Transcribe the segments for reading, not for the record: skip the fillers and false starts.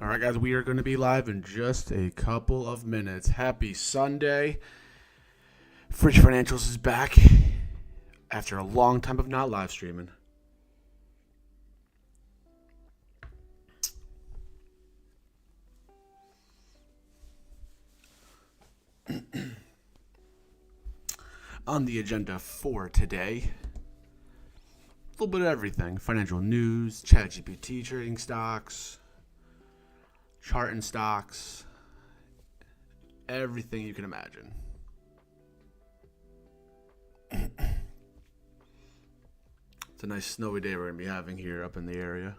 All right, guys, we are going to be live in just a couple of minutes. Happy Sunday. Fridge Financials is back after a long time of not live streaming. On the agenda for today, a little bit of everything. Financial news, Chatgpt trading stocks, charting stocks, everything you can imagine. It's a nice snowy day we're going to be having here up in the area.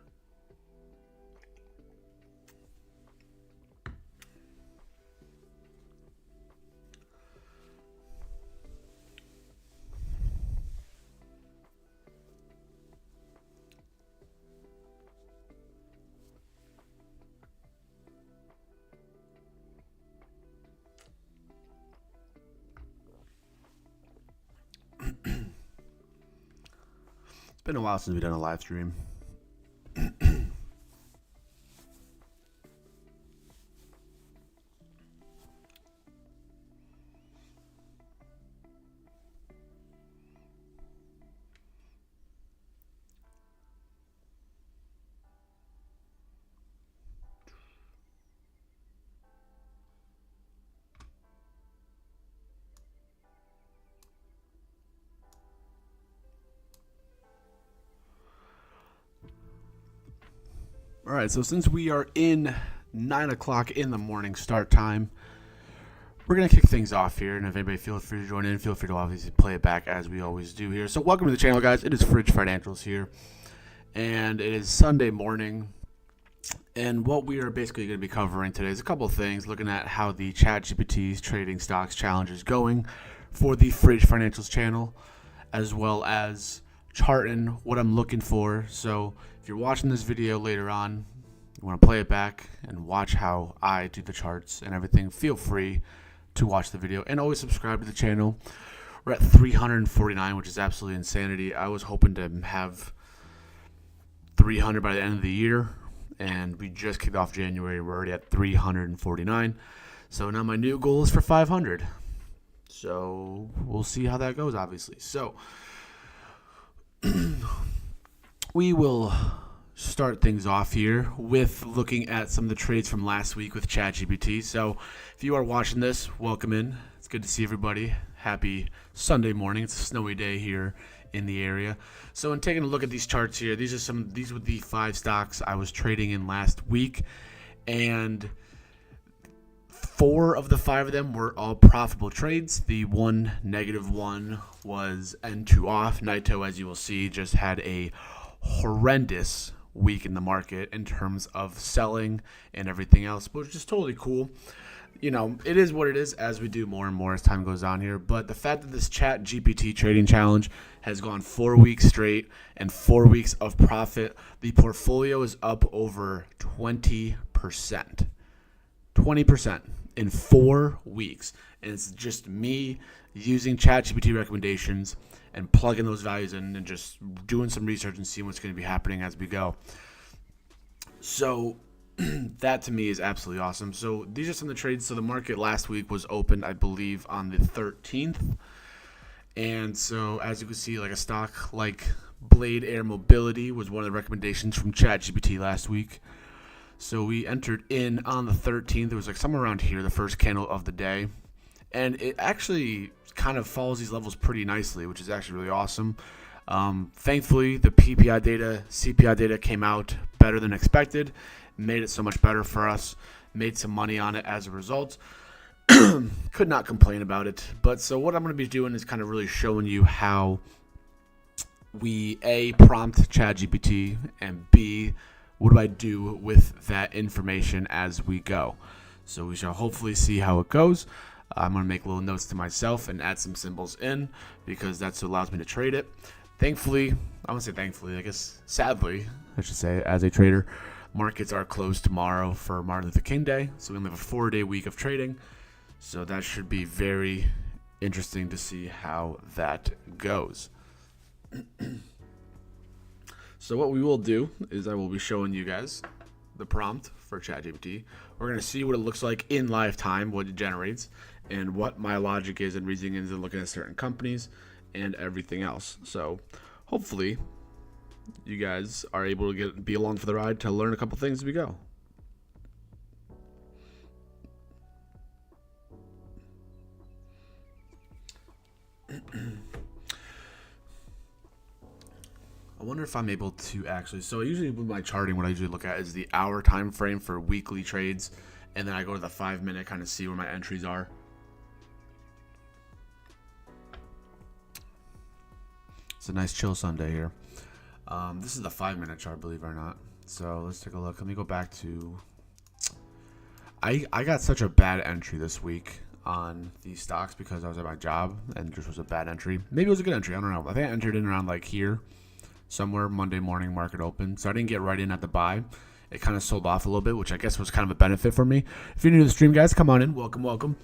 It's been a while since we've done a live stream. All right, so since we are in 9 o'clock in the morning start time, we're going to kick things off here. And if anybody feels free to join in, feel free to obviously play it back as we always do here. So welcome to the channel, guys. It is Fridge Financials here. And it is Sunday morning. And what we are basically going to be covering today is a couple of things, looking at how the Chatgpt's Trading Stocks Challenge is going for the Fridge Financials channel, as well as charting what I'm looking for. So if you're watching this video later on, you want to play it back and watch how I do the charts and everything, feel free to watch the video and always subscribe to the channel. We're at 349, which is absolutely insanity. I was hoping to have 300 by the end of the year, and we just kicked off January. We're already at 349. So now my new goal is for 500. So we'll see how that goes, obviously. So we will start things off here with looking at some of the trades from last week with Chatgpt. So if you are watching this, welcome in. It's good to see everybody. Happy Sunday morning. It's a snowy day here in the area. So in taking a look at these charts here, these were the 5 stocks I was trading in last week, and 4 of the 5 of them were all profitable trades. The one negative one was N2 off. Naito, as you will see, just had a horrendous week in the market in terms of selling and everything else, but it's just totally cool. You know, it is what it is, as we do more and more as time goes on here. But the fact that this Chatgpt trading challenge has gone 4 weeks straight and 4 weeks of profit, the portfolio is up over 20%. 20% in 4 weeks. And it's just me using Chatgpt recommendations and plugging those values in and just doing some research and seeing what's going to be happening as we go. So that to me is absolutely awesome. So these are some of the trades. So the market last week was opened, I believe, on the 13th. And so as you can see, like a stock like Blade Air Mobility was one of the recommendations from Chatgpt last week. So we entered in on the 13th. It was like somewhere around here, the first candle of the day. And it actually kind of follows these levels pretty nicely, which is actually really awesome. Thankfully, the PPI data, CPI data came out better than expected, made it so much better for us, made some money on it as a result. Could not complain about it. But so what I'm going to be doing is kind of really showing you how we A, prompt Chatgpt, and B, what do I do with that information as we go. So we shall hopefully see how it goes. I'm going to make little notes to myself and add some symbols in because that's what allows me to trade it. Thankfully, I won't say thankfully, I guess sadly, I should say, as a trader, markets are closed tomorrow for Martin Luther King Day. So we only have a 4-day week of trading. So that should be very interesting to see how that goes. So what we will do is I will be showing you guys the prompt for ChatGPT. We're going to see what it looks like in live time, what it generates, and what my logic is and reasoning is in looking at certain companies and everything else. So hopefully you guys are able to be along for the ride to learn a couple things as we go. I wonder if I'm able to actually. So usually with my charting, what I usually look at is the hour time frame for weekly trades, and then I go to the 5 minute, kind of see where my entries are. It's a nice chill Sunday here. This is the 5 minute chart, believe it or not. So let's take a look. Let me go back to. I got such a bad entry this week on these stocks because I was at my job and just was a bad entry. Maybe it was a good entry. I don't know. I think I entered in around like here. Somewhere Monday morning market open. So I didn't get right in at the buy. It kind of sold off a little bit, which I guess was kind of a benefit for me. If you're new to the stream, guys, come on in. Welcome.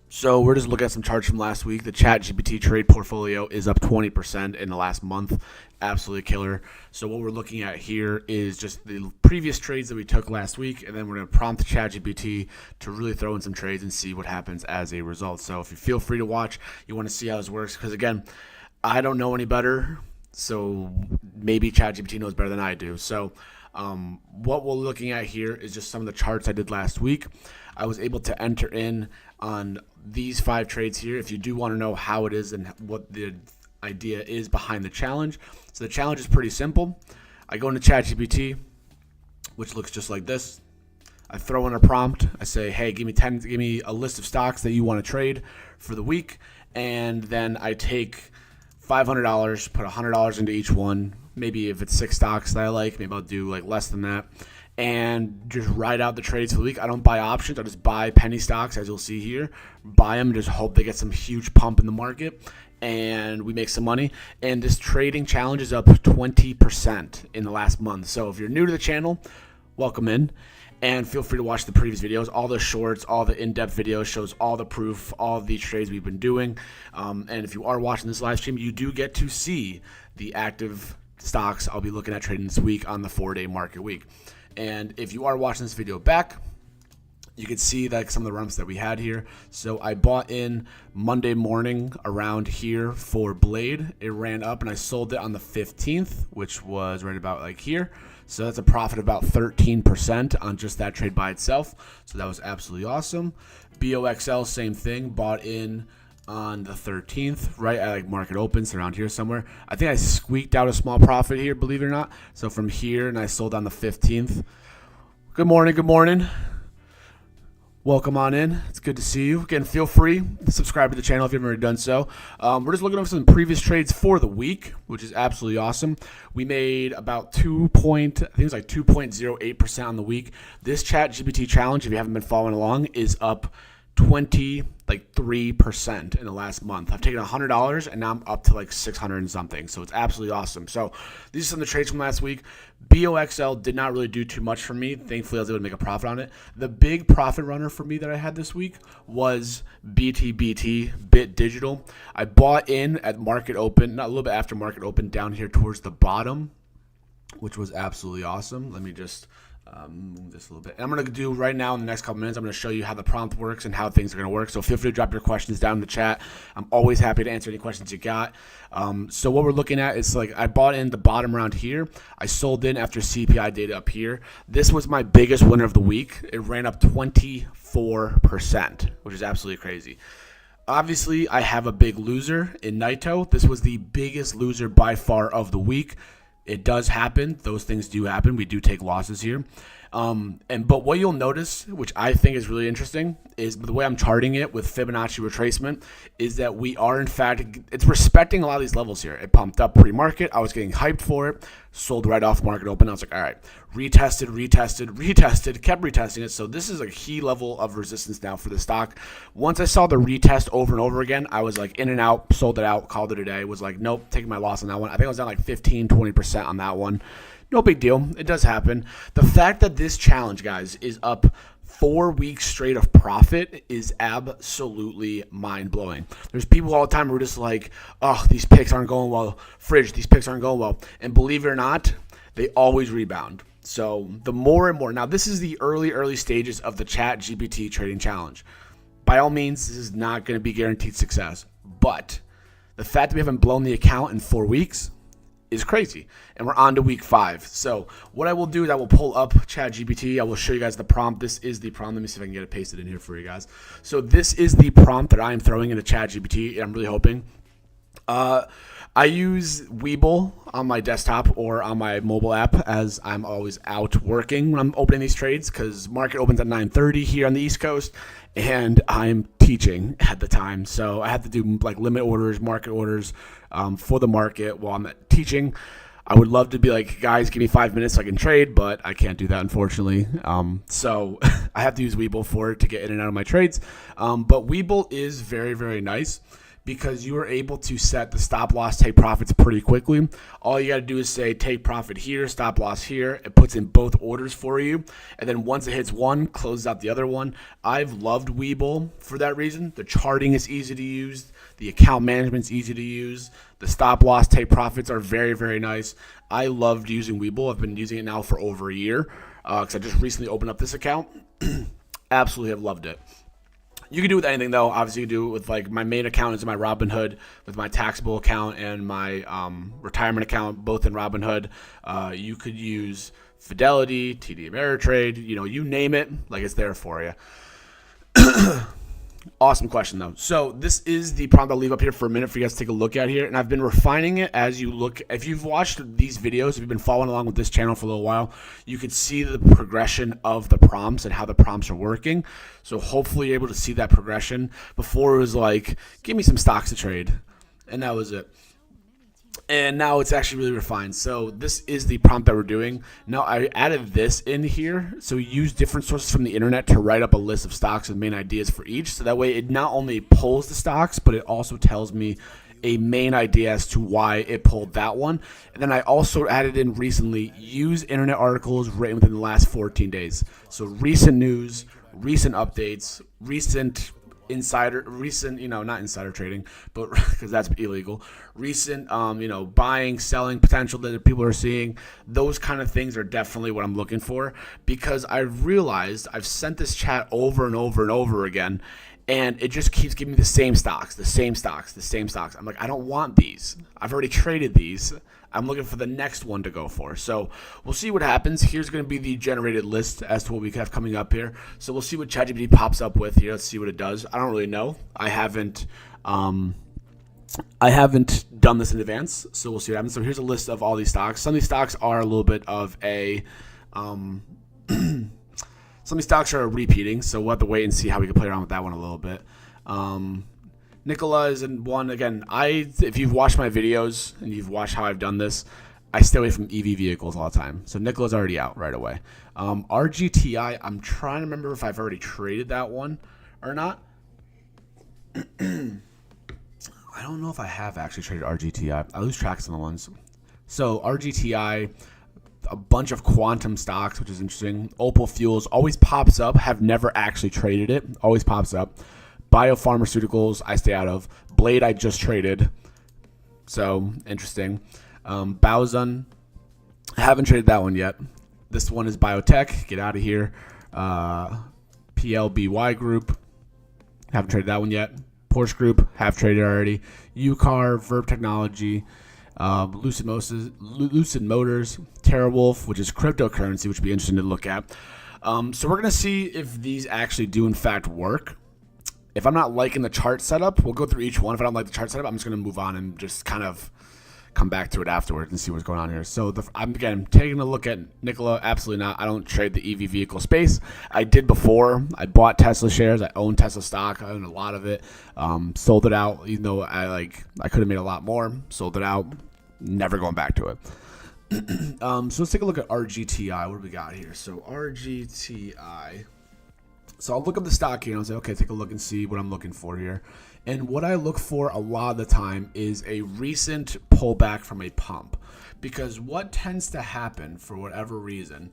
So we're just looking at some charts from last week. The Chatgpt trade portfolio is up 20% in the last month. Absolutely killer. So what we're looking at here is just the previous trades that we took last week, and then we're going to prompt Chatgpt to really throw in some trades and see what happens as a result. So if you feel free to watch, you want to see how this works, because again, I don't know any better. So maybe ChatGPT knows better than I do. So what we're looking at here is just some of the charts I did last week. I was able to enter in on these 5 trades here. If you do want to know how it is and what the idea is behind the challenge. So the challenge is pretty simple. I go into ChatGPT, which looks just like this. I throw in a prompt. I say, hey, give me a list of stocks that you want to trade for the week. And then I take $500, put $100 into each one. Maybe if it's 6 stocks that I like, maybe I'll do like less than that, and just write out the trades for the week. I don't buy options. I just buy penny stocks, as you'll see here. Buy them and just hope they get some huge pump in the market, and we make some money. And this trading challenge is up 20% in the last month. So if you're new to the channel, welcome in. And feel free to watch the previous videos. All the shorts, all the in-depth videos shows all the proof, all the trades we've been doing. And if you are watching this live stream, you do get to see the active stocks I'll be looking at trading this week on the 4-day market week. And if you are watching this video back, you can see like some of the run-ups that we had here. So I bought in Monday morning around here for Blade. It ran up and I sold it on the 15th, which was right about like here. So that's a profit of about 13% on just that trade by itself. So that was absolutely awesome. BOXL, same thing, bought in on the 13th, right at like market opens around here somewhere. I think I squeaked out a small profit here, believe it or not. So from here, and I sold on the 15th. Good morning. Welcome on in. It's good to see you. Again, feel free to subscribe to the channel if you haven't already done so. We're just looking over some previous trades for the week, which is absolutely awesome. We made about 2.08% on the week. This ChatGPT challenge, if you haven't been following along, is up 3% in the last month. I've taken $100 and now I'm up to like 600 and something. So it's absolutely awesome. So these are some of the trades from last week. BOXL did not really do too much for me. Thankfully, I was able to make a profit on it. The big profit runner for me that I had this week was BTBT, Bit Digital. I bought in at market open, not a little bit after market open, down here towards the bottom, which was absolutely awesome. Let me just move this a little bit. And I'm going to do right now in the next couple minutes, I'm going to show you how the prompt works and how things are going to work. So feel free to drop your questions down in the chat. I'm always happy to answer any questions you got. So what we're looking at is like I bought in the bottom around here. I sold in after CPI data up here. This was my biggest winner of the week. It ran up 24%, which is absolutely crazy. Obviously, I have a big loser in Naito. This was the biggest loser by far of the week. It does happen. Those things do happen. We do take losses here. But what you'll notice, which I think is really interesting, is the way I'm charting it with Fibonacci retracement, is that we are, in fact, it's respecting a lot of these levels here. It pumped up pre-market. I was getting hyped for it. Sold right off market open. I was like, all right, retested, kept retesting it. So this is a key level of resistance now for the stock. Once I saw the retest over and over again, I was like in and out, sold it out, called it a day. Was like, nope, taking my loss on that one. I think I was down like 15, 20% on that one. No big deal. It does happen. The fact that this challenge, guys, is up 4 weeks straight of profit is absolutely mind-blowing. There's people all the time who are just like, oh, these picks aren't going well. These picks aren't going well. And believe it or not, they always rebound. So the more and more, now this is the early stages of the Chat GPT trading challenge. By all means, this is not going to be guaranteed success, but the fact that we haven't blown the account in 4 weeks is crazy, and we're on to week 5. So what I will do is I will pull up ChatGPT. I will show you guys the prompt. This is the prompt. Let me see if I can get it pasted in here for you guys. So this is the prompt that I am throwing into ChatGPT, and I'm really hoping. I use Webull on my desktop or on my mobile app, as I'm always out working when I'm opening these trades, because market opens at 9:30 here on the East Coast, and I'm teaching at the time. So I have to do like limit orders, market orders for the market while I'm teaching. I would love to be like, guys, give me 5 minutes so I can trade, but I can't do that, unfortunately. So I have to use Webull for it to get in and out of my trades. But Webull is very, very nice, because you are able to set the stop loss, take profits pretty quickly. All you got to do is say take profit here, stop loss here. It puts in both orders for you. And then once it hits one, closes out the other one. I've loved Webull for that reason. The charting is easy to use. The account management is easy to use. The stop loss, take profits are very, very nice. I loved using Webull. I've been using it now for over a year because I just recently opened up this account. Absolutely have loved it. You can do it with anything, though. Obviously, you can do it with, like, my main account is my Robinhood, with my taxable account and my retirement account, both in Robinhood. You could use Fidelity, TD Ameritrade, you name it, like, it's there for you. Awesome question, though. So this is the prompt I'll leave up here for a minute for you guys to take a look at here. And I've been refining it as you look. If you've watched these videos, if you've been following along with this channel for a little while, you could see the progression of the prompts and how the prompts are working. So hopefully you're able to see that progression. Before it was like, give me some stocks to trade. And that was it. And now it's actually really refined. So this is the prompt that we're doing. Now I added this in here. So we use different sources from the internet to write up a list of stocks and main ideas for each. So that way it not only pulls the stocks, but it also tells me a main idea as to why it pulled that one. And then I also added in recently, use internet articles written within the last 14 days. So recent news, recent updates, recent, not insider trading, but because that's illegal, recent, buying, selling potential that people are seeing. Those kind of things are definitely what I'm looking for, because I've realized I've sent this chat over and over and over again, and it just keeps giving me the same stocks. I'm like, I don't want these. I've already traded these. I'm looking for the next one to go for. So we'll see what happens. Here's going to be the generated list as to what we have coming up here. So we'll see what ChatGPT pops up with here. Let's see what it does. I don't really know. I haven't done this in advance, so we'll see what happens. So here's a list of all these stocks. Some of these stocks are a little bit of a some of these stocks are repeating, so we'll have to wait and see how we can play around with that one a little bit. Nikola is in one. Again, if you've watched my videos and you've watched how I've done this, I stay away from EV vehicles all the time. So Nikola's already out right away. RGTI, I'm trying to remember if I've already traded that one or not. I don't know if I have actually traded RGTI. I lose track of some of the ones. So RGTI, a bunch of quantum stocks, which is interesting. Opal Fuels always pops up. Have never actually traded it. Always pops up. Biopharmaceuticals, I stay out of. Blade, I just traded. So, interesting. Baozun, I haven't traded that one yet. This one is biotech. Get out of here. PLBY Group, haven't traded that one yet. Porsche Group, have traded already. UCAR, Verb Technology, Lucid Motors, TeraWolf, which is cryptocurrency, which would be interesting to look at. So we're going to see if these actually do, in fact, work. If I'm not liking the chart setup, we'll go through each one. If I don't like the chart setup, I'm just going to move on and just kind of come back to it afterwards and see what's going on here. So I'm taking a look at Nikola. Absolutely not. I don't trade the EV vehicle space. I did before. I bought Tesla shares. I own Tesla stock. I own a lot of it. Sold it out, even though I could have made a lot more. Sold it out. Never going back to it. So let's take a look at RGTI. What do we got here? So RGTI. So I'll look up the stock here and I'll say, okay, take a look and see what I'm looking for here. And what I look for a lot of the time is a recent pullback from a pump. Because what tends to happen, for whatever reason,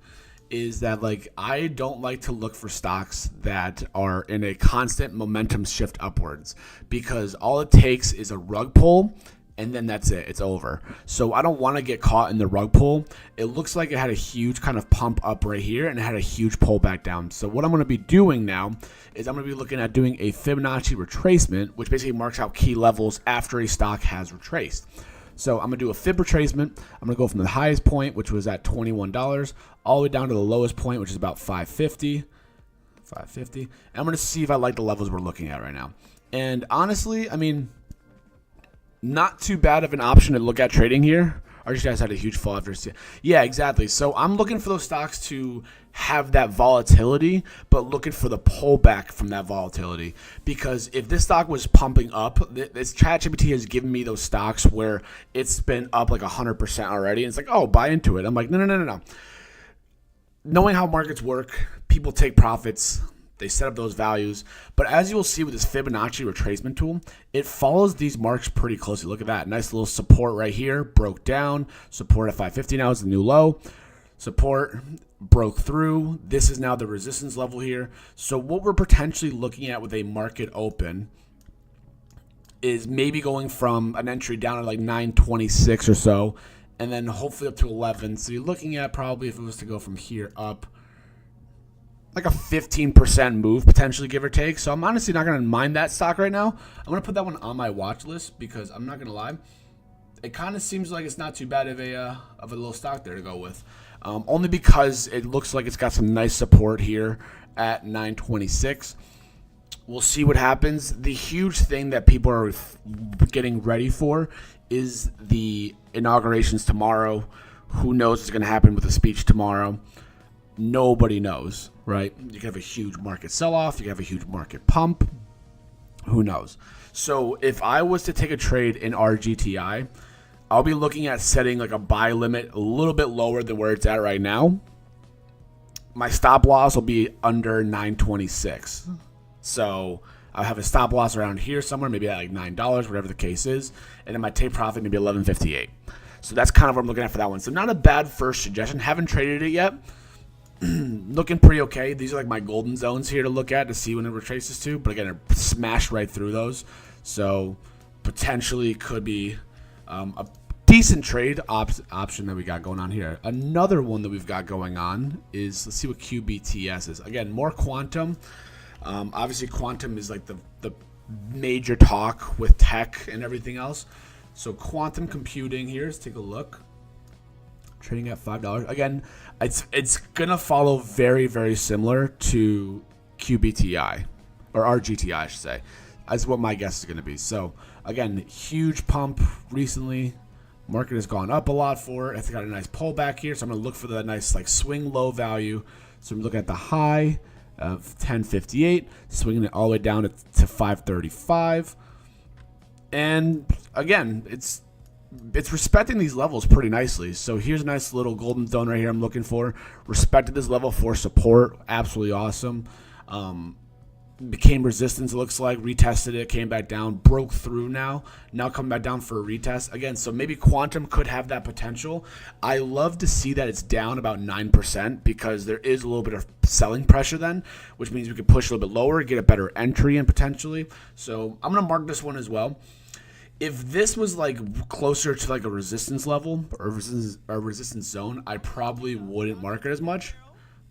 is that I don't like to look for stocks that are in a constant momentum shift upwards. Because all it takes is a rug pull and then that's it. It's over. So I don't want to get caught in the rug pull. It looks like it had a huge kind of pump up right here, and it had a huge pull back down. So what I'm going to be doing now is I'm going to be looking at doing a Fibonacci retracement, which basically marks out key levels after a stock has retraced. So I'm going to do a fib retracement. I'm going to go from the highest point, which was at $21, all the way down to the lowest point, which is about $5.50. And I'm going to see if I like the levels we're looking at right now. And honestly, I mean, not too bad of an option to look at trading here. Our guys had a huge fall after. Yeah, exactly. So I'm looking for those stocks to have that volatility, but looking for the pullback from that volatility. Because if this stock was pumping up, this Chatgpt has given me those stocks where it's been up like 100% already. And it's like, oh, buy into it. I'm like, no. Knowing how markets work, people take profits. They set up those values. But as you will see with this Fibonacci retracement tool, it follows these marks pretty closely. Look at that. Nice little support right here. Broke down. Support at 550 now is the new low. Support broke through. This is now the resistance level here. So what we're potentially looking at with a market open is maybe going from an entry down at like 926 or so, and then hopefully up to 11. So you're looking at probably, if it was to go from here up, like a 15% move potentially, give or take. So I'm honestly not going to mind that stock right now. I'm going to put that one on my watch list because I'm not going to lie, it kind of seems like it's not too bad of a little stock there to go with. Only because it looks like it's got some nice support here at 926. We'll see what happens. The huge thing that people are getting ready for is the inaugurations tomorrow. Who knows what's going to happen with the speech tomorrow? Nobody knows, right? You can have a huge market sell-off. You can have a huge market pump. Who knows? So if I was to take a trade in RGTI, I'll be looking at setting like a buy limit a little bit lower than where it's at right now. My stop loss will be under 926. So I'll have a stop loss around here somewhere, maybe at like $9, whatever the case is. And then my take profit maybe 11.58. So that's kind of what I'm looking at for that one. So not a bad first suggestion. Haven't traded it yet. Looking pretty okay. These are like my golden zones here to look at to see when it retraces to. But again, it smashed right through those. So potentially could be a decent trade option that we got going on here. Another one that we've got going on is, let's see what QBTS is. Again, more quantum. Obviously, quantum is like the major talk with tech and everything else. So quantum computing here, let's take a look. Trading at $5. Again, it's gonna follow very, very similar to QBTI or RGTI, I should say. That's what my guess is gonna be. So again, huge pump recently. Market has gone up a lot for it. It's got a nice pullback here, so I'm gonna look for the nice like swing low value. So I'm looking at the high of 1058, swinging it all the way down to 535. And again, it's respecting these levels pretty nicely. So here's a nice little golden zone right here I'm looking for. Respected this level for support. Absolutely awesome. Became resistance, it looks like. Retested it, came back down, broke through now. Now coming back down for a retest. Again, so maybe quantum could have that potential. I love to see that it's down about 9% because there is a little bit of selling pressure then, which means we could push a little bit lower, get a better entry in potentially. So I'm going to mark this one as well. If this was like closer to like a resistance level or resistance zone, I probably wouldn't mark it as much.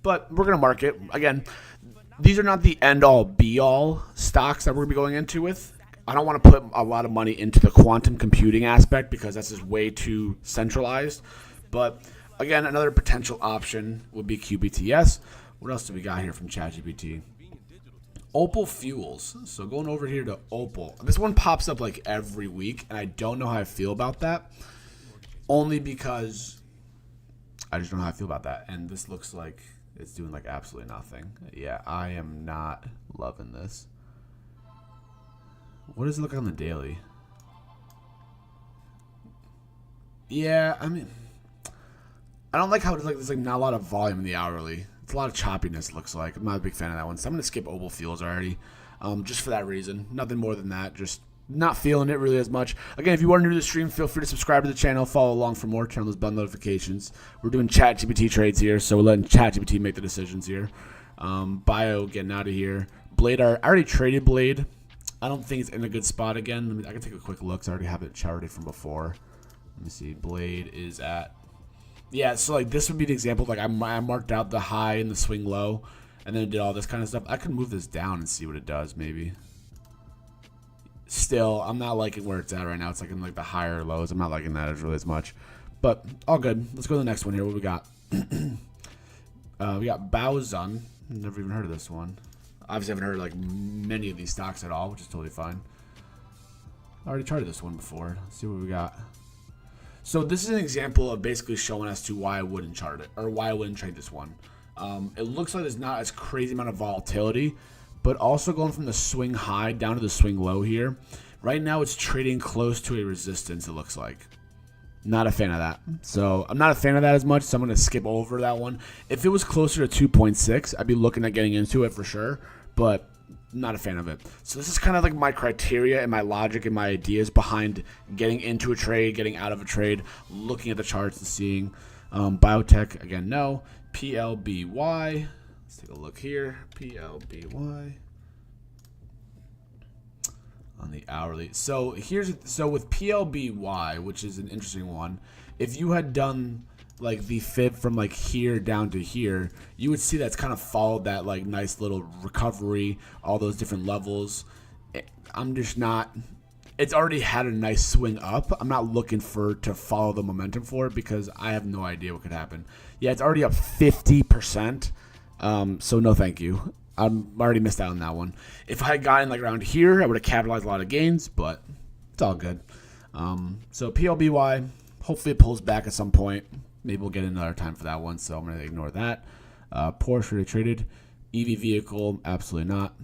But we're going to mark it. Again, these are not the end-all, be-all stocks that we're going to be going into with. I don't want to put a lot of money into the quantum computing aspect because that's just way too centralized. But again, another potential option would be QBTS. What else do we got here from ChatGPT? Opal Fuels. So going over here to Opal. This one pops up like every week, and I don't know how I feel about that. Only because I just don't know how I feel about that. And this looks like it's doing like absolutely nothing. Yeah, I am not loving this. What does it look like on the daily? Yeah, I mean, I don't like how it's like there's like not a lot of volume in the hourly. It's a lot of choppiness, it looks like. I'm not a big fan of that one, so I'm going to skip Opal Fuels already. Just for that reason. Nothing more than that. Just not feeling it really as much. Again, if you are new to the stream, feel free to subscribe to the channel, follow along for more, turn on those bell notifications. We're doing ChatGPT trades here, so we're letting ChatGPT make the decisions here. Bio getting out of here. Blade, I already traded Blade. I don't think it's in a good spot again. I can take a quick look. 'Cause I already have it charted from before. Let me see. Blade is at... Yeah, so like this would be the example. Like I marked out the high and the swing low, and then it did all this kind of stuff. I could move this down and see what it does, maybe. Still, I'm not liking where it's at right now. It's like in like the higher lows. I'm not liking that really as much. But all good. Let's go to the next one here. What we got? We got Baozun. Never even heard of this one. Obviously, I haven't heard of like many of these stocks at all, which is totally fine. I already tried this one before. Let's see what we got. So this is an example of basically showing us to why I wouldn't chart it, or why I wouldn't trade this one. It looks like there's not as crazy amount of volatility, but also going from the swing high down to the swing low here. Right now it's trading close to a resistance, it looks like. Not a fan of that. So I'm not a fan of that as much, so I'm going to skip over that one. If it was closer to 2.6, I'd be looking at getting into it for sure, but not a fan of it. So this is kind of like my criteria and my logic and my ideas behind getting into a trade, getting out of a trade, looking at the charts and seeing. Biotech, again, no. PLBY. Let's take a look here. PLBY. On the hourly. So with PLBY, which is an interesting one, if you had done like the fib from like here down to here, you would see that's kind of followed that like nice little recovery, all those different levels. I'm just not, it's already had a nice swing up. I'm not looking to follow the momentum for it because I have no idea what could happen. Yeah, it's already up 50%. So no thank you. I'm already missed out on that one. If I had gotten like around here, I would have capitalized a lot of gains, but it's all good. So PLBY, hopefully it pulls back at some point. Maybe we'll get another time for that one, so I'm going to ignore that. Porsche already traded. EV vehicle, absolutely not.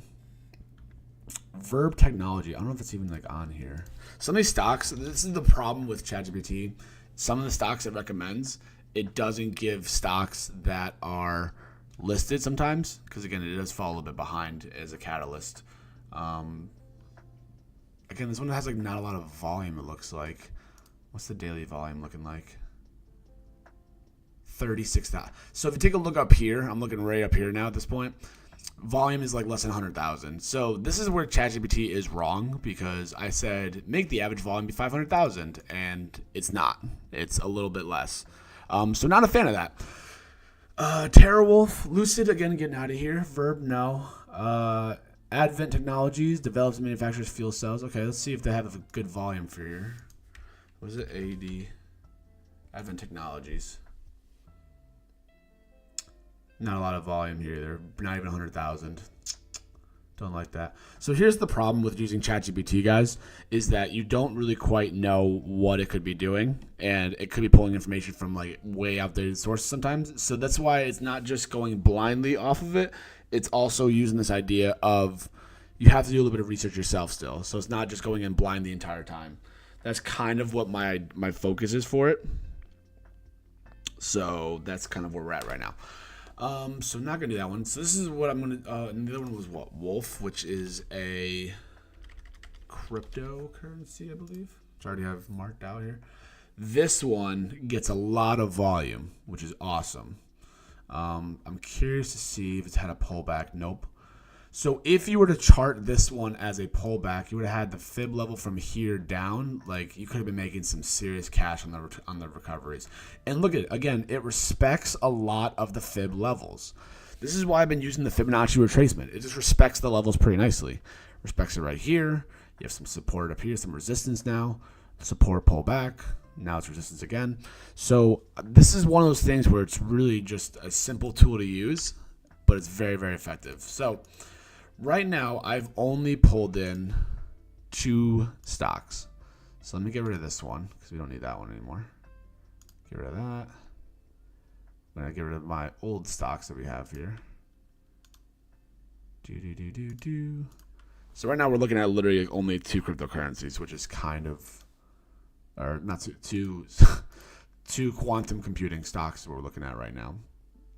Verb Technology, I don't know if it's even like on here. Some of these stocks, this is the problem with Chatgpt. Some of the stocks it recommends, it doesn't give stocks that are listed sometimes, because again, it does fall a little bit behind as a catalyst. Again, this one has like not a lot of volume, it looks like. What's the daily volume looking like? 36,000. So if you take a look up here, I'm looking right up here now at this point, volume is like less than 100,000. So this is where ChatGPT is wrong, because I said make the average volume be 500,000, and it's not. It's a little bit less. So not a fan of that. TeraWolf, Lucid, again, getting out of here. Verb, no. Advent Technologies, develops and manufactures fuel cells. Okay, let's see if they have a good volume for here. What is it? AD. Advent Technologies. Not a lot of volume here. They're not even 100,000. Don't like that. So here's the problem with using ChatGPT, guys, is that you don't really quite know what it could be doing, and it could be pulling information from like way outdated sources sometimes. So that's why it's not just going blindly off of it. It's also using this idea of you have to do a little bit of research yourself still. So it's not just going in blind the entire time. That's kind of what my focus is for it. So that's kind of where we're at right now. So I'm not gonna do that one. So this is what I'm gonna. And the other one was what? Wolf, which is a cryptocurrency, I believe, which I already have marked out here. This one gets a lot of volume, which is awesome. I'm curious to see if it's had a pullback. Nope. So if you were to chart this one as a pullback, you would have had the fib level from here down. Like you could have been making some serious cash on the recoveries. And look at it again; it respects a lot of the fib levels. This is why I've been using the Fibonacci retracement. It just respects the levels pretty nicely. Respects it right here. You have some support up here, some resistance now. Support, pullback. Now it's resistance again. So this is one of those things where it's really just a simple tool to use, but it's very, very effective. So right now, I've only pulled in 2 stocks. So let me get rid of this one because we don't need that one anymore. Get rid of that. I'm going to get rid of my old stocks that we have here. So right now we're looking at literally only 2 cryptocurrencies, which is kind of, or not two quantum computing stocks that we're looking at right now.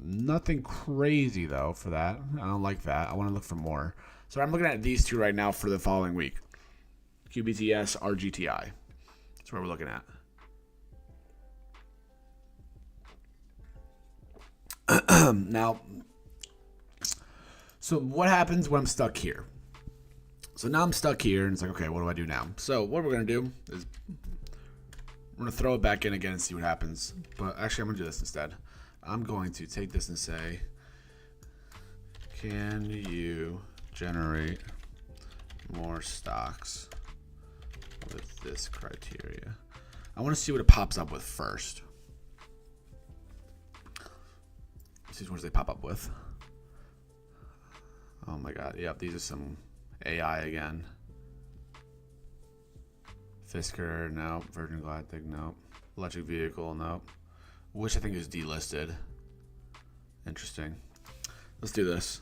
Nothing crazy, though, for that. I don't like that. I want to look for more. So I'm looking at these 2 right now for the following week. QBTS, RGTI. That's what we're looking at. Now, so what happens when I'm stuck here? So now I'm stuck here, and it's like, okay, what do I do now? So what we're going to do is we're going to throw it back in again and see what happens. But actually, I'm going to do this instead. I'm going to take this and say, can you generate more stocks with this criteria? I want to see what it pops up with first. Let's see what they pop up with. Oh my god, yep, these are some AI again. Fisker, nope. Virgin Galactic, nope. Electric vehicle, nope. Which I think is delisted. Interesting. Let's do this.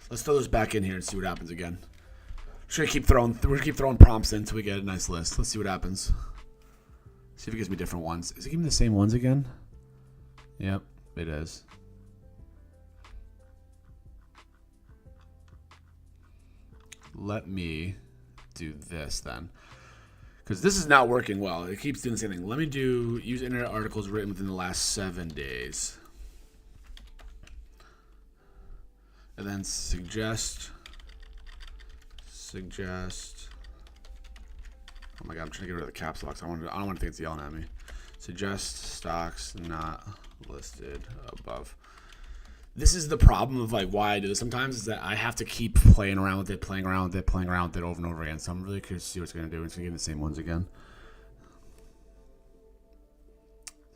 Let's throw this back in here and see what happens again. We're gonna keep throwing prompts in until we get a nice list. Let's see what happens. See if it gives me different ones. Is it giving me the same ones again? Yep, it is. Let me do this then, because this is not working well. It keeps doing the same thing. Let me use internet articles written within the last 7 days, and then suggest. Oh my god, I'm trying to get rid of the caps locks. I don't want to think it's yelling at me. Suggest stocks not listed above. This is the problem of like why I do this sometimes, is that I have to keep playing around with it over and over again. So I'm really curious to see what it's going to do. It's going to give me the same ones again.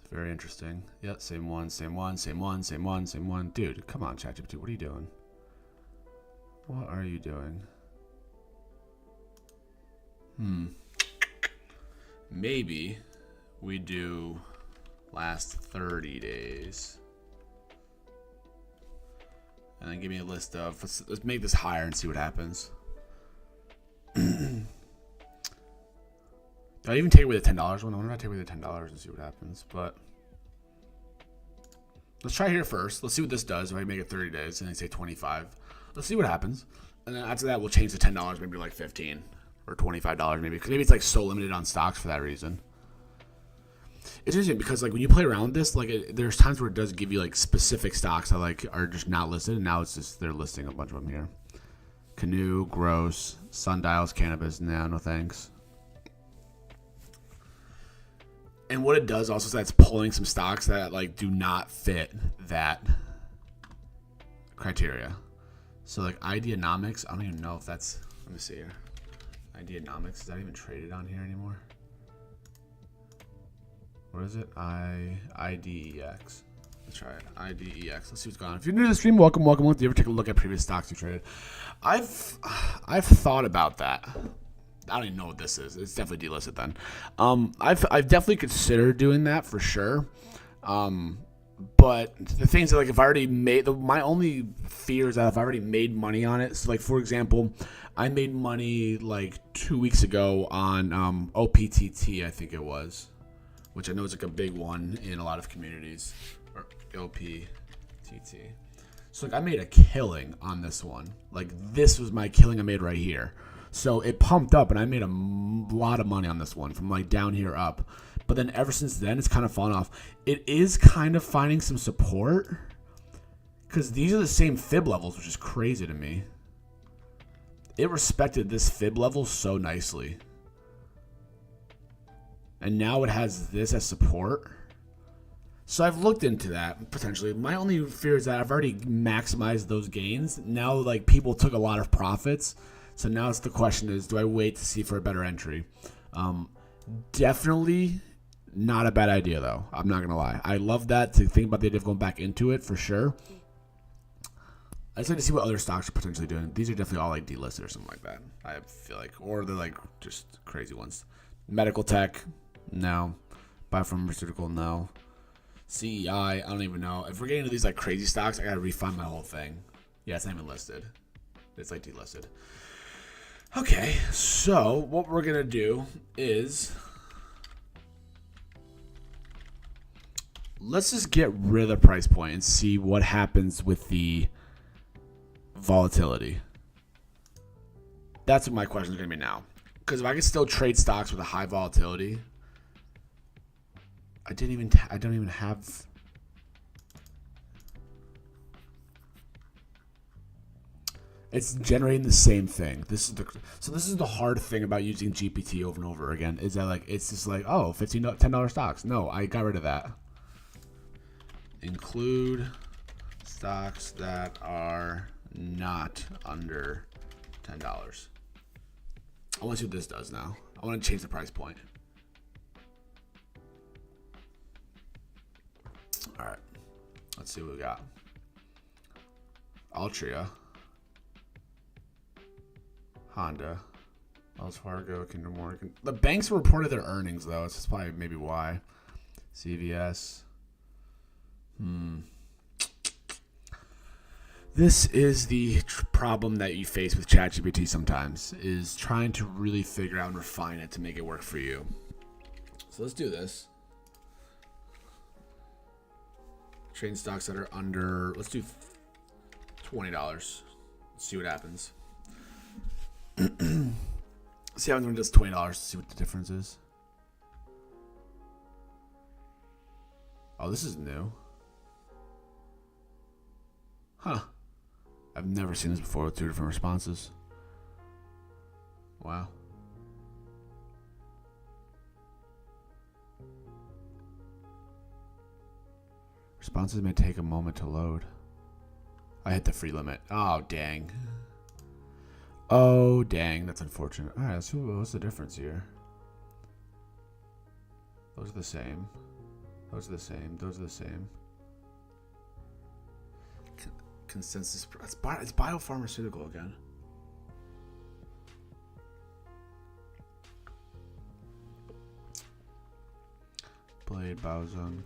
It's very interesting. Yep, same one. Dude, come on, Chatgpt, what are you doing? What are you doing? Maybe we do last 30 days. And then give me a list of, let's make this higher and see what happens. Do I even take away the $10 one? I wonder if I take away the $10 and see what happens. But let's try here first. Let's see what this does. If I make it 30 days and I say 25, let's see what happens. And then after that, we'll change the $10 maybe like 15 or $25 maybe, because maybe it's like so limited on stocks for that reason. It's interesting because like when you play around with this, like there's times where it does give you like specific stocks that like are just not listed, and now it's just they're listing a bunch of them here. Canoe, gross, sundials, cannabis, no thanks. And what it does also is that it's pulling some stocks that like do not fit that criteria. So like Ideanomics, I don't even know if that's, let me see here. Ideanomics, is that even traded on here anymore? What is it? IDEX. Let's try it. IDEX. Let's see what's going on. If you're new to the stream, welcome. Do you ever take a look at previous stocks you traded? I've thought about that. I don't even know what this is. It's definitely delisted then. I've definitely considered doing that for sure. But the things that like if I already made my only fear is that if I already made money on it. So like for example, I made money like 2 weeks ago on OPTT, I think it was, which I know is like a big one in a lot of communities, or OPTT. So like I made a killing on this one. Like this was my killing I made right here. So it pumped up and I made a lot of money on this one from like down here up. But then ever since then, it's kind of fallen off. It is kind of finding some support because these are the same fib levels, which is crazy to me. It respected this fib level so nicely. And now it has this as support. So I've looked into that potentially. My only fear is that I've already maximized those gains. Now like people took a lot of profits. So now it's the question is, do I wait to see for a better entry? Definitely not a bad idea though. I'm not going to lie. I love that, to think about the idea of going back into it for sure. I just like to see what other stocks are potentially doing. These are definitely all like delisted or something like that. I feel like, or they're like just crazy ones. Medical tech, no. Biopharmaceutical, no. CEI, I don't even know. If we're getting into these like crazy stocks, I gotta refund my whole thing. Yeah, it's not even listed. It's like delisted. Okay, so what we're gonna do is let's just get rid of the price point and see what happens with the volatility. That's what my question is gonna be now. Because if I can still trade stocks with a high volatility, I don't even have. It's generating the same thing. This is the hard thing about using GPT over and over again, is that like it's just like, oh, $10 stocks. No, I got rid of that. Include stocks that are not under $10. I want to see what this does now. I want to change the price point. All right. Let's see what we got. Altria. Honda. Wells Fargo. Kinder Morgan. The banks reported their earnings, though. It's probably maybe why. CVS. This is the problem that you face with ChatGPT sometimes, is trying to really figure out and refine it to make it work for you. So let's do this. Trading stocks that are under, let's do $20. Let's see what happens. See how everyone does $20 to see what the difference is. Oh, this is new. Huh. I've never seen this before with two different responses. Wow. Responses may take a moment to load. I hit the free limit. Oh, dang. Oh, dang. That's unfortunate. All right, let's see what's the difference here. Those are the same. Those are the same. Those are the same. Consensus. It's biopharmaceutical again. Blade Baozunk.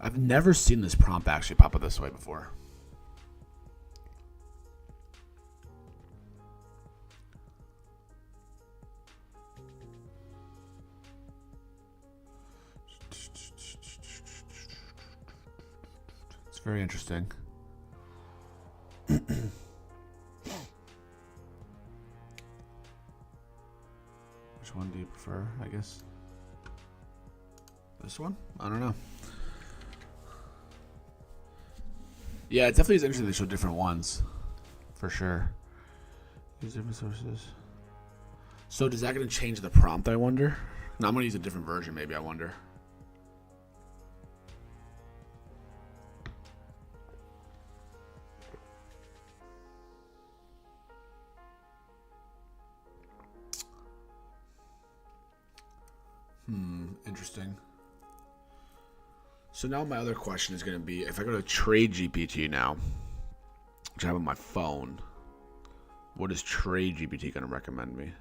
I've never seen this prompt actually pop up this way before. It's very interesting. Which one do you prefer, I guess? This one? I don't know. Yeah, it definitely is interesting to show different ones. For sure. Use different sources. So is that going to change the prompt, I wonder? No, I'm going to use a different version, maybe, I wonder. Interesting. So now my other question is going to be, if I go to Chatgpt now, which I have on my phone, what is Chatgpt going to recommend me?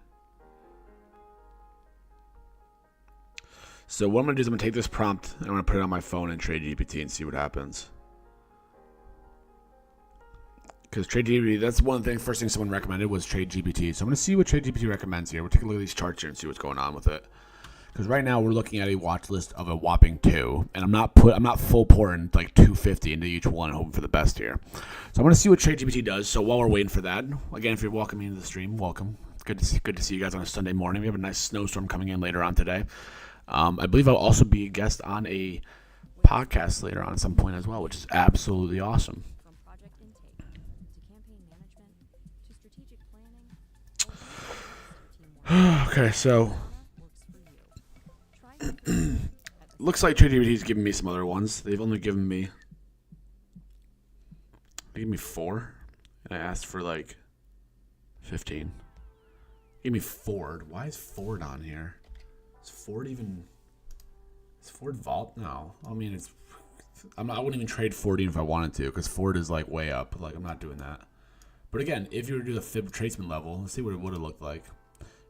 So what I'm going to do is I'm going to take this prompt and I'm going to put it on my phone in Chatgpt and see what happens. Because Chatgpt, that's one thing, first thing someone recommended was Chatgpt. So I'm going to see what Chatgpt recommends here. We'll take a look at these charts here and see what's going on with it. Because right now we're looking at a watch list of a whopping 2, and I'm not full pouring like 250 into each one, hoping for the best here. So I'm going to see what Chatgpt does. So while we're waiting for that, again, if you're welcoming into the stream, welcome. It's good to see you guys on a Sunday morning. We have a nice snowstorm coming in later on today. I believe I'll also be a guest on a podcast later on at some point as well, which is absolutely awesome. From project intake to campaign management to strategic planning. Okay, so looks like ChatGPT is giving me some other ones. They've only given me 4, and I asked for like 15. Give me Ford. Why is Ford on here? Is Ford Vault? No. I mean, I wouldn't even trade Ford even if I wanted to, because Ford is like way up. Like, I'm not doing that. But again, if you were to do the fib tradesman level, let's see what it would have looked like.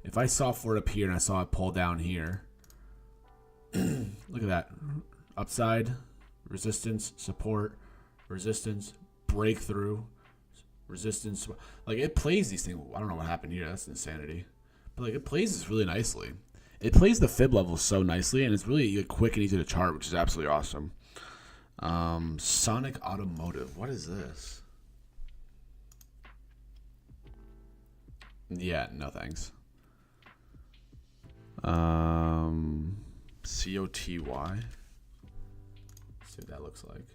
If I saw Ford up here and I saw it pull down here, look at that. Upside, resistance, support, resistance, breakthrough, resistance. Like, it plays these things. I don't know what happened here. That's insanity. But like, it plays this really nicely. It plays the fib level so nicely, and it's really quick and easy to chart, which is absolutely awesome. Sonic Automotive. What is this? Yeah, no thanks. COTY. see what that looks like.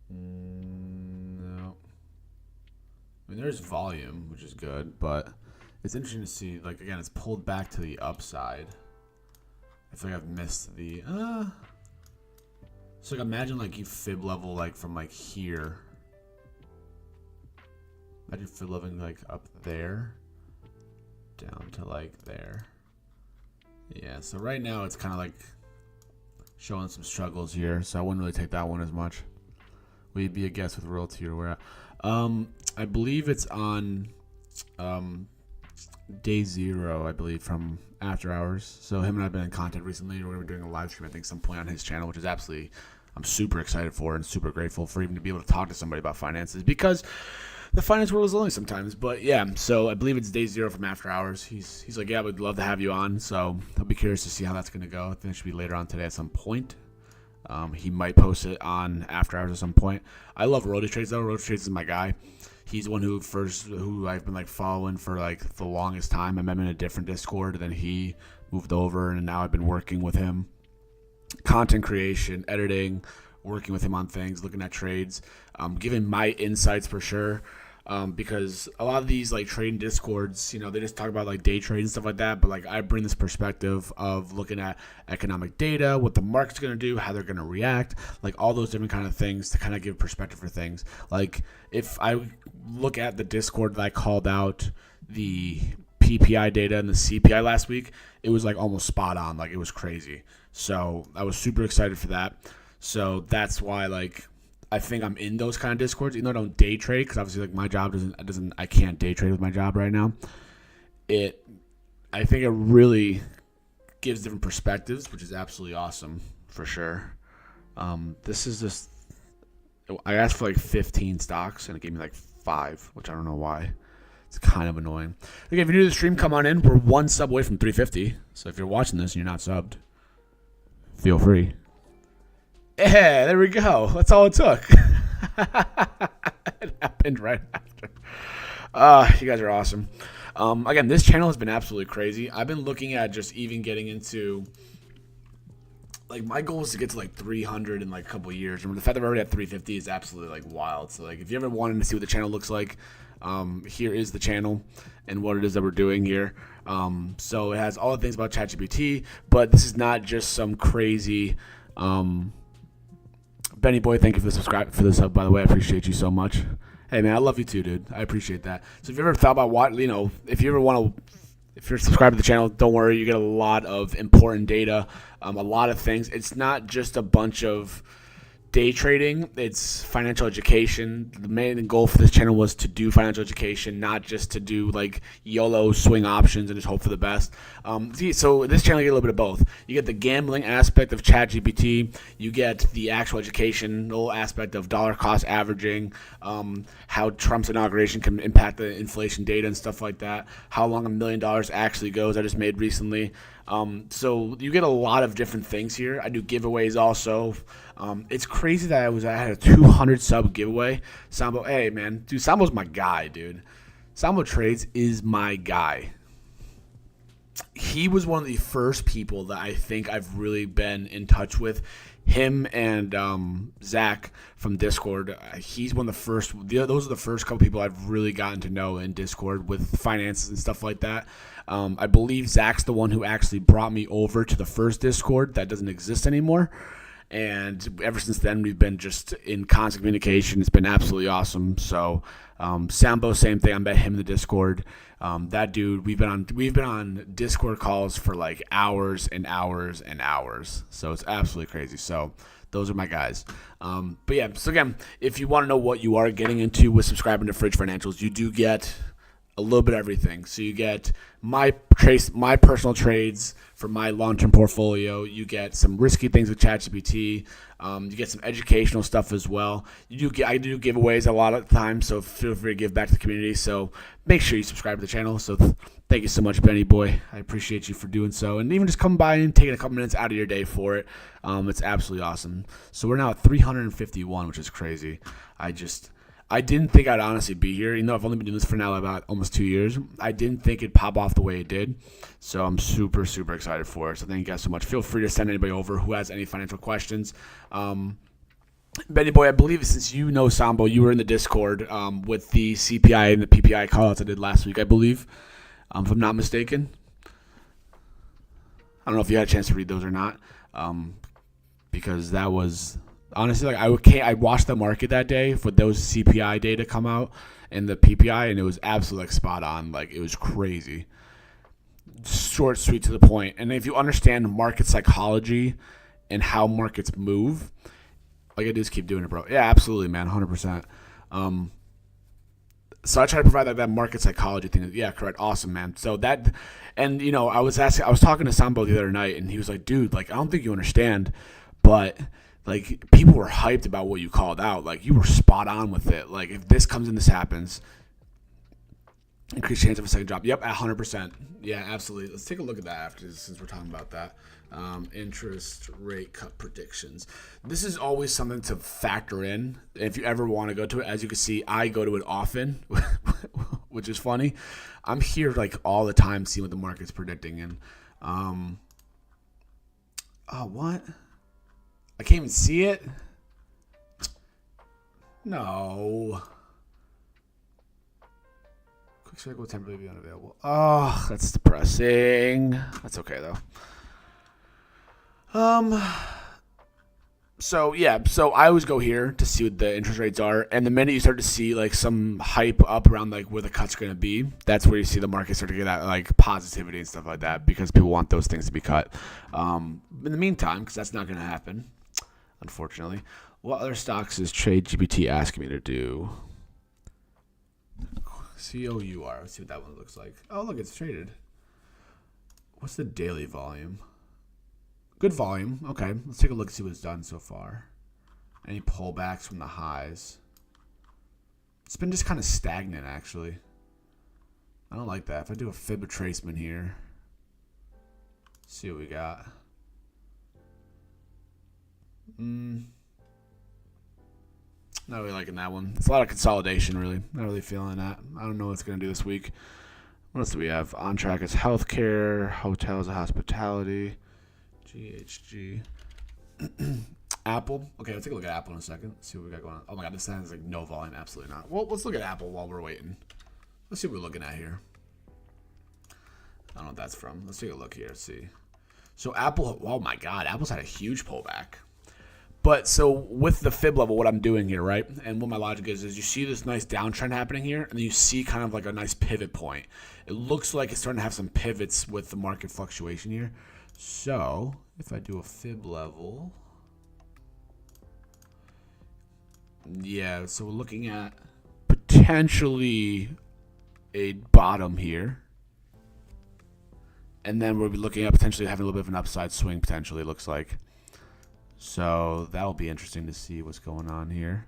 No. I mean, there's volume, which is good, but it's interesting to see, like, again, it's pulled back to the upside. I feel like I've missed the, so like imagine like you fib level like from like here. Imagine fib leveling like up there, down to like there. Yeah, so right now it's kind of like showing some struggles here, so I wouldn't really take that one as much. Will you be a guest with royalty or where? I believe it's on day 0, I believe, from After Hours. So him and I have been in contact recently. We're going to be doing a live stream, I think, some point on his channel, which is absolutely, I'm super excited for and super grateful for even to be able to talk to somebody about finances, because the finance world is lonely sometimes. But yeah, so I believe it's day 0 from After Hours. He's like, yeah, we'd love to have you on. So I'll be curious to see how that's going to go. I think it should be later on today at some point. He might post it on After Hours at some point. I love Roto Trades though. Roto Trades is my guy. He's the one who I've been like following for like the longest time. I met him in a different Discord, and then he moved over, and now I've been working with him. Content creation, editing, working with him on things, looking at trades, giving my insights for sure. Because a lot of these like trading discords, you know, they just talk about like day trade and stuff like that. But like I bring this perspective of looking at economic data, what the market's going to do, how they're going to react, like all those different kind of things to kind of give perspective for things. Like if I look at the Discord that I called out the PPI data and the CPI last week, it was like almost spot on. Like it was crazy. So I was super excited for that. So that's why like I think I'm in those kind of discords, even though I don't day trade, because obviously like my job I can't day trade with my job right now. I think it really gives different perspectives, which is absolutely awesome for sure. This is just, I asked for like 15 stocks and it gave me like 5, which I don't know why. It's kind of annoying. Okay, if you're new to the stream, come on in. We're 1 sub away from 350. So if you're watching this and you're not subbed, feel free. Yeah, there we go. That's all it took. It happened right after. You guys are awesome. Again, this channel has been absolutely crazy. I've been looking at just even getting into, like, my goal is to get to like 300 in like a couple of years. Remember, the fact that we're already at 350 is absolutely like wild. So like, if you ever wanted to see what the channel looks like, here is the channel and what it is that we're doing here. So it has all the things about ChatGPT, but this is not just some crazy. Benny Boy, thank you for the sub, by the way. I appreciate you so much. Hey, man, I love you too, dude. I appreciate that. So if you ever thought about if you're subscribed to the channel, don't worry. You get a lot of important data, a lot of things. It's not just a bunch of day trading. It's financial education. The main goal for this channel was to do financial education, not just to do like YOLO swing options and just hope for the best. So this channel, you get a little bit of both. You get the gambling aspect of ChatGPT. You get the actual educational aspect of dollar cost averaging, how Trump's inauguration can impact the inflation data and stuff like that, how long $1 million actually goes. I just made recently. So you get a lot of different things here. I do giveaways also. It's crazy that I had a 200 sub giveaway. Sambo, hey man, dude, Sambo's my guy, dude. Sambo Trades is my guy. He was one of the first people that I think I've really been in touch with. Him and Zach from Discord. He's one of the first. Those are the first couple people I've really gotten to know in Discord with finances and stuff like that. I believe Zach's the one who actually brought me over to the first Discord that doesn't exist anymore. And ever since then, we've been just in constant communication. It's been absolutely awesome. So, Sambo, same thing. I met him in the Discord. That dude, we've been on Discord calls for like hours and hours and hours. So it's absolutely crazy. So those are my guys. But yeah, so again, if you want to know what you are getting into with subscribing to Fridge Financials, you do get a little bit of everything. So you get my personal trades for my long-term portfolio. You get some risky things with ChatGPT. You get some educational stuff as well. I do giveaways a lot of the time, so feel free to give back to the community. So make sure you subscribe to the channel. So thank you so much, Benny Boy. I appreciate you for doing so, and even just come by and taking a couple minutes out of your day for it. It's absolutely awesome. So we're now at 351, which is crazy. I didn't think I'd honestly be here. You know, I've only been doing this for now about almost 2 years. I didn't think it'd pop off the way it did. So I'm super, super excited for it. So thank you guys so much. Feel free to send anybody over who has any financial questions. Benny Boy, I believe since you know Sambo, you were in the Discord with the CPI and the PPI callouts I did last week, I believe, if I'm not mistaken. I don't know if you had a chance to read those or not, because that was honestly like I watched the market that day for those CPI data come out and the PPI, and it was absolutely like spot on. Like it was crazy, short, sweet, to the point. And if you understand market psychology and how markets move, like I just keep doing it, bro. Yeah, absolutely, man, 100%. So I try to provide like that market psychology thing. Yeah, correct. Awesome, man. So that, and you know, I was talking to Sambo the other night, and he was like, dude, like I don't think you understand, but like people were hyped about what you called out. Like you were spot on with it. Like if this comes and this happens, increased chance of a second drop. Yep, 100%. Yeah, absolutely. Let's take a look at that after, since we're talking about that. Interest rate cut predictions. This is always something to factor in if you ever want to go to it. As you can see, I go to it often, which is funny. I'm here like all the time seeing what the market's predicting. And what? I can't even see it. No. Quick strike will temporarily be unavailable. Oh, that's depressing. That's okay though. So I always go here to see what the interest rates are, and the minute you start to see like some hype up around like where the cut's going to be, that's where you see the market start to get that like positivity and stuff like that, because people want those things to be cut. In the meantime, because that's not going to happen, unfortunately. What other stocks is Chatgpt asking me to do? COUR. Let's see what that one looks like. Oh, look, it's traded. What's the daily volume? Good volume. Okay, let's take a look and see what it's done so far. Any pullbacks from the highs? It's been just kind of stagnant, actually. I don't like that. If I do a fib retracement here, see what we got. Not really liking that one. It's a lot of consolidation, really. Not really feeling that. I don't know what it's going to do this week. What else do we have? On track is healthcare, hotels and hospitality. GHG. Apple. Okay, let's take a look at Apple in a second. Let's see what we got going on. Oh my god, this has like no volume. Absolutely not. Well, let's look at Apple while we're waiting. Let's see what we're looking at here. I don't know what that's from. Let's take a look here. Let's see. So Apple, oh my god, Apple's had a huge pullback. But so with the fib level, what I'm doing here, right? And what my logic is you see this nice downtrend happening here, and then you see kind of like a nice pivot point. It looks like it's starting to have some pivots with the market fluctuation here. So if I do a fib level, yeah, so we're looking at potentially a bottom here. And then we'll be looking at potentially having a little bit of an upside swing, potentially, it looks like. So that'll be interesting to see what's going on here.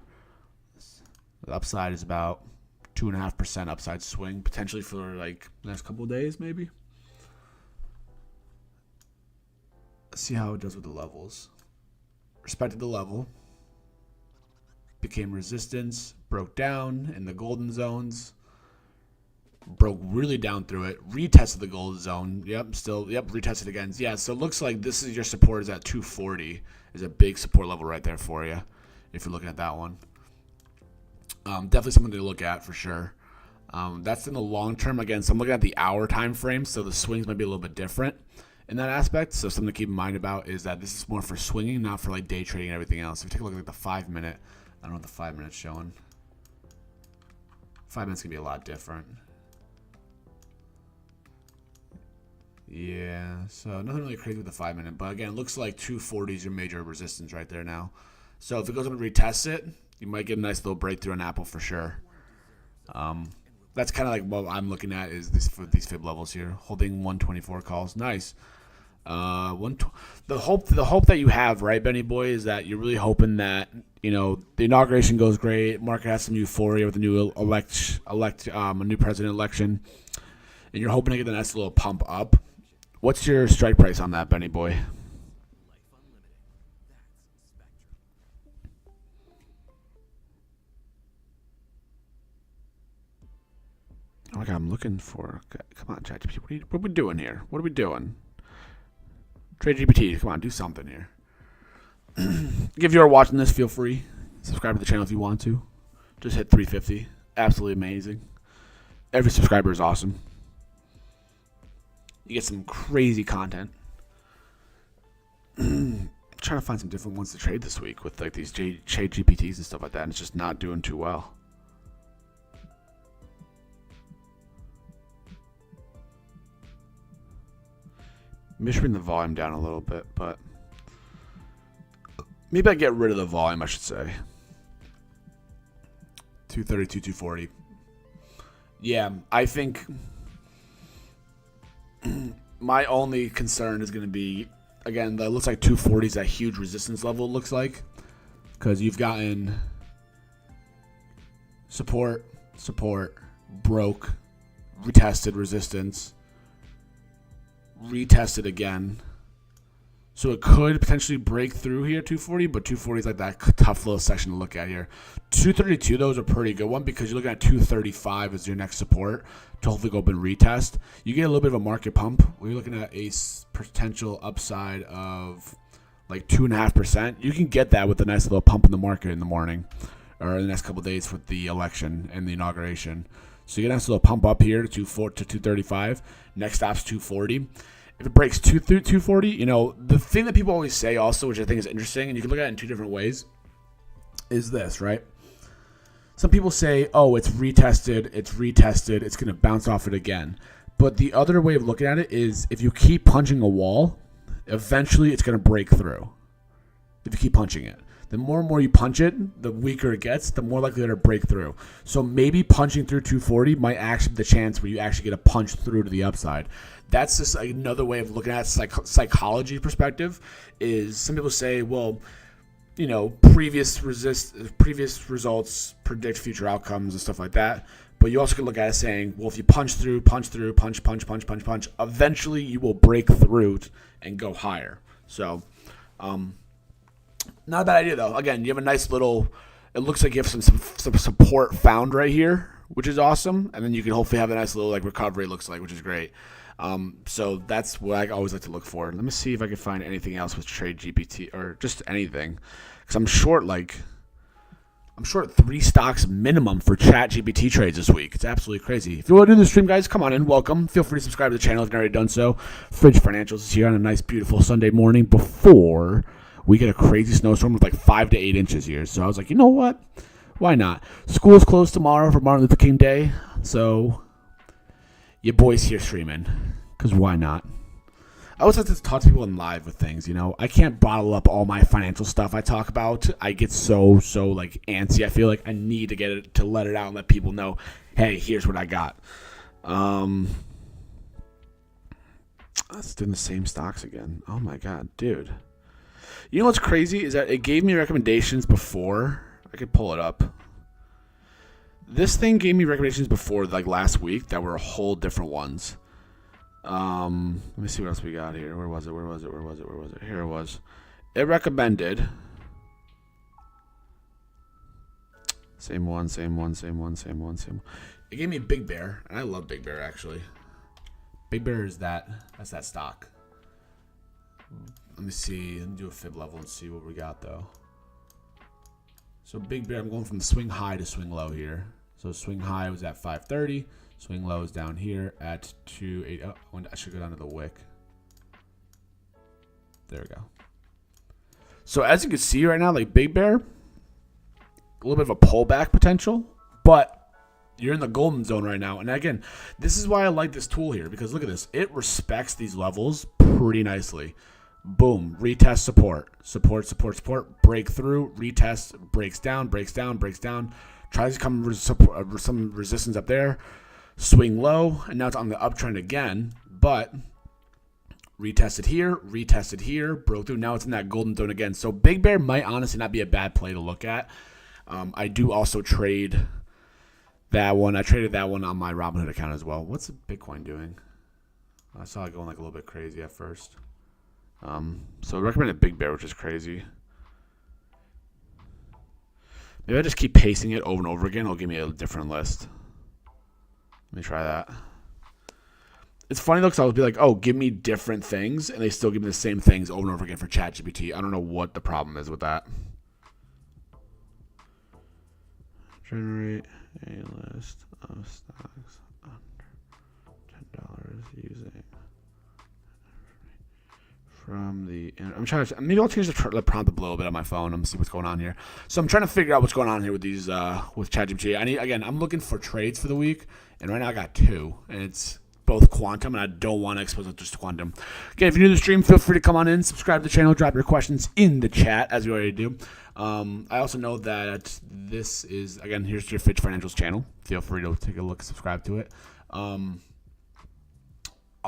The upside is about 2.5% upside swing, potentially for like the next couple of days, maybe. Let's see how it does with the levels. Respected the level. Became resistance. Broke down in the golden zones. Broke really down through it. Retested the golden zone. Retested again. Yeah, so it looks like this is your support is at 240. Is a big support level right there for you if you're looking at that one. Definitely something to look at for sure. That's in the long term. Again, so I'm looking at the hour time frame, so the swings might be a little bit different in that aspect. So something to keep in mind about is that this is more for swinging, not for like day trading and everything else. If you take a look at like the 5 minute, I don't know what the 5 minutes showing. 5 minutes can be a lot different. Yeah, so nothing really crazy with the 5 minute, but again, it looks like 240 is your major resistance right there now. So if it goes up and retests it, you might get a nice little breakthrough on Apple for sure. That's kind of like what I'm looking at is this for these fib levels here, holding 124 calls. Nice. The hope that you have, right, Benny Boy, is that you're really hoping that the inauguration goes great, market has some euphoria with the new a new president election, and you're hoping to get a nice little pump up. What's your strike price on that, Benny Boy? Oh my God, I'm looking for. Come on, ChatGPT. What are we doing here? What are we doing? Trade GPT, come on, do something here. If you're watching this, feel free. Subscribe to the channel if you want to. Just hit 350. Absolutely amazing. Every subscriber is awesome. You get some crazy content. Trying to find some different ones to trade this week with like these Chat GPTs and stuff like that, and it's just not doing too well. Maybe I should bring the volume down a little bit, but maybe I get rid of the volume, I should say. 232, 240. Yeah, I think my only concern is going to be, again, that looks like 240 is that huge resistance level, it looks like. Because you've gotten support, broke, retested resistance, retested again. So it could potentially break through here, 240, but 240 is like that tough little section to look at here. 232, though, is a pretty good one because you're looking at 235 as your next support to hopefully go up and retest. You get a little bit of a market pump. We're looking at a potential upside of like 2.5%. You can get that with a nice little pump in the market in the morning or in the next couple of days with the election and the inauguration. So you get a nice little pump up here to 235. Next stop's 240. If it breaks 240, you know, the thing that people always say also, which I think is interesting, and you can look at it in two different ways, is this, right? Some people say, oh, it's retested, it's going to bounce off it again. But the other way of looking at it is if you keep punching a wall, eventually it's going to break through. If you keep punching it. The more and more you punch it, the weaker it gets, the more likely it'll break through. So maybe punching through 240 might actually be the chance where you actually get a punch through to the upside. That's just another way of looking at psychology perspective. Is some people say, well, you know, previous results predict future outcomes and stuff like that. But you also can look at it saying, well, if you punch, eventually you will break through and go higher. So, not a bad idea, though. Again, you have a nice little, it looks like you have some support found right here, which is awesome. And then you can hopefully have a nice little like recovery, looks like, which is great. So that's what I always like to look for. Let me see if I can find anything else with Trade GPT or just anything. Because I'm short 3 stocks minimum for Chat GPT trades this week. It's absolutely crazy. If you want to do the stream, guys, come on in. Welcome. Feel free to subscribe to the channel if you've already done so. Fridge Financials is here on a nice, beautiful Sunday morning before we get a crazy snowstorm with like 5 to 8 inches here. So I was like, you know what? Why not? School's closed tomorrow for Martin Luther King Day. So your boy's here streaming. Because why not? I always like to talk to people in live with things, you know. I can't bottle up all my financial stuff I talk about. I get so like antsy. I feel like I need to get it to let it out and let people know, hey, here's what I got. Let's do the same stocks again. Oh my god, dude. You know what's crazy is that it gave me recommendations before. I could pull it up. This thing gave me recommendations before, like last week, that were a whole different ones. Let me see what else we got here. Where was it? Here it was. It recommended. Same one. It gave me Big Bear, and I love Big Bear actually. Big Bear is that's that stock. Let me see. Let me do a fib level and see what we got though. So Big Bear, I'm going from the swing high to swing low here. So swing high was at 530. Swing low is down here at 280. Oh, I should go down to the wick. There we go. So as you can see right now, like Big Bear, a little bit of a pullback potential, but you're in the golden zone right now. And again, this is why I like this tool here, because look at this. It respects these levels pretty nicely. Boom, retest, support, breakthrough, retest, breaks down, tries to come some resistance up there, swing low, and now it's on the uptrend again, but retested here, broke through, now it's in that golden zone again. So Big Bear might honestly not be a bad play to look at. I do also trade that one. I traded that one on my Robinhood account as well. What's Bitcoin doing? I saw it going like a little bit crazy at first. So I recommended Big Bear, which is crazy. Maybe I just keep pasting it over and over again. It'll give me a different list. Let me try that. It's funny though, because I'll be like, "Oh, give me different things," and they still give me the same things over and over again for ChatGPT. I don't know what the problem is with that. Generate a list of stocks under $10 using from the. I'm trying to. Maybe I'll change the prompt a little bit on my phone and see what's going on here. So I'm trying to figure out what's going on here with these with ChatGPT. I'm looking for trades for the week, and right now I got 2, and it's both quantum, and I don't want to expose it just to quantum. Again, if you're new to the stream, feel free to come on in, subscribe to the channel, drop your questions in the chat, as we already do. I also know that this is, again, here's your Fitch Financials channel. Feel free to take a look, subscribe to it. I'll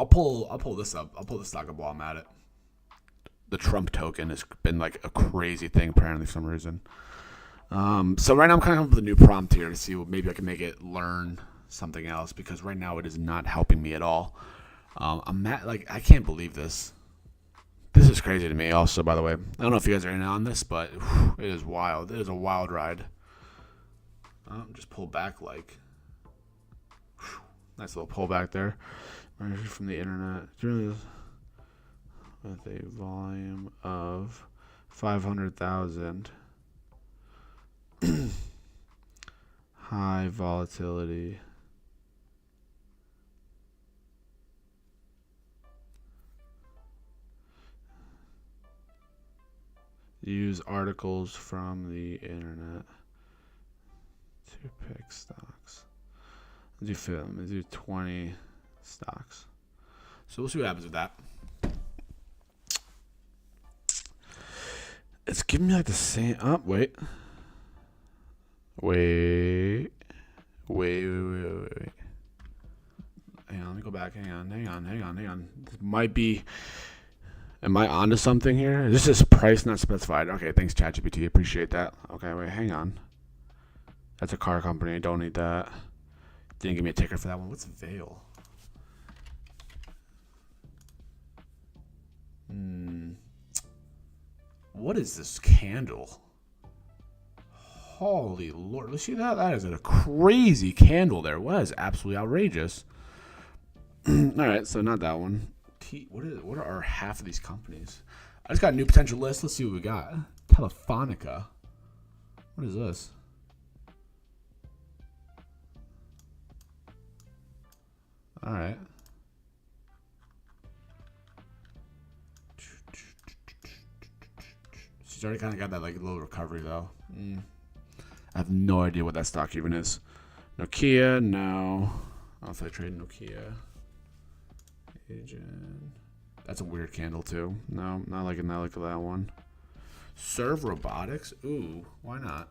pull this up. I'll pull the stock up while I'm at it. The Trump token has been like a crazy thing, apparently, for some reason. So right now I'm kind of with a new prompt here to see what maybe I can make it learn something else, because right now it is not helping me at all. I can't believe this. This is crazy to me also, by the way. I don't know if you guys are in on this, but it is wild. It is a wild ride. Just pull back like. Nice little pullback there. From the internet. With a volume of 500,000. High volatility. Use articles from the internet to pick stocks. Let's do 20 stocks. So we'll see what happens with that. It's giving me like the same. Oh, wait. Wait. Hang on, let me go back. Hang on. This might be. Am I onto something here? This is price not specified. Okay, thanks, ChatGPT. Appreciate that. Okay, wait, hang on. That's a car company. I don't need that. Didn't give me a ticker for that one. What's Vail? What is this candle? Holy Lord. Let's see that. That is a crazy candle there. What is absolutely outrageous. All right, so not that one. What are half of these companies? I just got a new potential list. Let's see what we got. Telefonica. What is this? All right. She's already kind of got that like little recovery though. I have no idea what that stock even is. Nokia, no. I don't know if I trade Nokia. That's a weird candle too. No, not liking that. Look at that one. Serve Robotics. Ooh, why not?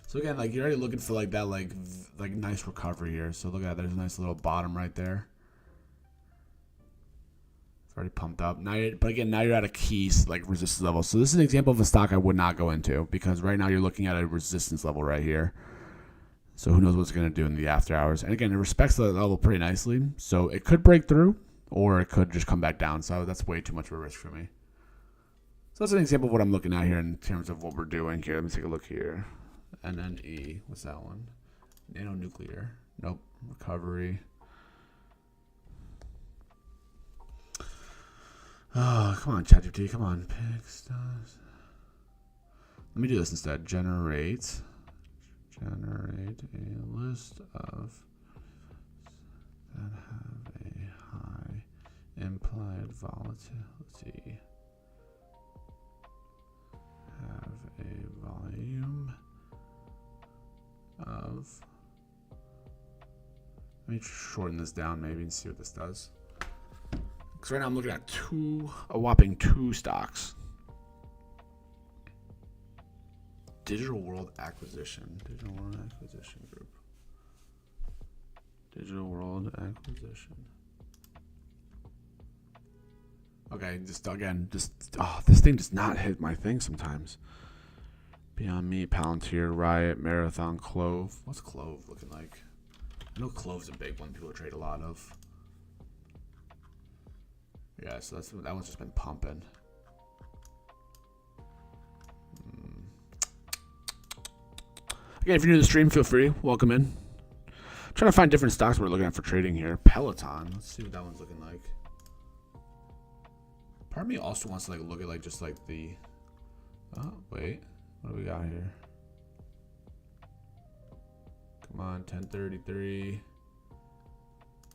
So again, like you're already looking for like that, like nice recovery here. So look at that. There's a nice little bottom right there. It's already pumped up. Now, but again, now you're at a key like resistance level. So this is an example of a stock I would not go into, because right now you're looking at a resistance level right here. So who knows what's going to do in the after hours. And again, it respects the level pretty nicely. So it could break through, or it could just come back down. So that's way too much of a risk for me. So that's an example of what I'm looking at here in terms of what we're doing here. Let me take a look here. NNE. What's that one? Nanonuclear. Nope. Recovery. Oh, come on, ChatGPT. Come on. Pick stars. Let me do this instead. Generate a list of that have a high implied volatility, have a volume of. Let me shorten this down maybe and see what this does. Because right now I'm looking at a whopping 2 stocks. Digital World Acquisition Group. Digital World Acquisition. Okay, this thing does not hit my thing sometimes. Beyond Meat, Palantir, Riot, Marathon, Clove. What's Clove looking like? I know Clove's a big one people trade a lot of. Yeah, so that one's just been pumping. Again, if you're new to the stream, feel free. Welcome in. trying to find different stocks we're looking at for trading here. Peloton. Let's see what that one's looking like. Part of me also wants to like look at like just like the. Oh wait, what do we got here? Come on, 1033.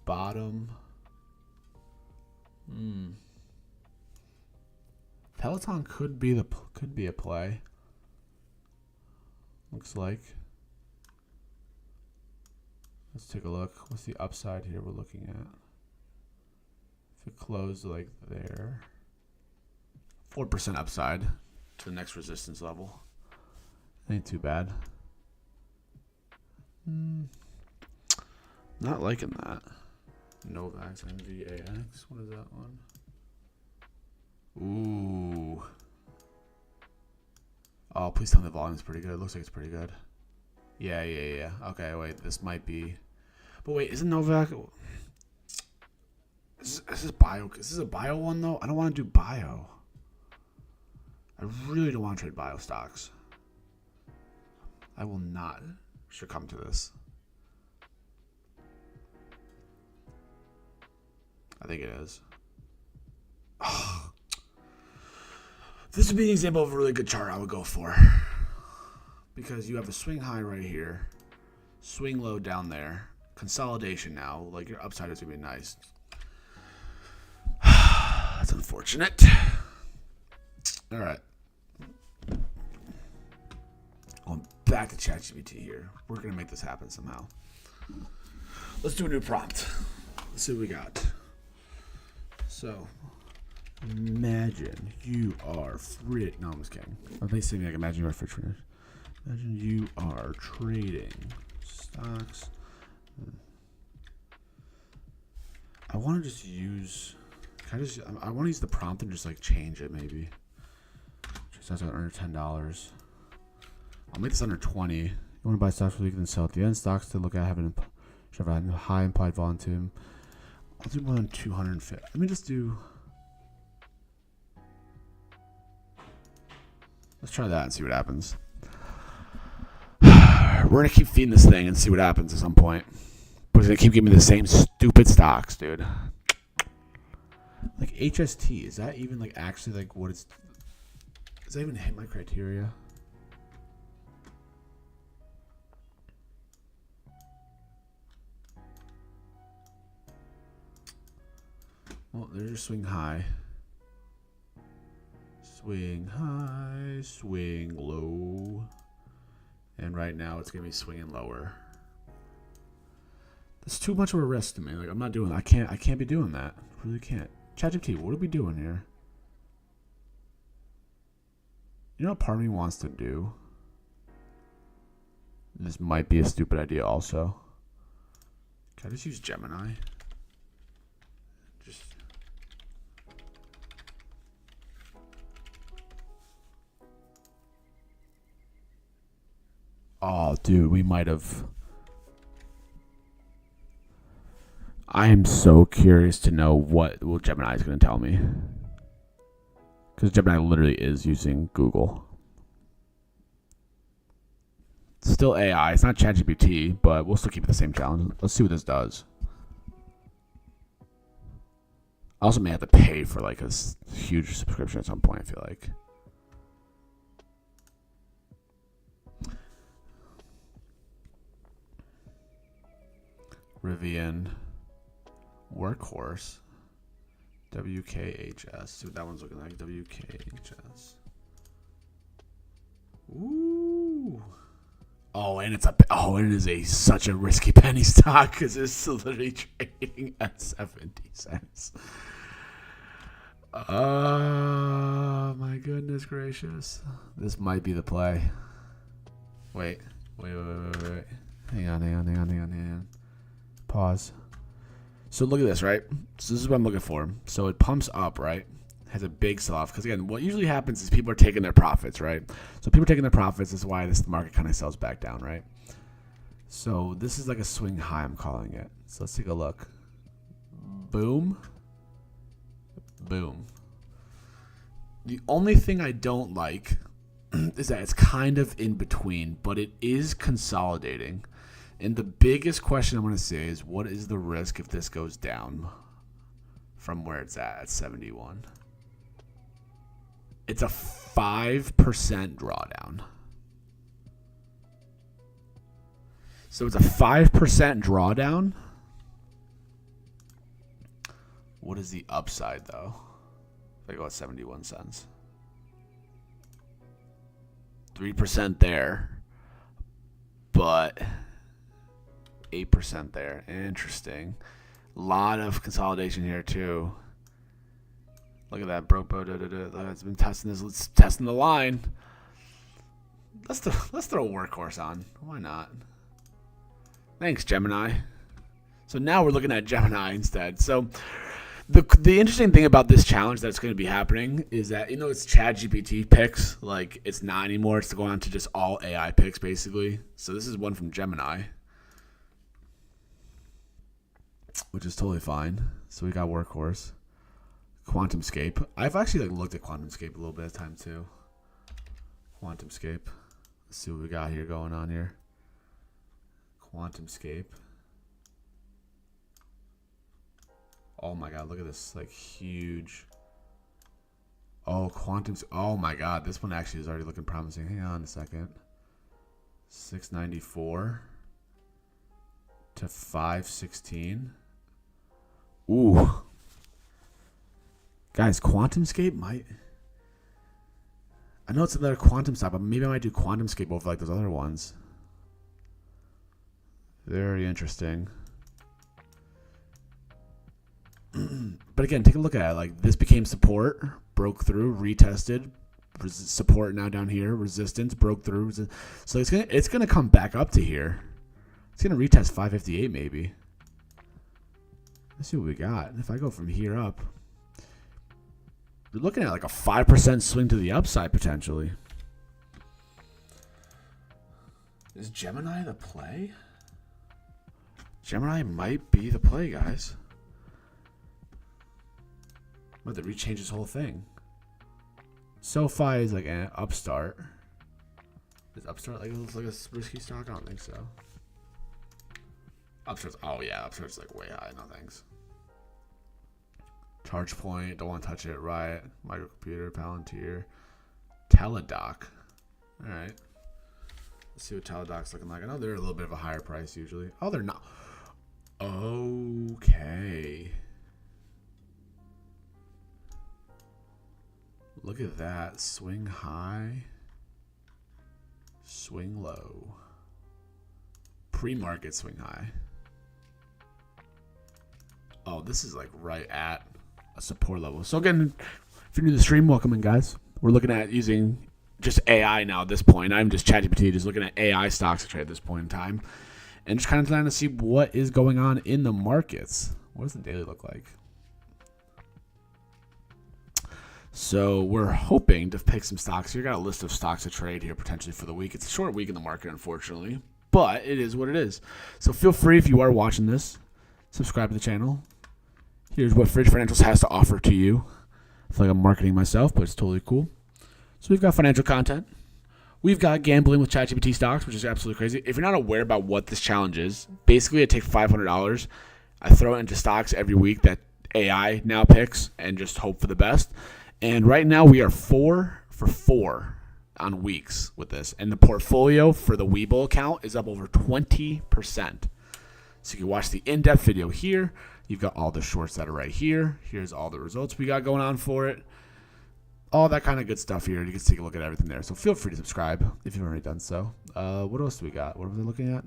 Bottom. Peloton could be a play. Looks like. Let's take a look. What's the upside here we're looking at? If it closed like there, 4% upside to the next resistance level. Ain't too bad. Not liking that. Novax NVAX. What is that one? Ooh. Oh, please tell me the volume's pretty good. It looks like it's pretty good. Yeah. Okay, wait. This might be. But wait, isn't Novak? Is this bio? Is this a bio one though? I don't want to do bio. I really don't want to trade bio stocks. I will not succumb to this. I think it is. Oh. This would be an example of a really good chart I would go for. Because you have a swing high right here, swing low down there, consolidation now. Like your upside is going to be nice. That's unfortunate. All right. Going back to Chatgpt here. We're going to make this happen somehow. Let's do a new prompt. Let's see what we got. So, imagine you are free. No, I'm just kidding. They say like imagine you are free traders. Imagine you are trading stocks. I want to just use. I want to use the prompt and just like change it maybe. Just as under $10. I'll make this under 20. You want to buy stocks for the week and then sell at the end. Stocks to look at should have a high implied volume. I'll do more than 250. Let me just do. Let's try that and see what happens. We're going to keep feeding this thing and see what happens at some point. But it's going to keep giving me the same stupid stocks, dude. Like HST, is that even like actually like what it's... Does that even hit my criteria? Well, there's your swing high. Swing high, swing low. And right now it's going to be swinging lower. That's too much of a risk to me. Like I'm not doing that. I can't be doing that. I really can't. Chatgpt, what are we doing here? You know what part of me wants to do? This might be a stupid idea also. Can I just use Gemini? Just... Oh, dude, we might have... I am so curious to know what Gemini is going to tell me. Because Gemini literally is using Google. It's still AI. It's not ChatGPT, but we'll still keep it the same challenge. Let's see what this does. I also may have to pay for like a huge subscription at some point, I feel like. Rivian. Workhorse. WKHS. See what that one's looking like. WKHS. Ooh. Oh, and it is such a risky penny stock because it's literally trading at 70 cents. Oh my goodness gracious. This might be the play. Wait. Hang on. Pause. So look at this, right? So this is what I'm looking for. So it pumps up, right? Has a big sell-off. Because again, what usually happens is people are taking their profits, right? So people are taking their profits. That's why this market kind of sells back down, right? So this is like a swing high, I'm calling it. So let's take a look. Boom. Boom. The only thing I don't like is that it's kind of in between, but it is consolidating. And the biggest question I'm going to say is, what is the risk if this goes down from where it's at 71? It's a 5% drawdown. So it's a 5% drawdown. What is the upside, though? If I go at 71 cents. 3% there. But 8% there. Interesting. A lot of consolidation here, too. Look at that, bro. It's been testing this. Let's testing the line. Let's throw a workhorse on. Why not? Thanks, Gemini. So now we're looking at Gemini instead. So the interesting thing about this challenge that's going to be happening is that, it's Chatgpt picks. Like, it's not anymore. It's going on to just all AI picks, basically. So this is one from Gemini, which is totally fine. So we got workhorse. QuantumScape. I've actually looked at QuantumScape a little bit of time too. QuantumScape. Let's see what we got here going on here. QuantumScape. Oh my god, look at this, huge. Oh, oh my god, this one actually is already looking promising. Hang on a second. 694 to 516. Ooh. Guys, QuantumScape might... I know it's another quantum stock, but maybe I might do QuantumScape over those other ones. Very interesting. But again, take a look at it. This became support, broke through, retested, support now down here, resistance, broke through. So it's gonna come back up to here. It's gonna retest 558 maybe. Let's see what we got. If I go from here up, we're looking at a 5% swing to the upside potentially. Is Gemini the play? Gemini might be the play, guys. But they rechange this whole thing. SoFi is an upstart. Is Upstart looks like a risky stock? I don't think so. Upstart's, oh yeah, Upstart's way high. No thanks. ChargePoint, don't want to touch it. Riot, Microcomputer, Palantir, Teladoc. All right. Let's see what Teladoc's looking like. I know they're a little bit of a higher price usually. Oh, they're not. Okay. Look at that. Swing high. Swing low. Pre-market swing high. Oh, this is right at a support level. So again, if you're new to the stream, welcome in, guys. We're looking at using just AI now at this point. I'm just ChatGPT, just looking at AI stocks to trade at this point in time. And just kind of trying to see what is going on in the markets. What does the daily look like? So we're hoping to pick some stocks here. Got a list of stocks to trade here potentially for the week. It's a short week in the market, unfortunately, but it is what it is. So feel free, if you are watching this, subscribe to the channel. Here's what Fridge Financials has to offer to you. I feel like I'm marketing myself, but it's totally cool. So we've got financial content. We've got gambling with ChatGPT stocks, which is absolutely crazy. If you're not aware about what this challenge is, basically I take $500. I throw it into stocks every week that AI now picks and just hope for the best. And right now we are 4 for 4 on weeks with this. And the portfolio for the Webull account is up over 20%. So you can watch the in-depth video here. You've got all the shorts that are right here. Here's all the results we got going on for it. All that kind of good stuff here. You can take a look at everything there. So feel free to subscribe if you've already done so. What else do we got? What are we looking at?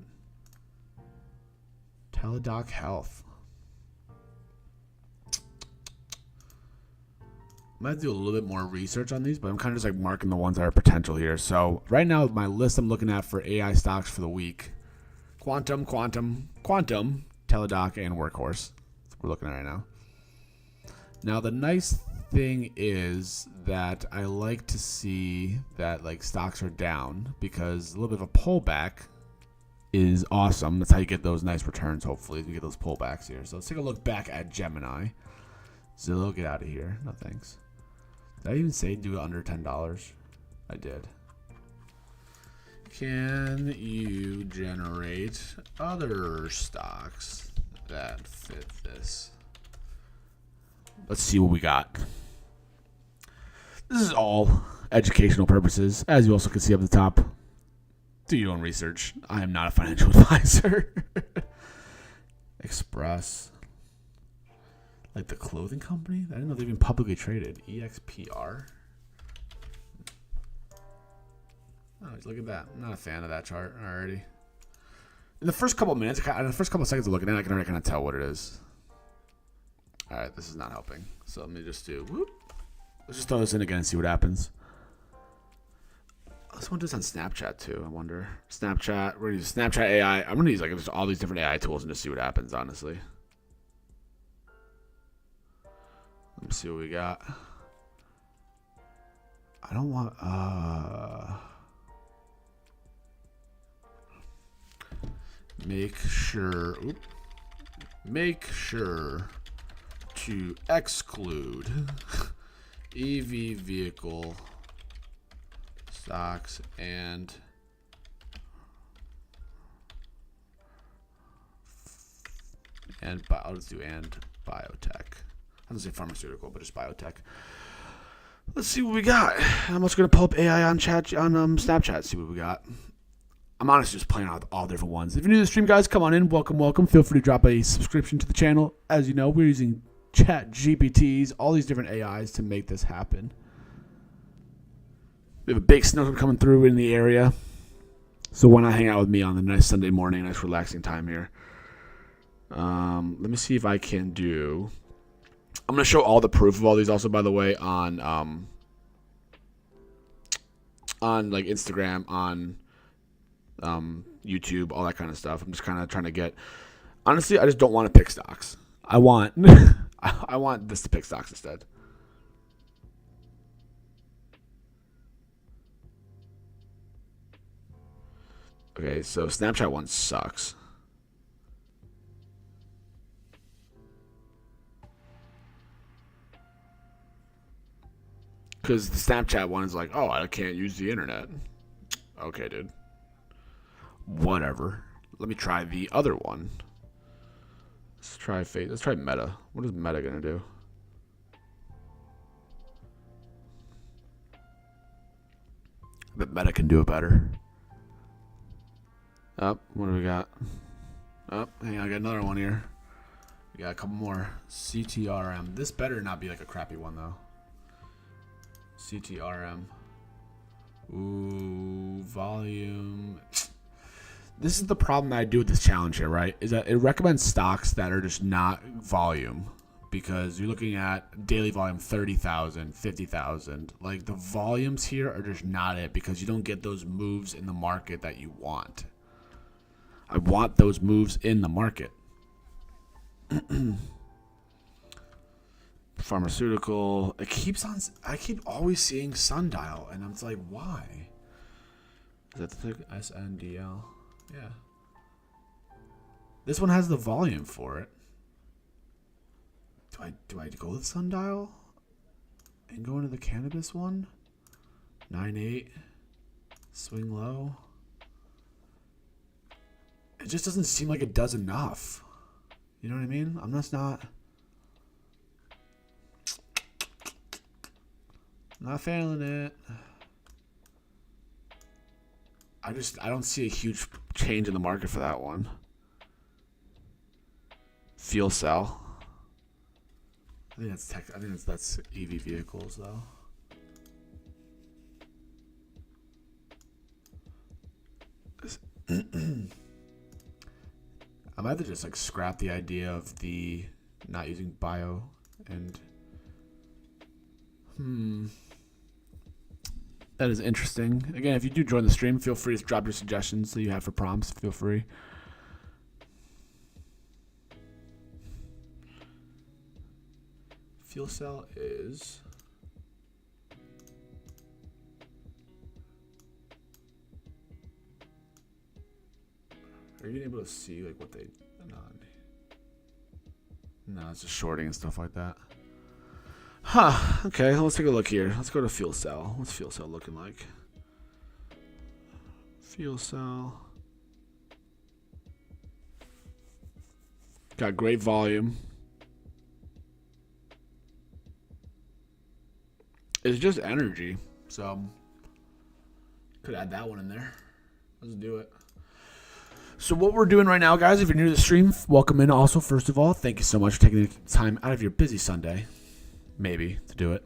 Teladoc Health. I might do a little bit more research on these, but I'm kind of just marking the ones that are potential here. So right now, my list I'm looking at for AI stocks for the week: Quantum, Teladoc, and Workhorse. That's what we're looking at right now. Now the nice thing is that I like to see that stocks are down, because a little bit of a pullback is awesome. That's how you get those nice returns. Hopefully, you get those pullbacks here. So let's take a look back at Gemini. Zillow, get out of here. No thanks. Did I even say do it under $10? I did. Can you generate other stocks that fit this? Let's see what we got. This is all educational purposes, as you also can see up the top. Do your own research. I am not a financial advisor. Express. Like the clothing company? I didn't know they've been publicly traded. EXPR. Oh, look at that. I'm not a fan of that chart already. In the first couple of minutes, in the first couple of seconds of looking at it, I can already kind of tell what it is. All right, this is not helping. So let me just do, whoop. Let's just throw this in again and see what happens. Let's do this on Snapchat too, I wonder. Snapchat, we're going to use Snapchat AI. I'm going to use like just all these different AI tools and just see what happens, honestly. Let me see what we got. I don't want, make sure to exclude EV vehicle stocks and I'll just do and biotech. I don't say pharmaceutical, but just biotech. Let's see what we got. I'm also gonna pull up AI on Snapchat. See what we got. I'm honestly just playing out all different ones. If you're new to the stream, guys, come on in. Welcome. Feel free to drop a subscription to the channel. As you know, we're using Chatgpts, all these different AIs to make this happen. We have a big snowstorm coming through in the area. So why not hang out with me on the nice Sunday morning, nice relaxing time here. Let me see if I can do... I'm going to show all the proof of all these also, by the way, on like Instagram, on YouTube, all that kind of stuff. I'm just kind of trying to get... Honestly, I just don't want to pick stocks. I want I want this to pick stocks instead. Okay, so Snapchat one sucks. Because the Snapchat one is like, oh, I can't use the internet. Okay, dude. Whatever. Let me try the other one. Let's try Meta. What is Meta gonna do? I bet Meta can do it better. What do we got? Hang on, I got another one here. We got a couple more. CTRM. This better not be like a crappy one though. CTRM. Ooh, volume. This is the problem that I do with this challenge here, right? Is that it recommends stocks that are just not volume, because you're looking at daily volume 30,000, 50,000. Like the volumes here are just not it, because you don't get those moves in the market that you want. I want those moves in the market. Pharmaceutical. I keep always seeing Sundial, and I'm like, why? Is that the SNDL? Yeah. This one has the volume for it. Do I go with Sundial and go into the cannabis one? 9.8 swing low. It just doesn't seem like it does enough. You know what I mean? I'm just not feeling it. I don't see a huge change in the market for that one. Fuel cell. I think that's EV vehicles though. I might have to just like scrap the idea of the not using bio and that is interesting. Again, if you do join the stream, feel free to drop your suggestions that you have for prompts. Feel free. Fuel cell is are you able to see like what they no, it's just shorting and stuff like that. Huh, okay, let's take a look here. Let's go to fuel cell. What's fuel cell looking like? Fuel cell. Got great volume. It's just energy. So, could add that one in there. Let's do it. So what we're doing right now, guys, if you're new to the stream, welcome in also, first of all. Thank you so much for taking the time out of your busy Sunday, maybe, to do it.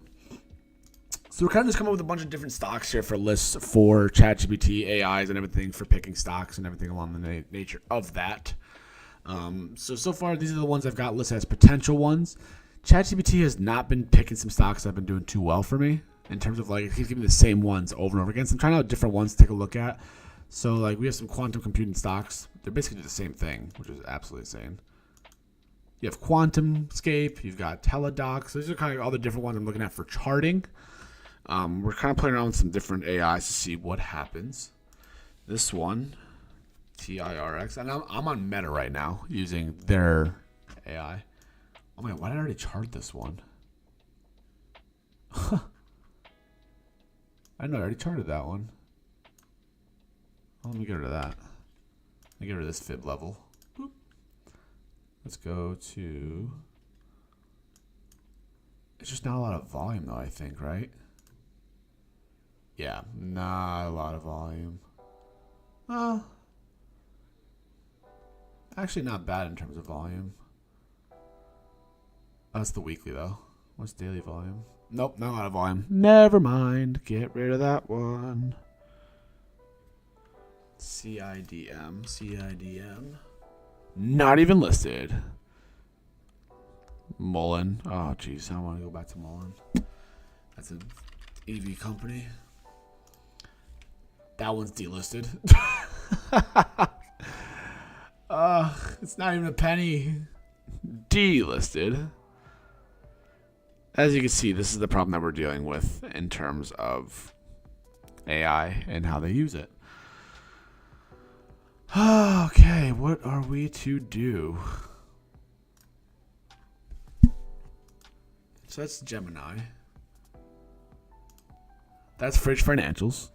So we're kind of just coming up with a bunch of different stocks here for lists for ChatGPT, AIs, and everything for picking stocks and everything along the nature of that. So far, these are the ones I've got listed as potential ones. ChatGPT has not been picking some stocks that have been doing too well for me in terms of, like, it keeps giving me the same ones over and over again. So I'm trying out different ones to take a look at. So, like, we have some quantum computing stocks. They're basically the same thing, which is absolutely insane. You have QuantumScape. You've got Teladoc. So these are kind of all the different ones I'm looking at for charting. We're kind of playing around with some different AIs to see what happens. This one, TIRX. And I'm on Meta right now using their AI. Oh, my God. Why did I already chart this one? I know I already charted that one. Let me get rid of that. Let me get rid of this fib level. Boop. Let's go to... It's just not a lot of volume, though, I think, right? Yeah, not a lot of volume. Actually not bad in terms of volume. Oh, that's the weekly, though. What's daily volume? Nope, not a lot of volume. Never mind. Get rid of that one. CIDM. Not even listed. Mullen. Oh, jeez. I want to go back to Mullen. That's an EV company. That one's delisted. It's not even a penny. Delisted. As you can see, this is the problem that we're dealing with in terms of AI and how they use it. Okay, what are we to do? So that's Gemini. That's Fridge Financials.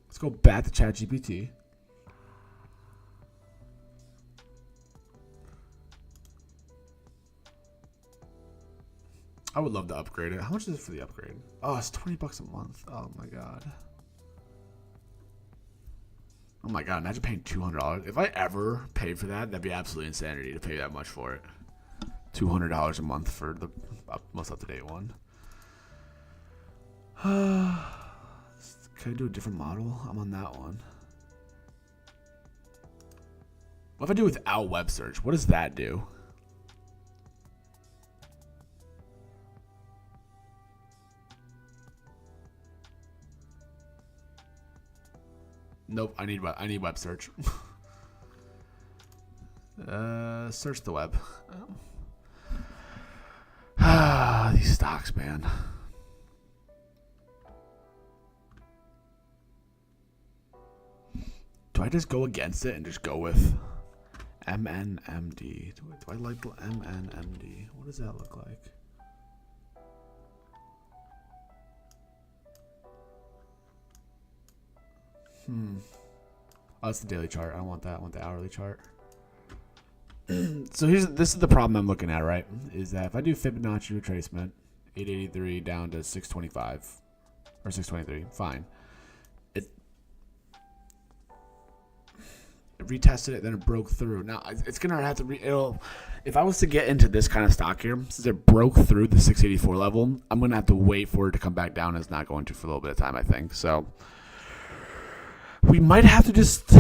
Let's go back to ChatGPT. I would love to upgrade it. How much is it for the upgrade? Oh, it's $20 a month. Oh my god. Oh my god, imagine paying $200. If I ever paid for that, that'd be absolutely insanity to pay that much for it. $200 a month for the most up-to-date one. Can I do a different model? I'm on that one. What if I do without web search? What does that do? Nope, I need web search. Search the web. These stocks, man. Do I just go against it and just go with MNMD? Do I like the MNMD? What does that look like? Oh, that's the daily chart. I don't want that. I want the hourly chart. So this is the problem I'm looking at, right? Is that if I do Fibonacci retracement, 883 down to 625 or 623, fine. It retested it, then it broke through. Now it's gonna have to if I was to get into this kind of stock here, since it broke through the 684 level, I'm gonna have to wait for it to come back down. It's not going to for a little bit of time, I think. So we might have to just.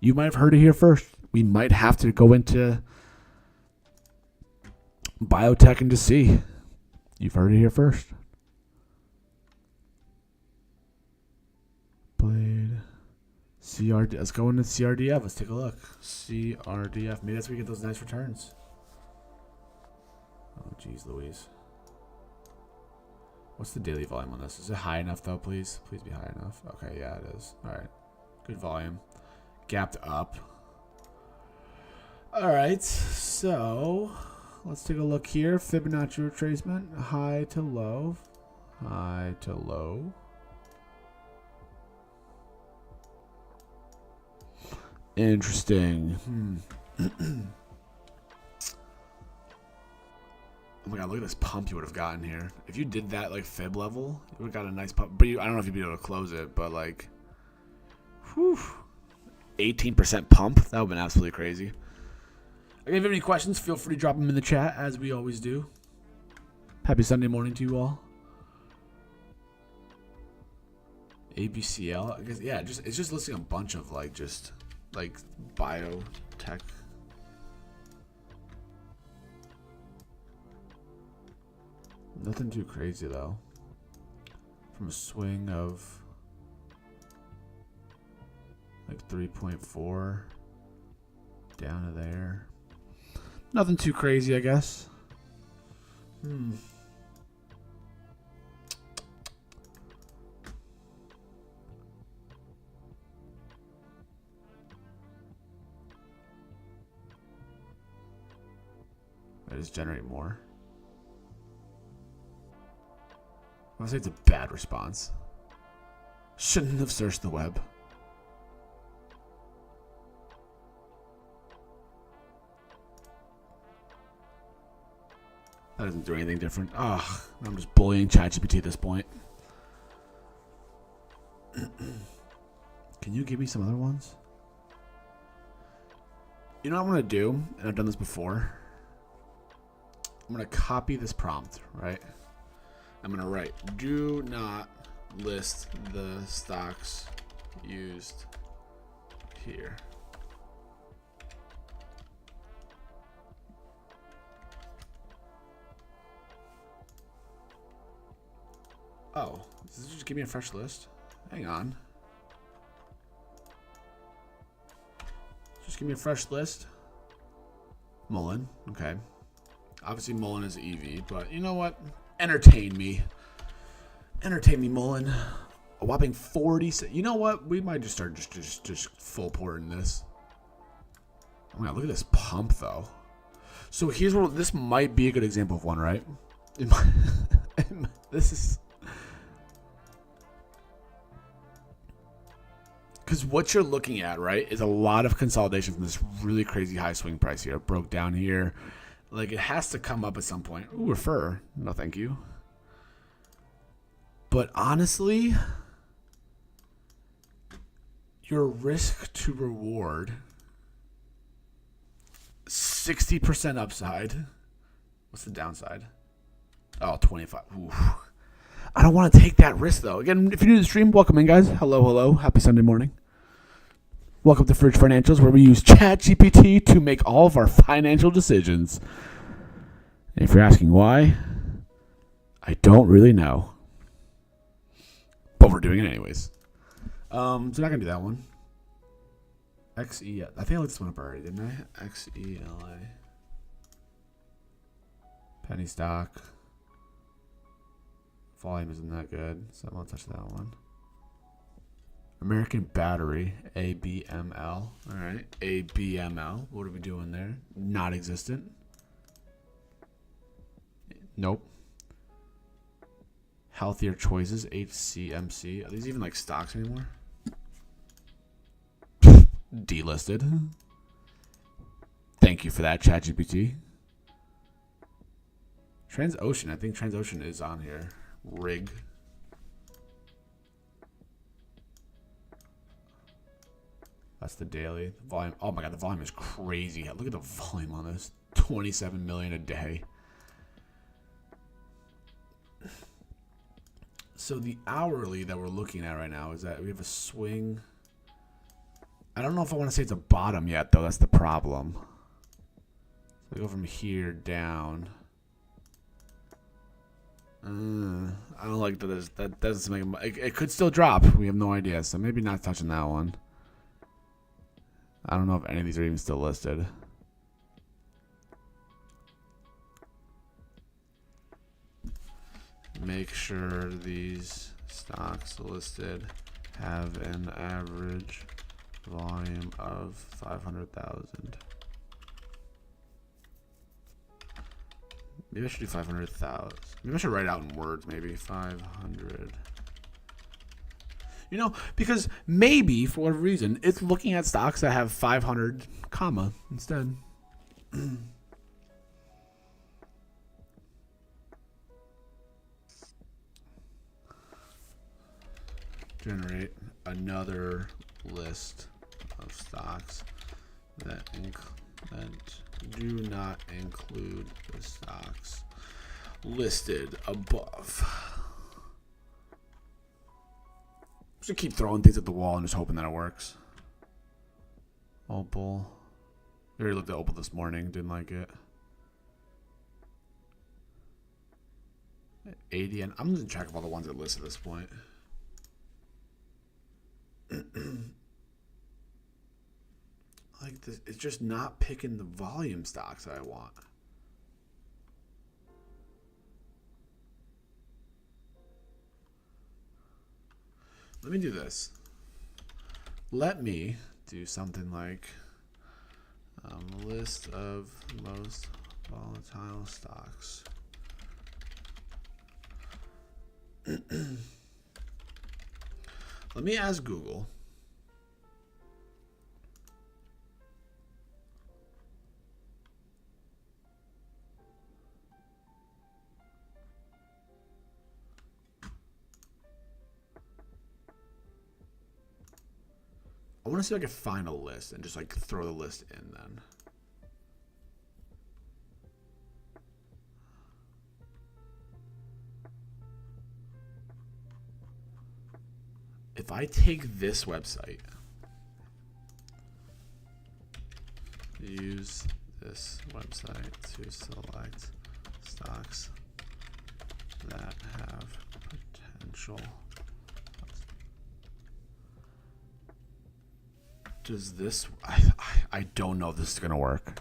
You might have heard it here first. We might have to go into biotech and just see. You've heard it here first. Blade. CRD. Let's go into CRDF. Let's take a look. CRDF. Maybe that's where we get those nice returns. Oh, geez, Louise. What's the daily volume on this? Is it high enough, though, please? Please be high enough. Okay, yeah, it is. All right. Good volume. Gapped up. All right, so let's take a look here. Fibonacci retracement, high to low, high to low. Interesting. Oh my god, look at this pump you would have gotten here. If you did that like fib level, you would have got a nice pump. But I don't know if you'd be able to close it, but like, whew, 18% pump. That would have been absolutely crazy. Again, if you have any questions, feel free to drop them in the chat, as we always do. Happy Sunday morning to you all. ABCL, I guess, yeah, it's just listing a bunch of like biotech. Nothing too crazy though. From a swing of like 3.4 down to there. Nothing too crazy, I guess. I just generate more. I want to say it's a bad response. Shouldn't have searched the web. That doesn't do anything different. Ugh, I'm just bullying Chatgpt at this point. Can you give me some other ones? You know what I'm going to do? And I've done this before. I'm going to copy this prompt, right? I'm going to write, do not list the stocks used here. Oh, does this just give me a fresh list? Hang on. Just give me a fresh list. Mullen, okay. Obviously Mullen is EV, but you know what? Entertain me. Entertain me, Mullen. A whopping 40. You know what? We might just start just full porting this. Oh my god, look at this pump though. So here's what this might be a good example of one, right? This is because what you're looking at, right, is a lot of consolidation from this really crazy high swing price here. It broke down here. Like, it has to come up at some point. Ooh, refer. No, thank you. But honestly, your risk to reward, 60% upside. What's the downside? Oh, 25. Ooh. I don't want to take that risk, though. Again, if you're new to the stream, welcome in, guys. Hello, hello. Happy Sunday morning. Welcome to Fridge Financials, where we use ChatGPT to make all of our financial decisions. And if you're asking why, I don't really know. But we're doing it anyways. So not going to do that one. XE. I think I looked this one up already, didn't I? XELA. Penny stock. Volume isn't that good, so I won't touch that one. American Battery, ABML. All right, ABML. What are we doing there? Not existent. Nope. Healthier Choices, HCMC. Are these even like stocks anymore? Delisted. Thank you for that, ChatGPT. Transocean. I think Transocean is on here. Rig. That's the daily. The volume. Oh my god, the volume is crazy. Look at the volume on this. 27 million a day. So the hourly that we're looking at right now is that we have a swing. I don't know if I want to say it's a bottom yet, though. That's the problem. So we go from here down. I don't like that. That doesn't make it could still drop. We have no idea, so maybe not touching that one. I don't know if any of these are even still listed. Make sure these stocks listed have an average volume of 500,000. Maybe I should do 500,000. Maybe I should write out in words, maybe 500. You know, because maybe for whatever reason, it's looking at stocks that have 500 comma instead. Generate another list of stocks that do not include the stocks listed above. Just keep throwing things at the wall and just hoping that it works. Opal. I already looked at Opal this morning. Didn't like it. ADN. I'm losing track of all the ones that list at this point. Like this, it's just not picking the volume stocks that I want. Let me do this. Let me do something like list of most volatile stocks. Let me ask Google. I want to see if I can find a list and just like throw the list in then. If I take this website, use this website to select stocks that have potential. Does this? I don't know if this is gonna work.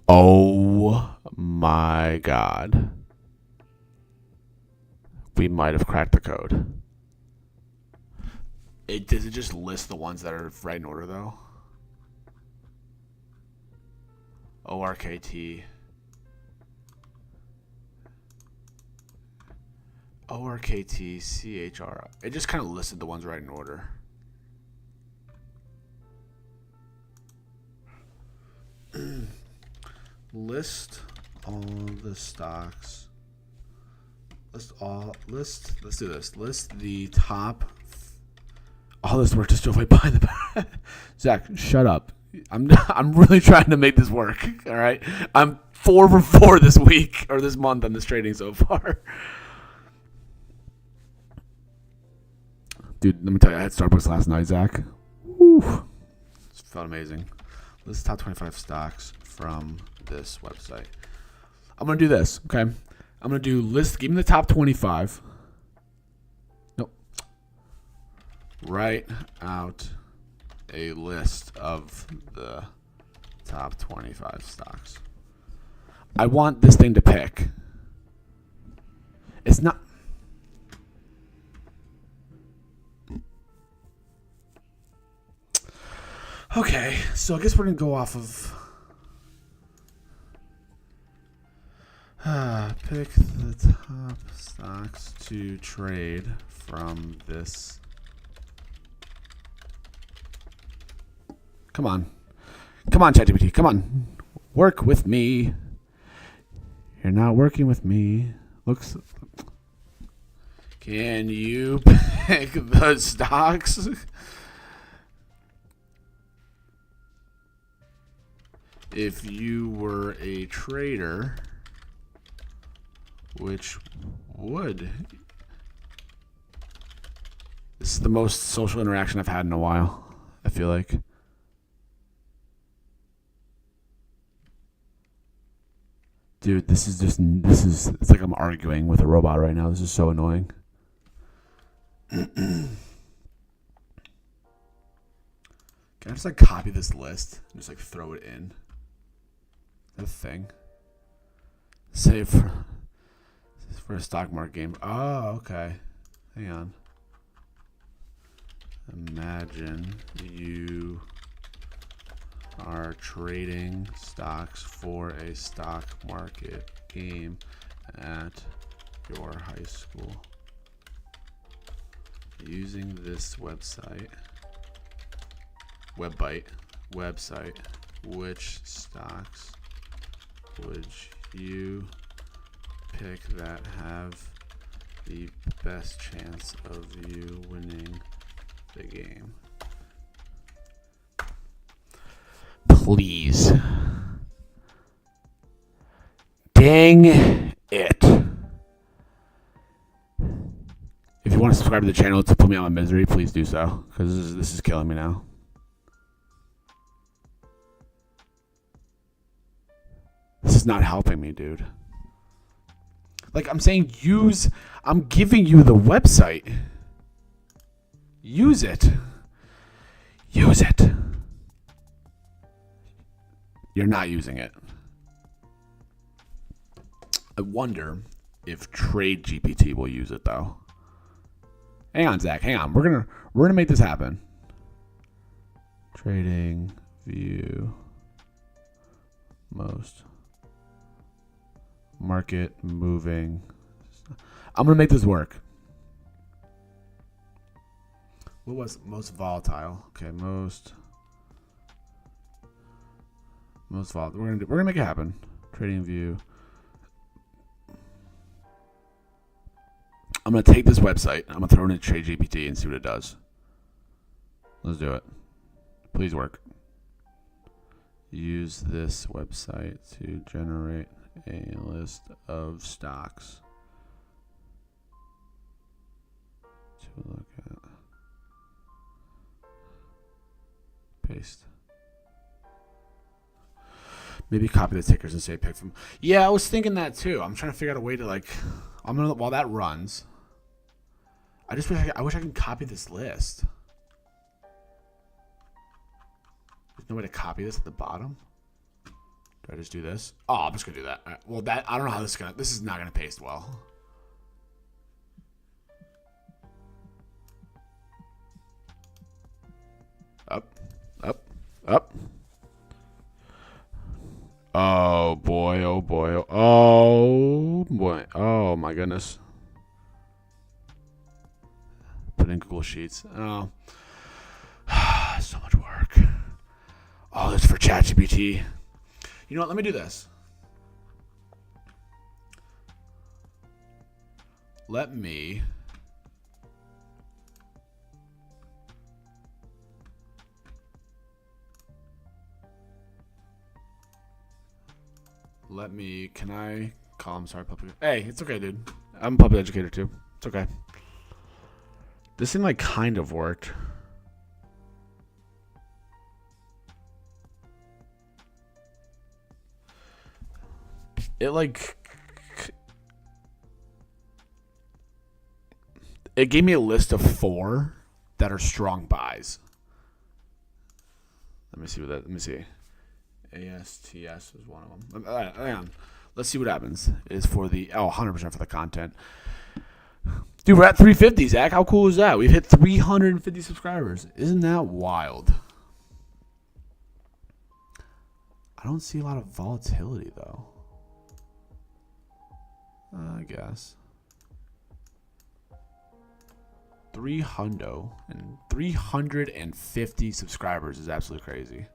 Oh my god. We might have cracked the code. Does it just list the ones that are right in order though? ORKT. ORKT, CHR. It just kind of listed the ones right in order. List all the stocks. Let's do this. List the top. All this work just drove right behind the back. Zach, shut up. I'm really trying to make this work. All right. I'm 4 for 4 this week or this month on this trading so far. Dude, let me tell you, I had Starbucks last night, Zach. Woo. It felt amazing. List top 25 stocks from this website. I'm going to do this, okay? I'm going to do list, give me the top 25. Nope. Write out a list of the top 25 stocks. I want this thing to pick. It's not... Okay, so I guess we're going to go off of... pick the top stocks to trade from this. Come on. Come on, Chatgpt. Come on. Work with me. You're not working with me. Looks... Can you pick the stocks? If you were a trader, which would... This is the most social interaction I've had in a while, I feel like. Dude, it's like I'm arguing with a robot right now. This is so annoying. Can I just like copy this list and just like throw it in? Is that a thing? Save for a stock market game. Oh, okay. Hang on. Imagine you are trading stocks for a stock market game at your high school using this website, which stocks would you pick that have the best chance of you winning the game? Please. Dang it. If you want to subscribe to the channel to put me out of my misery, please do so, because this is killing me now. This is not helping me, dude. Like I'm saying, I'm giving you the website. Use it. Use it. You're not using it. I wonder if Chatgpt will use it though. Hang on, Zach. Hang on. We're gonna make this happen. Trading view most market moving. I'm gonna make this work. What was most volatile? Okay, most volatile. We're gonna make it happen. Trading view. I'm gonna take this website. I'm gonna throw it in Chatgpt and see what it does. Let's do it. Please work. Use this website to generate a list of stocks to look at. Paste. Maybe copy the tickers and say pick from. Yeah, I was thinking that too. I'm trying to figure out a way to while that runs. I wish I could copy this list. There's no way to copy this at the bottom. Do I just do this? Oh, I'm just gonna do that. All right. Well, I don't know how this is not gonna paste well. Up, up, up. Oh boy, oh boy, oh boy, oh my goodness. Put in Google Sheets. Oh, so much work. Oh, this for Chatgpt. You know what? Let me do this. Let me can I call him? Sorry, public. Hey, it's okay, dude. I'm a public educator too. It's okay. This thing kind of worked. It gave me a list of 4 that are strong buys. Let me see. ASTS is one of them. Hang on. Let's see what happens. Is for the 100% for the content. Dude, we're at 350, Zach. How cool is that? We've hit 350 subscribers. Isn't that wild? I don't see a lot of volatility though. I guess 350 subscribers is absolutely crazy.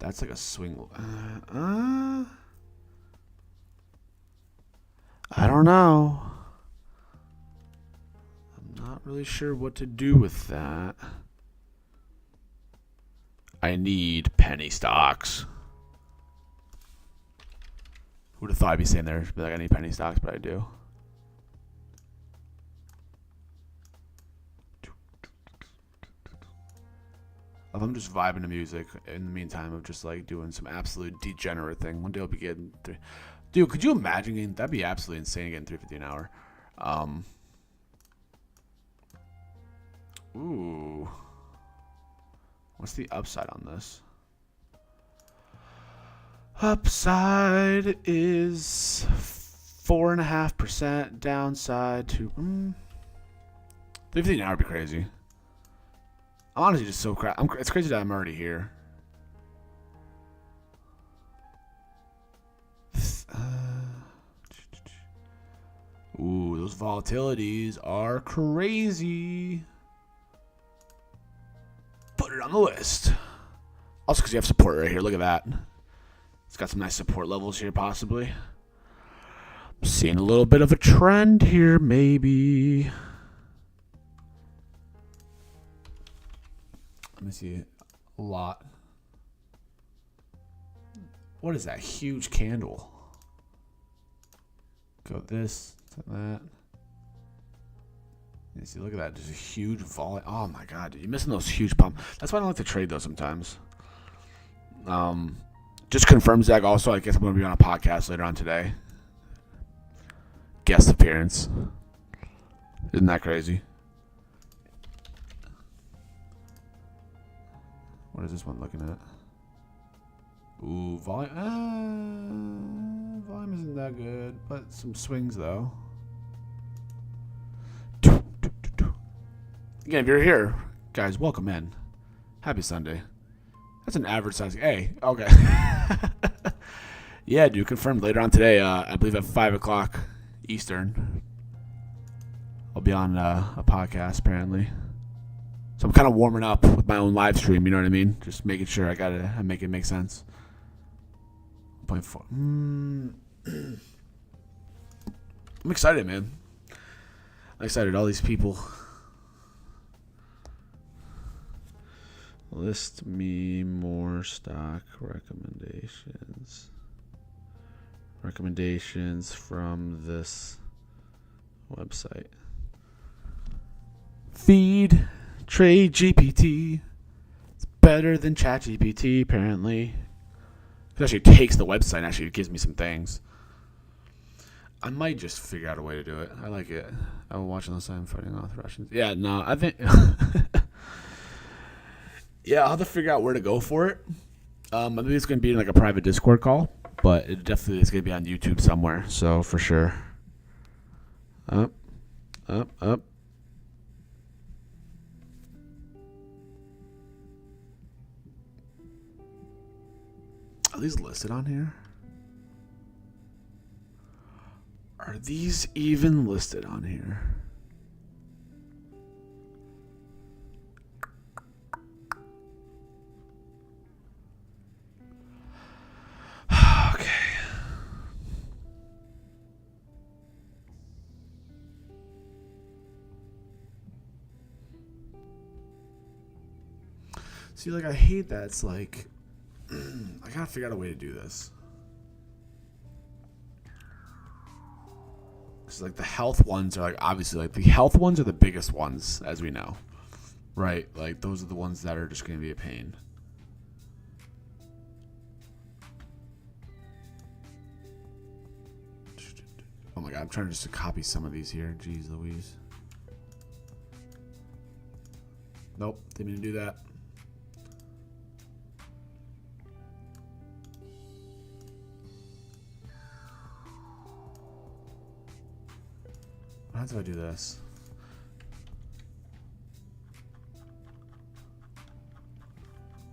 That's like a swing. I don't know. I'm not really sure what to do with that. I need penny stocks. Who would have thought I'd be saying there? Be like, I need penny stocks, but I do. If I'm just vibing to music in the meantime of just doing some absolute degenerate thing, one day I'll be getting dude, could you imagine getting, that'd be absolutely insane getting 350 an hour. Ooh. What's the upside on this? Upside is 4.5%. Downside to 350 an hour would be crazy. I'm honestly just so it's crazy that I'm already here. Ooh, those volatilities are crazy. Put it on the list. Also, because you have support right here. Look at that. It's got some nice support levels here, possibly. I'm seeing a little bit of a trend here, maybe. Let me see. A lot. What is that huge candle? Go this to that. You see, look at that. Just a huge volume. Oh my god, dude. You're missing those huge pumps. That's why I don't like to trade those sometimes. Just confirm, Zach. Also, I guess I'm going to be on a podcast later on today. Guest appearance. Isn't that crazy? What is this one looking at? Ooh, volume. Volume isn't that good, but some swings though. Again, if you're here, guys, welcome in. Happy Sunday. That's an average size. Hey, okay. Yeah, dude, confirmed later on today. I believe at 5 o'clock Eastern. I'll be on a podcast apparently. So I'm kind of warming up with my own live stream. You know what I mean? Just making sure I make it make sense. 0.4. I'm excited, man. I'm excited. All these people. List me more stock recommendations. Recommendations from this website. Feed Trade GPT. It's better than Chatgpt, apparently. It actually takes the website and actually gives me some things. I might just figure out a way to do it. I like it. I will watch on the side fighting off the Russians. Yeah, no, I think... Yeah, I'll have to figure out where to go for it. I think it's going to be in like a private Discord call, but it definitely is going to be on YouTube somewhere, so for sure. Up, up, up. Are these listed on here? Are these even listed on here? Okay. See, like, I hate that. It's like, I gotta figure out a way to do this. Because, like, the health ones are, like, obviously, like, the health ones are the biggest ones, as we know. Right? Like, those are the ones that are just gonna be a pain. Oh my god, I'm trying just to copy some of these here. Jeez Louise. Nope, didn't mean to do that. How do I do this?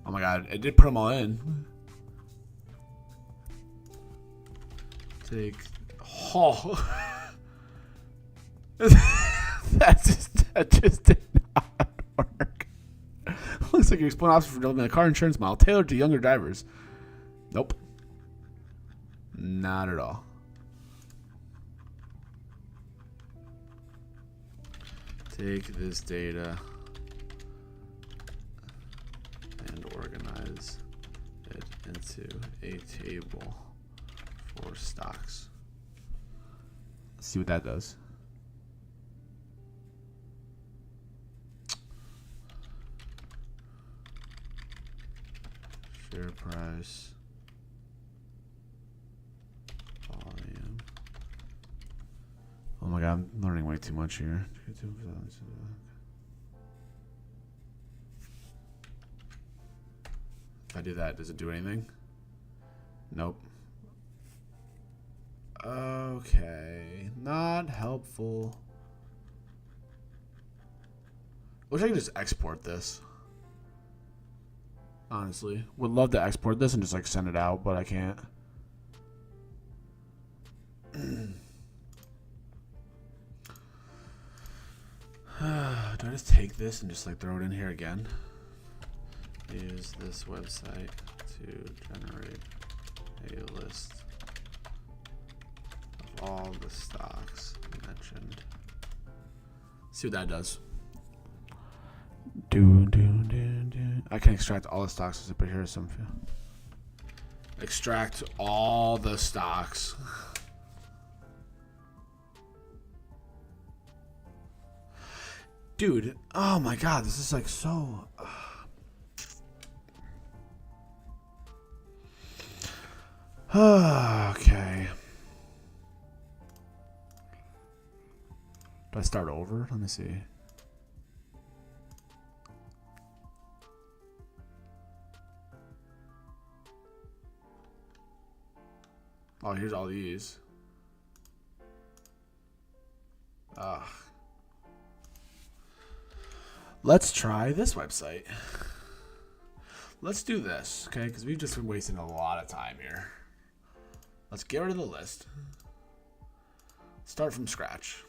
Oh my god, it did put them all in. Take... Oh. that just did not work. Looks like you're exploring options for developing a car insurance model tailored to younger drivers. Nope. Not at all. Take this data and organize it into a table for stocks. Let's see what that does. Share price. Volume. Oh my god, I'm learning way too much here. If I do that, does it do anything? Nope. Okay. Not helpful. Wish I could just export this. Honestly. Would love to export this and just like send it out, but I can't. Do I just take this and just like throw it in here again? Use this website to generate a list of all the stocks mentioned. See what that does. I can extract all the stocks, but here's some. Extract all the stocks. Dude, oh my god, this is like so. Okay. Do I start over? Let me see. Oh, here's all these. Ugh. Let's try this website. Let's do this, okay? Because we've just been wasting a lot of time here. Let's get rid of the list. Start from scratch.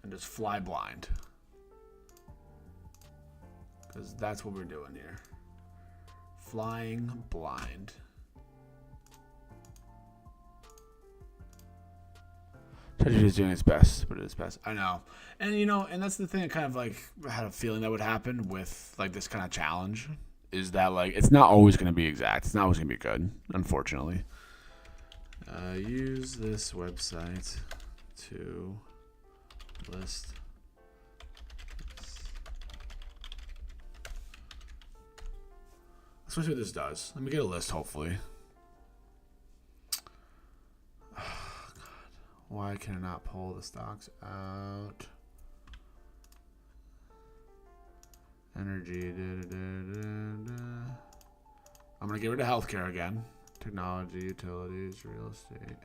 And just fly blind. Because that's what we're doing here. Flying blind. ChatGPT is doing its best, but it is best. I know. And you know, and that's the thing I kind of like had a feeling that would happen with like this kind of challenge is that like it's not always going to be exact. It's not always going to be good, unfortunately. Use this website to list. Let's see what this does. Let me get a list, hopefully. Oh, God. Why can I not pull the stocks out? Energy. I'm going to get rid of healthcare again. Technology, utilities, real estate.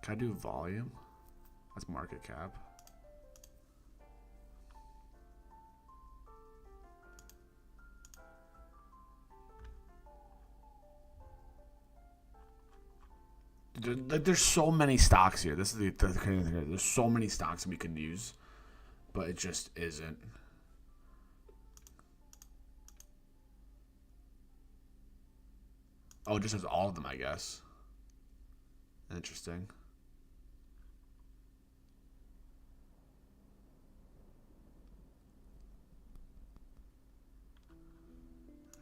Can I do volume? That's market cap. There's so many stocks here. This is the kind of thing. There's so many stocks we can use, but it just isn't. Oh, it just has all of them, I guess. Interesting.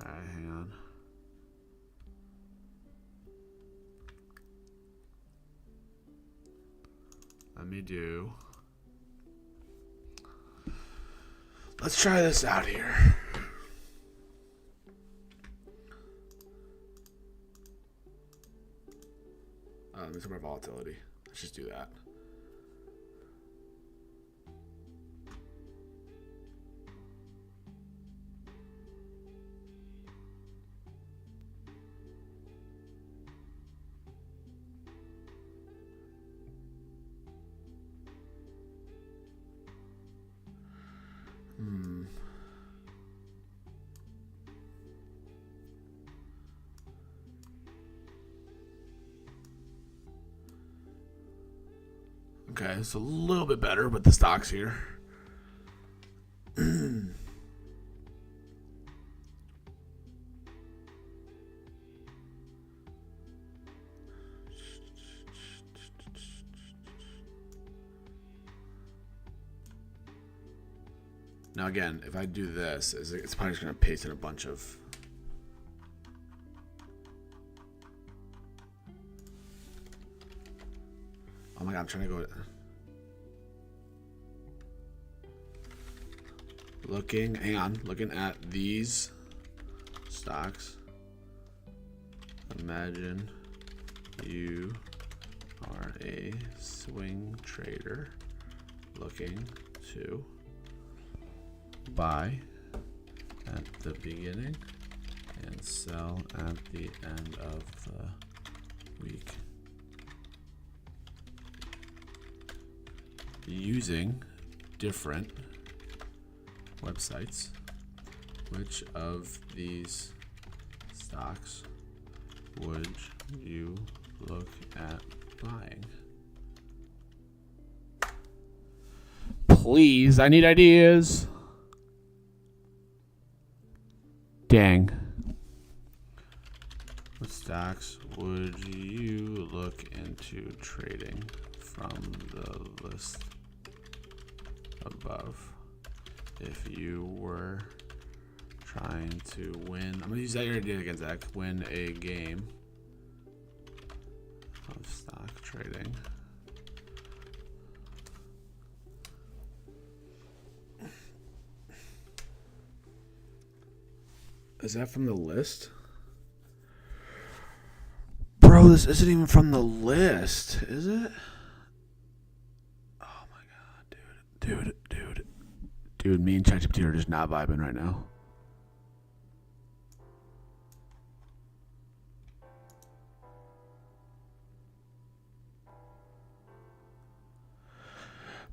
All right, hang on. Let me do. Let's try this out here. Let me my volatility. Let's just do that. Okay, it's a little bit better with the stocks here. Now again, if I do this, it's probably just going to paste in a bunch of... Oh my god, I'm trying to go... looking at these stocks. Imagine you are a swing trader looking to buy at the beginning and sell at the end of the week using different websites. Which of these stocks would you look at buying? Please, I need ideas. Dang. What stocks would you look into trading from the list above if you were trying to win? I'm going to use that idea again, Zach. Win a game of stock trading. Is that from the list? Bro, this isn't even from the list, is it? Oh my god, dude. Dude, me and Chatgpt are just not vibing right now.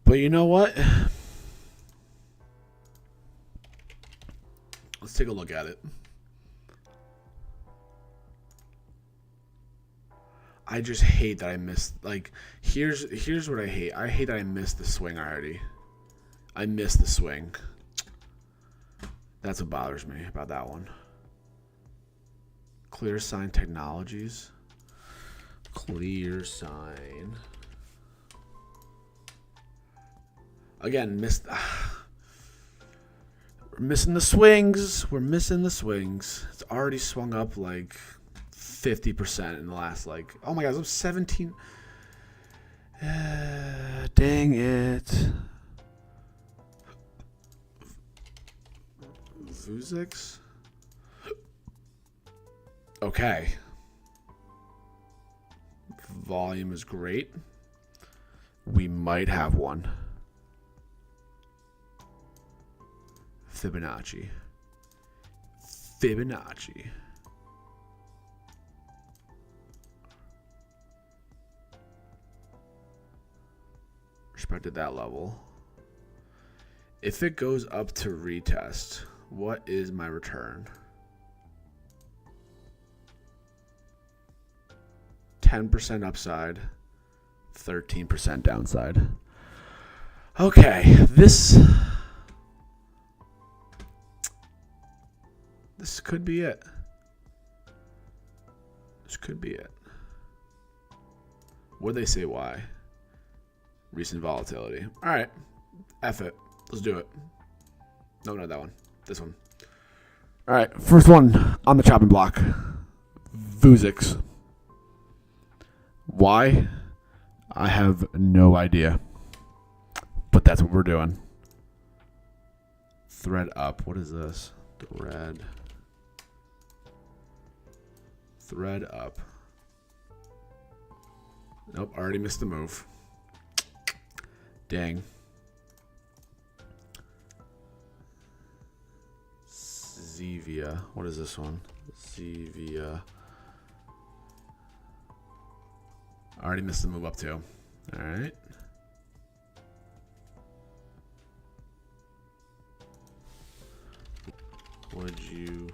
But you know what? Let's take a look at it. I just hate that I missed, like, here's what I hate. I hate that I missed the swing already. I missed the swing. That's what bothers me about that one. Clear Sign Technologies. Clear Sign. Again, missed. We're missing the swings. We're missing the swings. It's already swung up like 50% in the last, like, oh my god, I'm 17. Dang it. Vuzix? Okay. Volume is great. We might have one. Fibonacci. Respected that level. If it goes up to retest, what is my return? 10% upside, 13% downside. Okay, this could be it. This could be it. What'd they say why? Recent volatility. All right. F it. Let's do it. No, not that one. This one. All right. First one on the chopping block. Vuzix. Why? I have no idea. But that's what we're doing. Thread up. What is this? Thread up. Nope. Already missed the move. Dang. Zevia. What is this one? Zevia. Already missed the move up too. All right. Would you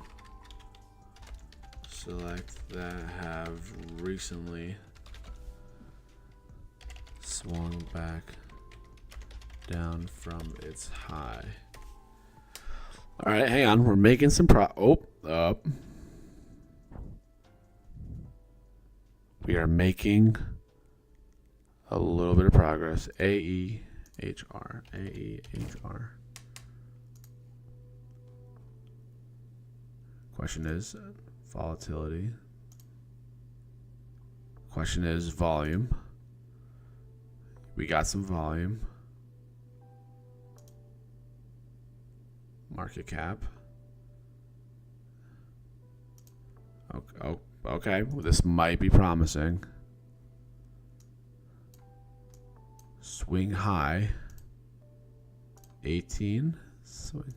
select that have recently swung back down from its high? All right, hang on. We're making some up. We are making a little bit of progress. AEHR. Question is volatility. Question is volume. We got some volume. Market cap. Okay. Well, this might be promising. Swing high. 18. Swing.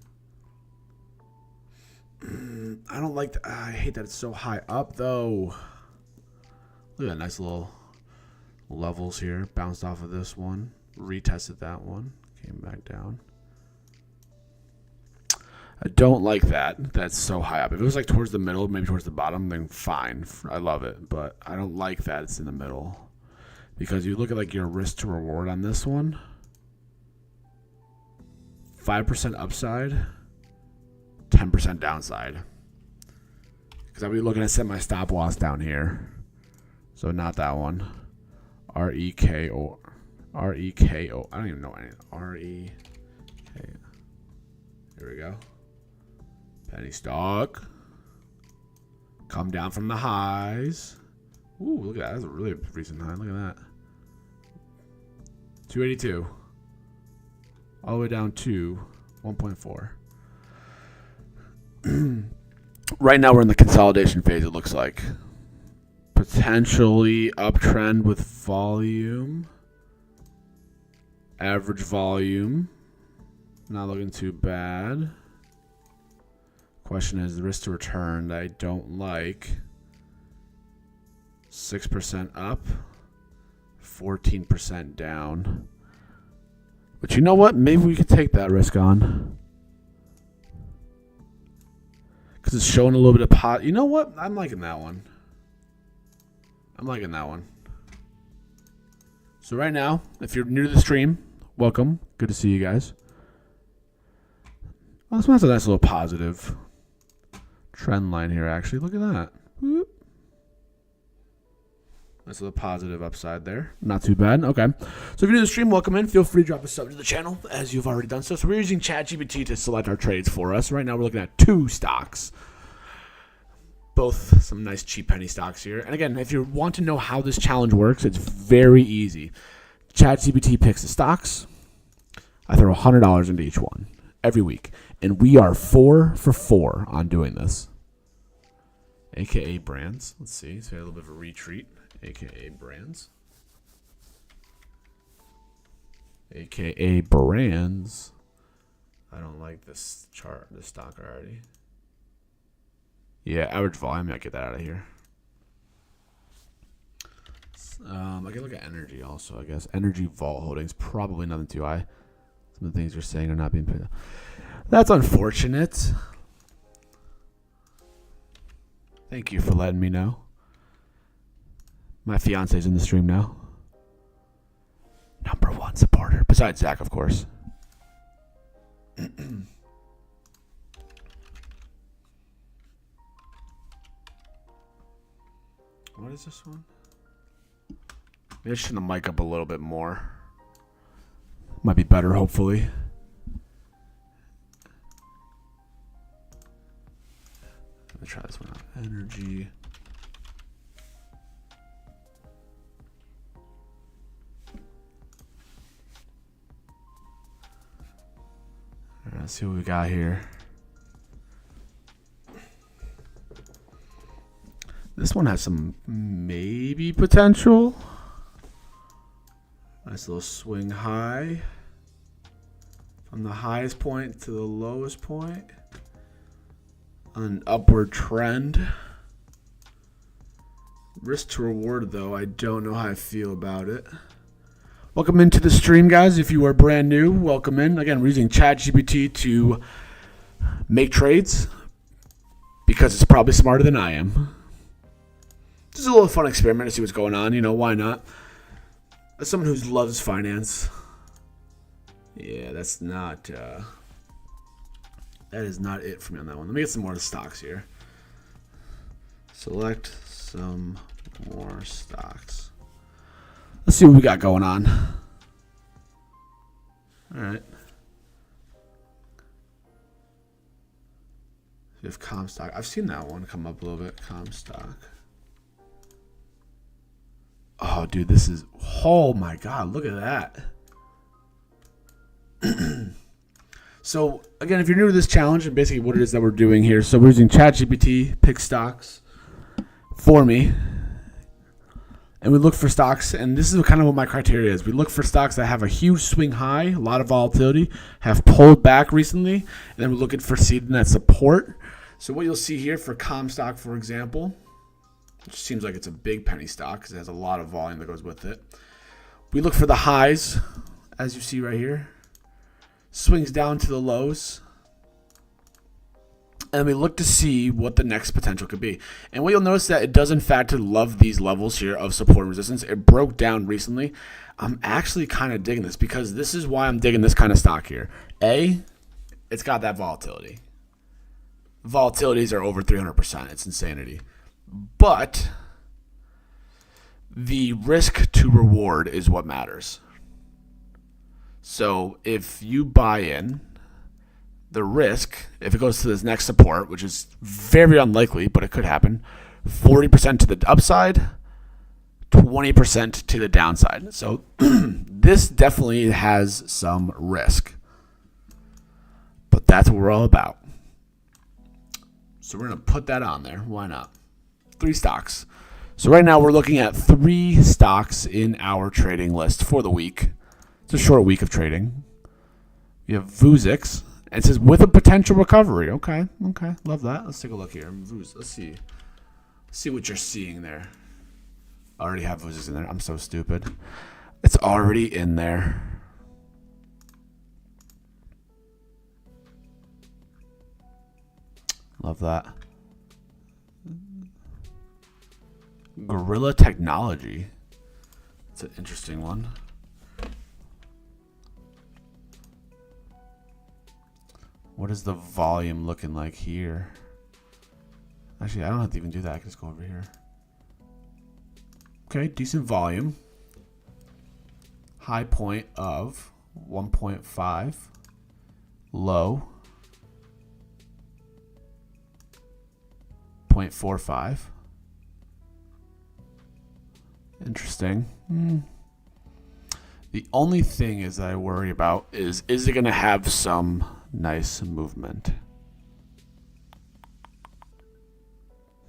I don't like that. I hate that it's so high up, though. Look at that nice little levels here. Bounced off of this one. Retested that one. Came back down. I don't like that. That's so high up. If it was like towards the middle, maybe towards the bottom, then fine. I love it. But I don't like that it's in the middle. Because you look at like your risk to reward on this one. 5% upside, 10% downside. Because I'll be looking to set my stop loss down here. So not that one. REKO. REKO. I don't even know any. REK. Here we go. Penny stock. Come down from the highs. Ooh, look at that. That's a really recent high. Look at that. 282. All the way down to 1.4. Right now we're in the consolidation phase, it looks like. Potentially uptrend with volume. Average volume. Not looking too bad. Question is the risk to return that I don't like. 6% up. 14% down. But you know what? Maybe we could take that risk on. Because it's showing a little bit of pot. You know what? I'm liking that one. I'm liking that one. So right now, if you're new to the stream, welcome. Good to see you guys. Oh, this one has a nice little positive trend line here, actually. Look at that. Whoop. Nice little positive upside there. Not too bad. Okay. So if you're new to the stream, welcome in. Feel free to drop a sub to the channel as you've already done so. So we're using Chatgpt to select our trades for us. Right now we're looking at 2 stocks. Both some nice cheap penny stocks here. And again, if you want to know how this challenge works, it's very easy. Chatgpt picks the stocks. I throw $100 into each one every week. And we are 4 for 4 on doing this. AKA brands. Let's see. So we had a little bit of a retreat. AKA brands. AKA brands. I don't like this chart, this stock already. Yeah, average volume. I get that out of here. I can look at energy also, I guess. Energy vol holdings. Probably nothing too high. Some of the things you're saying are not being paid. That's unfortunate. Thank you for letting me know. My fiance's in the stream now. Number 1 supporter. Besides Zach, of course. What is this one? Maybe I should turn the mic up a little bit more. Might be better, hopefully. Let me try this one out. Energy. Let's see what we got here. This one has some maybe potential. Nice little swing high. From the highest point to the lowest point. An upward trend. Risk to reward, though, I don't know how I feel about it. Welcome into the stream, guys. If you are brand new, welcome in. Again, we're using Chatgpt to make trades because it's probably smarter than I am. Just a little fun experiment to see what's going on. You know, why not? As someone who loves finance, yeah, that's not. That is not it for me on that one. Let me get some more stocks here. Select some more stocks. Let's see what we got going on. All right. We have Comstock. I've seen that one come up a little bit. Comstock. Oh, dude, this is... Oh, my God. Look at that. So, again, if you're new to this challenge, and basically what it is that we're doing here. So, we're using ChatGPT, pick stocks for me. And we look for stocks, and this is kind of what my criteria is. We look for stocks that have a huge swing high, a lot of volatility, have pulled back recently, and then we're looking for seeding that support. So what you'll see here for Comstock, for example, which seems like it's a big penny stock because it has a lot of volume that goes with it. We look for the highs, as you see right here. Swings down to the lows. and we look to see what the next potential could be. And what you'll notice that it does in fact love these levels here of support and resistance. It broke down recently. I'm actually kind of digging this because this is why I'm digging this kind of stock here. It's got that volatility. Volatilities are over 300%. It's insanity. But the risk to reward is what matters. So if you buy in, the risk, if it goes to this next support, which is very unlikely, but it could happen, 40% to the upside, 20% to the downside. So this definitely has some risk. But that's what we're all about. So we're going to put that on there. Why not? 3 stocks. So right now we're looking at 3 stocks in our trading list for the week. It's a short week of trading. We have Vuzix. And it says with a potential recovery. Okay. Love that. Let's take a look here. Let's see. Let's see what you're seeing there. I already have Vuzix in there. I'm so stupid. It's already in there. Love that. Gorilla Technology. It's an interesting one. What is the volume looking like here? Actually, I don't have to even do that. I can just go over here. Okay, decent volume. High point of 1.5. Low 0.45. Interesting. The only thing is that I worry about is it going to have some nice movement?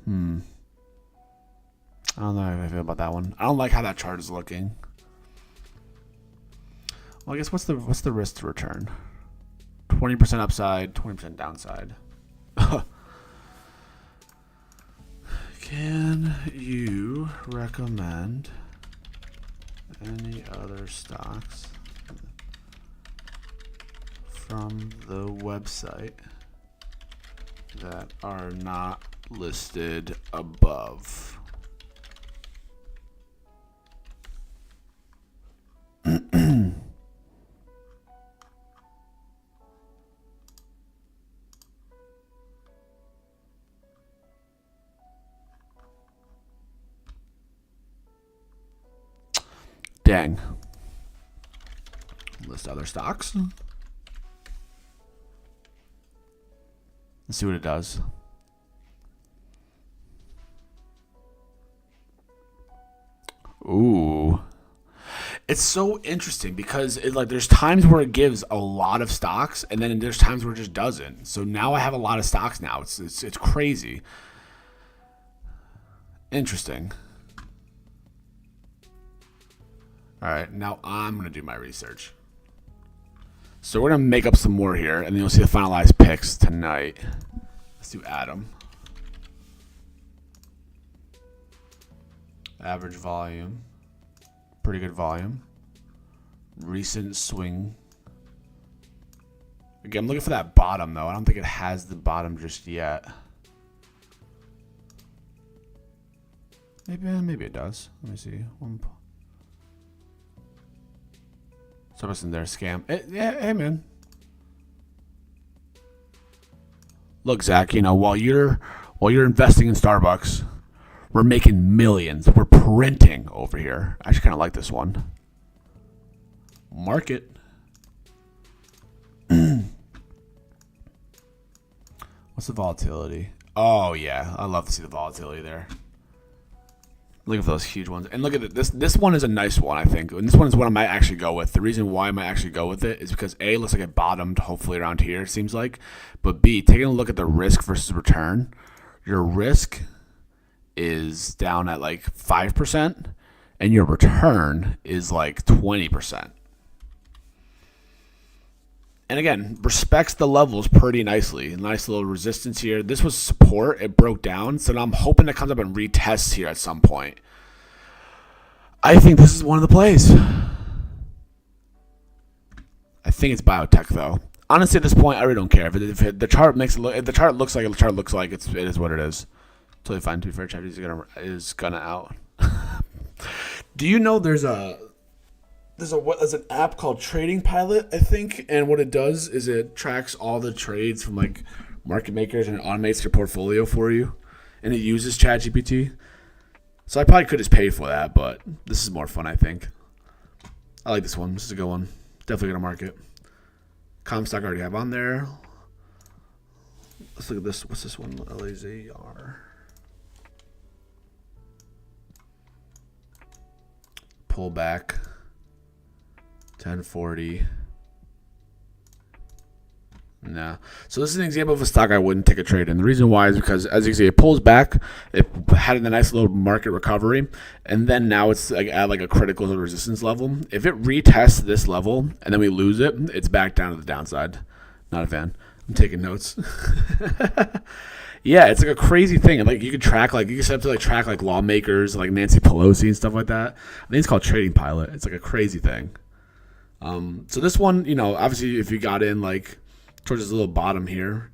I don't know how I feel about that one. I don't like how that chart is looking. Well, I guess what's the risk to return? 20% upside, 20% downside. Can you recommend any other stocks from the website that are not listed above? Dang. List other stocks. Let's see what it does. Ooh. It's so interesting because there's times where it gives a lot of stocks and then there's times where it just doesn't. So now I have a lot of stocks now. It's crazy. Interesting. All right, now I'm going to do my research. So we're going to make up some more here, and then you'll see the finalized picks tonight. Let's do Adam. Average volume. Pretty good volume. Recent swing. Again, I'm looking for that bottom, though. I don't think it has the bottom just yet. Maybe it does. Let me see. Someone's in there, scam. Hey, man. Look, Zach. While you're investing in Starbucks, we're making millions. We're printing over here. I actually kind of like this one. Market. What's the volatility? Oh yeah, I love to see the volatility there. Look at those huge ones. And look at it. This one is a nice one, I think. And this one is what I might actually go with. The reason why I might actually go with it is because A, it looks like it bottomed hopefully around here, it seems like. But B, taking a look at the risk versus return, your risk is down at like 5%, and your return is like 20%. And again, respects the levels pretty nicely. Nice little resistance here. This was support. It broke down. So now I'm hoping it comes up and retests here at some point. I think this is one of the plays. I think it's biotech, though. honestly, at this point, I really don't care. If the chart makes it look, if the chart looks like it is what it is. Totally fine. To be fair, ChatGPT is gonna out. Do you know there's an app called Trading Pilot, I think, and what it does is it tracks all the trades from like market makers and it automates your portfolio for you, and it uses ChatGPT. So I probably could just pay for that, but this is more fun, I think. I like this one. This is a good one. Definitely gonna mark it. Comstock I already have on there. Let's look at this. What's this one? LAZR. Pull back. 1040. No. So this is an example of a stock I wouldn't take a trade in. The reason why is because, as you can see, it pulls back. It had a nice little market recovery, and then now it's like at like a critical resistance level. If it retests this level and then we lose it, it's back down to the downside. Not a fan. I'm taking notes. Yeah, it's like a crazy thing. And like you could track, like you can set up to like track like lawmakers, like Nancy Pelosi and stuff like that. I think it's called Trading Pilot. It's like a crazy thing. So this one, obviously, if you got in like towards this little bottom here,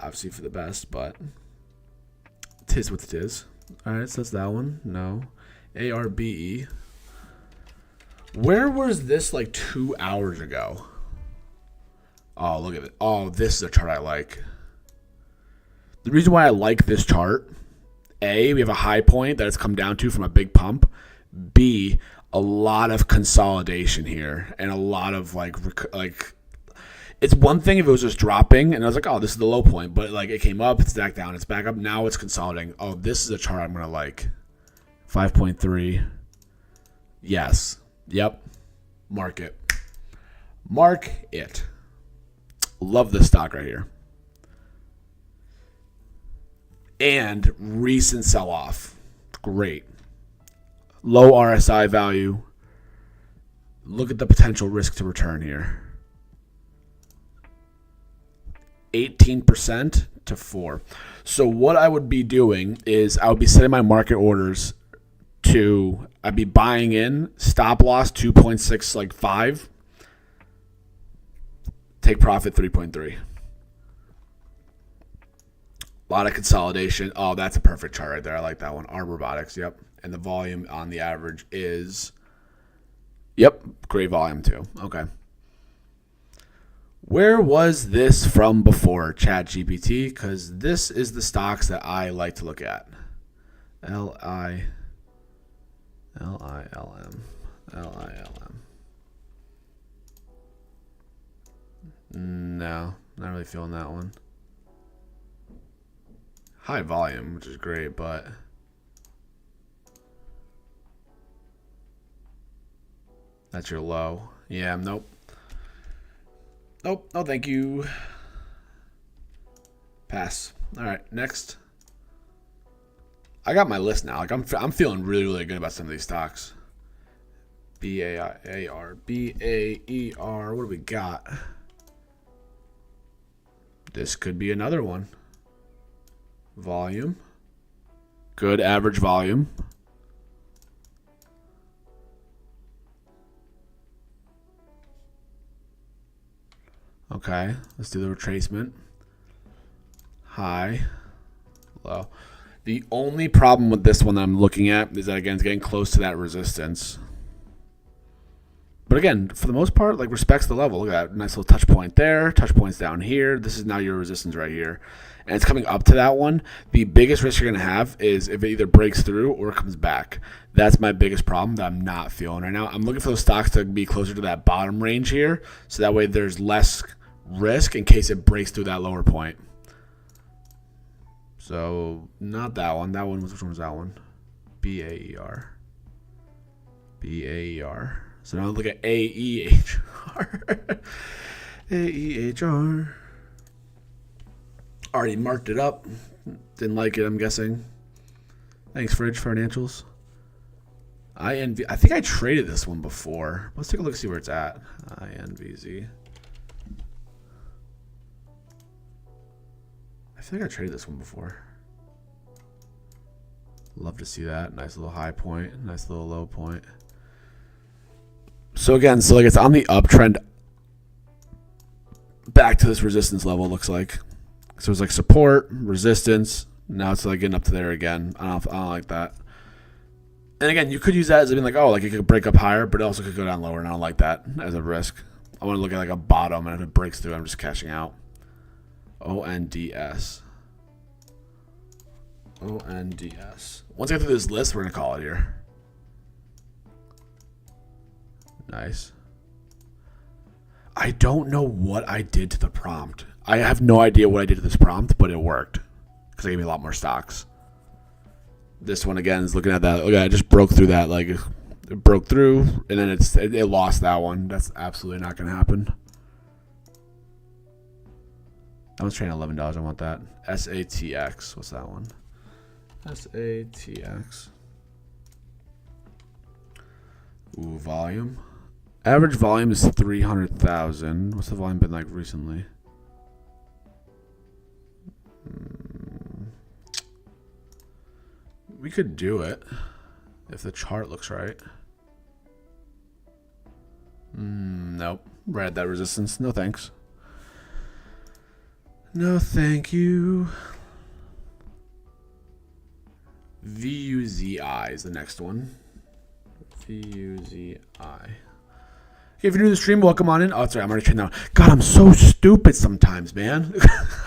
obviously for the best, but it is what it is. All right, so that's that one. No, ARBE. Where was this like 2 hours ago? Oh, look at it. Oh, this is a chart I like. The reason why I like this chart, A, we have a high point that it's come down to from a big pump. B, a lot of consolidation here and a lot of like it's one thing if it was just dropping and I was like, oh, this is the low point, but like it came up, it's back down, it's back up, now it's consolidating. Oh, this is a chart I'm gonna like. 5.3. Yes. Yep. Mark it. Mark it. Love this stock right here. And recent sell-off. Great. Low RSI value. Look at the potential risk to return here. 18% to 4. So what I would be doing is I would be setting my market orders to, I'd be buying in, stop loss 2.6 like 5. Take profit 3.3. A lot of consolidation. Oh, that's a perfect chart right there. I like that one. Arm Robotics, yep. And the volume on the average is, yep, great volume too. Okay. Where was this from before, Chatgpt? Because this is the stocks that I like to look at. LILM. No, not really feeling that one. High volume, which is great, but that's your low. Yeah, nope. Nope, no thank you. Pass. All right, next. I got my list now. Like I'm feeling really, really good about some of these stocks. BAER. What do we got? This could be another one. Volume. Good average volume. Okay, let's do the retracement. High, low. The only problem with this one that I'm looking at is that, again, it's getting close to that resistance. But again, for the most part, like respects the level. Look at that nice little touch point there, touch points down here. This is now your resistance right here. And it's coming up to that one. The biggest risk you're going to have is if it either breaks through or comes back. That's my biggest problem that I'm not feeling right now. I'm looking for those stocks to be closer to that bottom range here, so that way there's less risk in case it breaks through that lower point. So, not that one. That one was, which one was that one? BAER. BAER. So now look at AEHR. AEHR. Already marked it up. Didn't like it, I'm guessing. Thanks, Fridge Financials. INV. I think I traded this one before. Let's take a look, see where it's at. INVZ. I feel like I traded this one before. Love to see that. Nice little high point. Nice little low point. So again, like it's on the uptrend back to this resistance level, it looks like. So it's like support, resistance. Now it's like getting up to there again. I don't like that. And again, you could use that as being like, oh, like it could break up higher, but it also could go down lower, and I don't like that as a risk. I want to look at like a bottom, and if it breaks through, I'm just cashing out. ONDS. ONDS. Once I get through this list, we're going to call it here. Nice. I don't know what I did to the prompt. I have no idea what I did to this prompt, but it worked because it gave me a lot more stocks. This one again is looking at that. Okay, I just broke through that. Like it broke through, and then it lost that one. That's absolutely not going to happen. I was trading $11. I want that. SATX. What's that one? SATX. Ooh, volume. Average volume is 300,000. What's the volume been like recently? We could do it if the chart looks right. Nope. Right at that resistance. No thanks. No thank you. VUZI is the next one. VUZI. Hey, if you're new to the stream, welcome on in. Oh, sorry, I'm already trading now. God, I'm so stupid sometimes, man.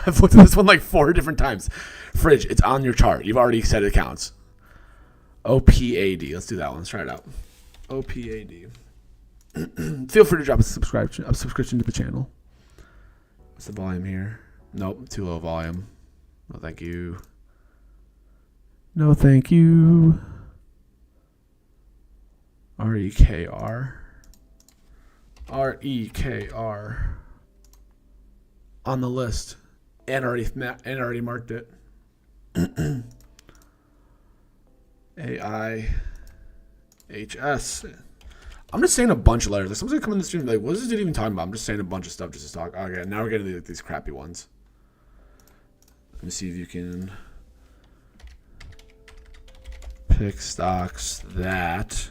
I've looked at this one like 4 different times. Fridge, it's on your chart. You've already said it counts. OPAD. Let's do that one. Let's try it out. OPAD. Feel free to drop a subscription to the channel. What's the volume here? Nope, too low volume. No, thank you. No, thank you. REKR. REKR. On the list. And already marked it. AIHS. I'm just saying a bunch of letters. Like, someone's gonna come in the stream like, what is it even talking about? I'm just saying a bunch of stuff just to talk. Okay, now we're getting these crappy ones. Let me see if you can pick stocks that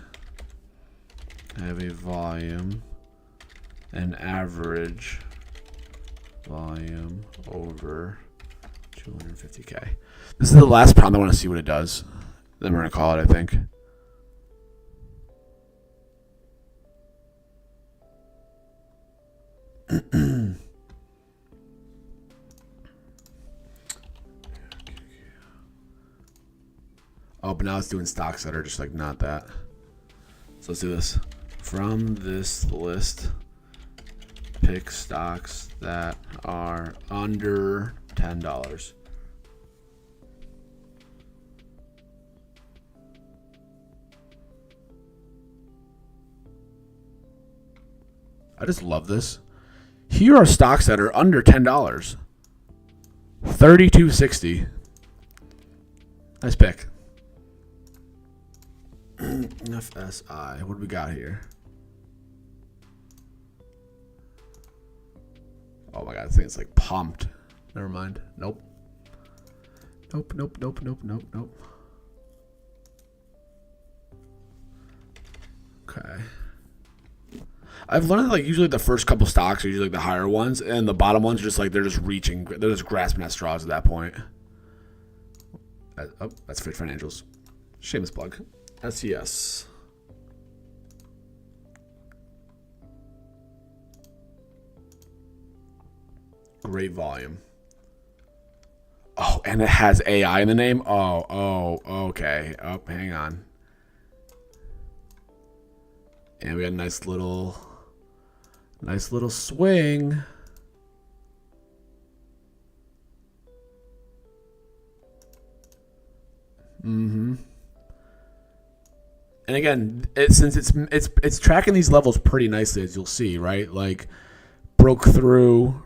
have a volume and average volume over 250K. This is the last prompt. I want to see what it does. Then we're going to call it, I think. Oh, but now it's doing stocks that are just like not that. So let's do this. From this list, pick stocks that are under $10. I just love this. Here are stocks that are under $10. 32.60. Nice pick. FSI. What do we got here? Oh my god, I think it's like pumped. Never mind. Nope. Nope. Okay. I've learned that like usually the first couple stocks are usually like the higher ones, and the bottom ones are just like they're just reaching, they're just grasping at straws at that point. Oh, that's Fit Financials. Shameless plug. SES. Great volume. Oh, and it has AI in the name. Oh, okay. Oh, hang on. And we got a nice little swing. And again, since it's tracking these levels pretty nicely, as you'll see, right? Like broke through,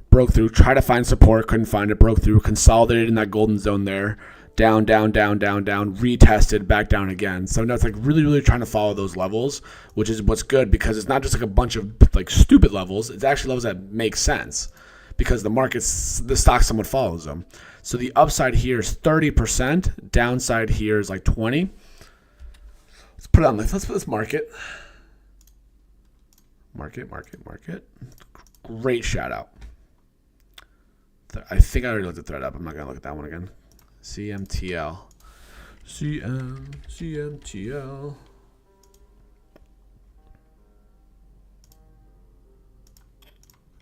try to find support, couldn't find it, broke through, consolidated in that golden zone there, down, retested, back down again. So now it's like really trying to follow those levels, which is what's good because it's not just like a bunch of like stupid levels. It's actually levels that make sense because the stock somewhat follows them. So the upside here is 30%, downside here is like 20. Let's put it on. Let's market. Market. Great shout out. I think I already looked the thread up. I'm not gonna look at that one again. CMTL. CMTL.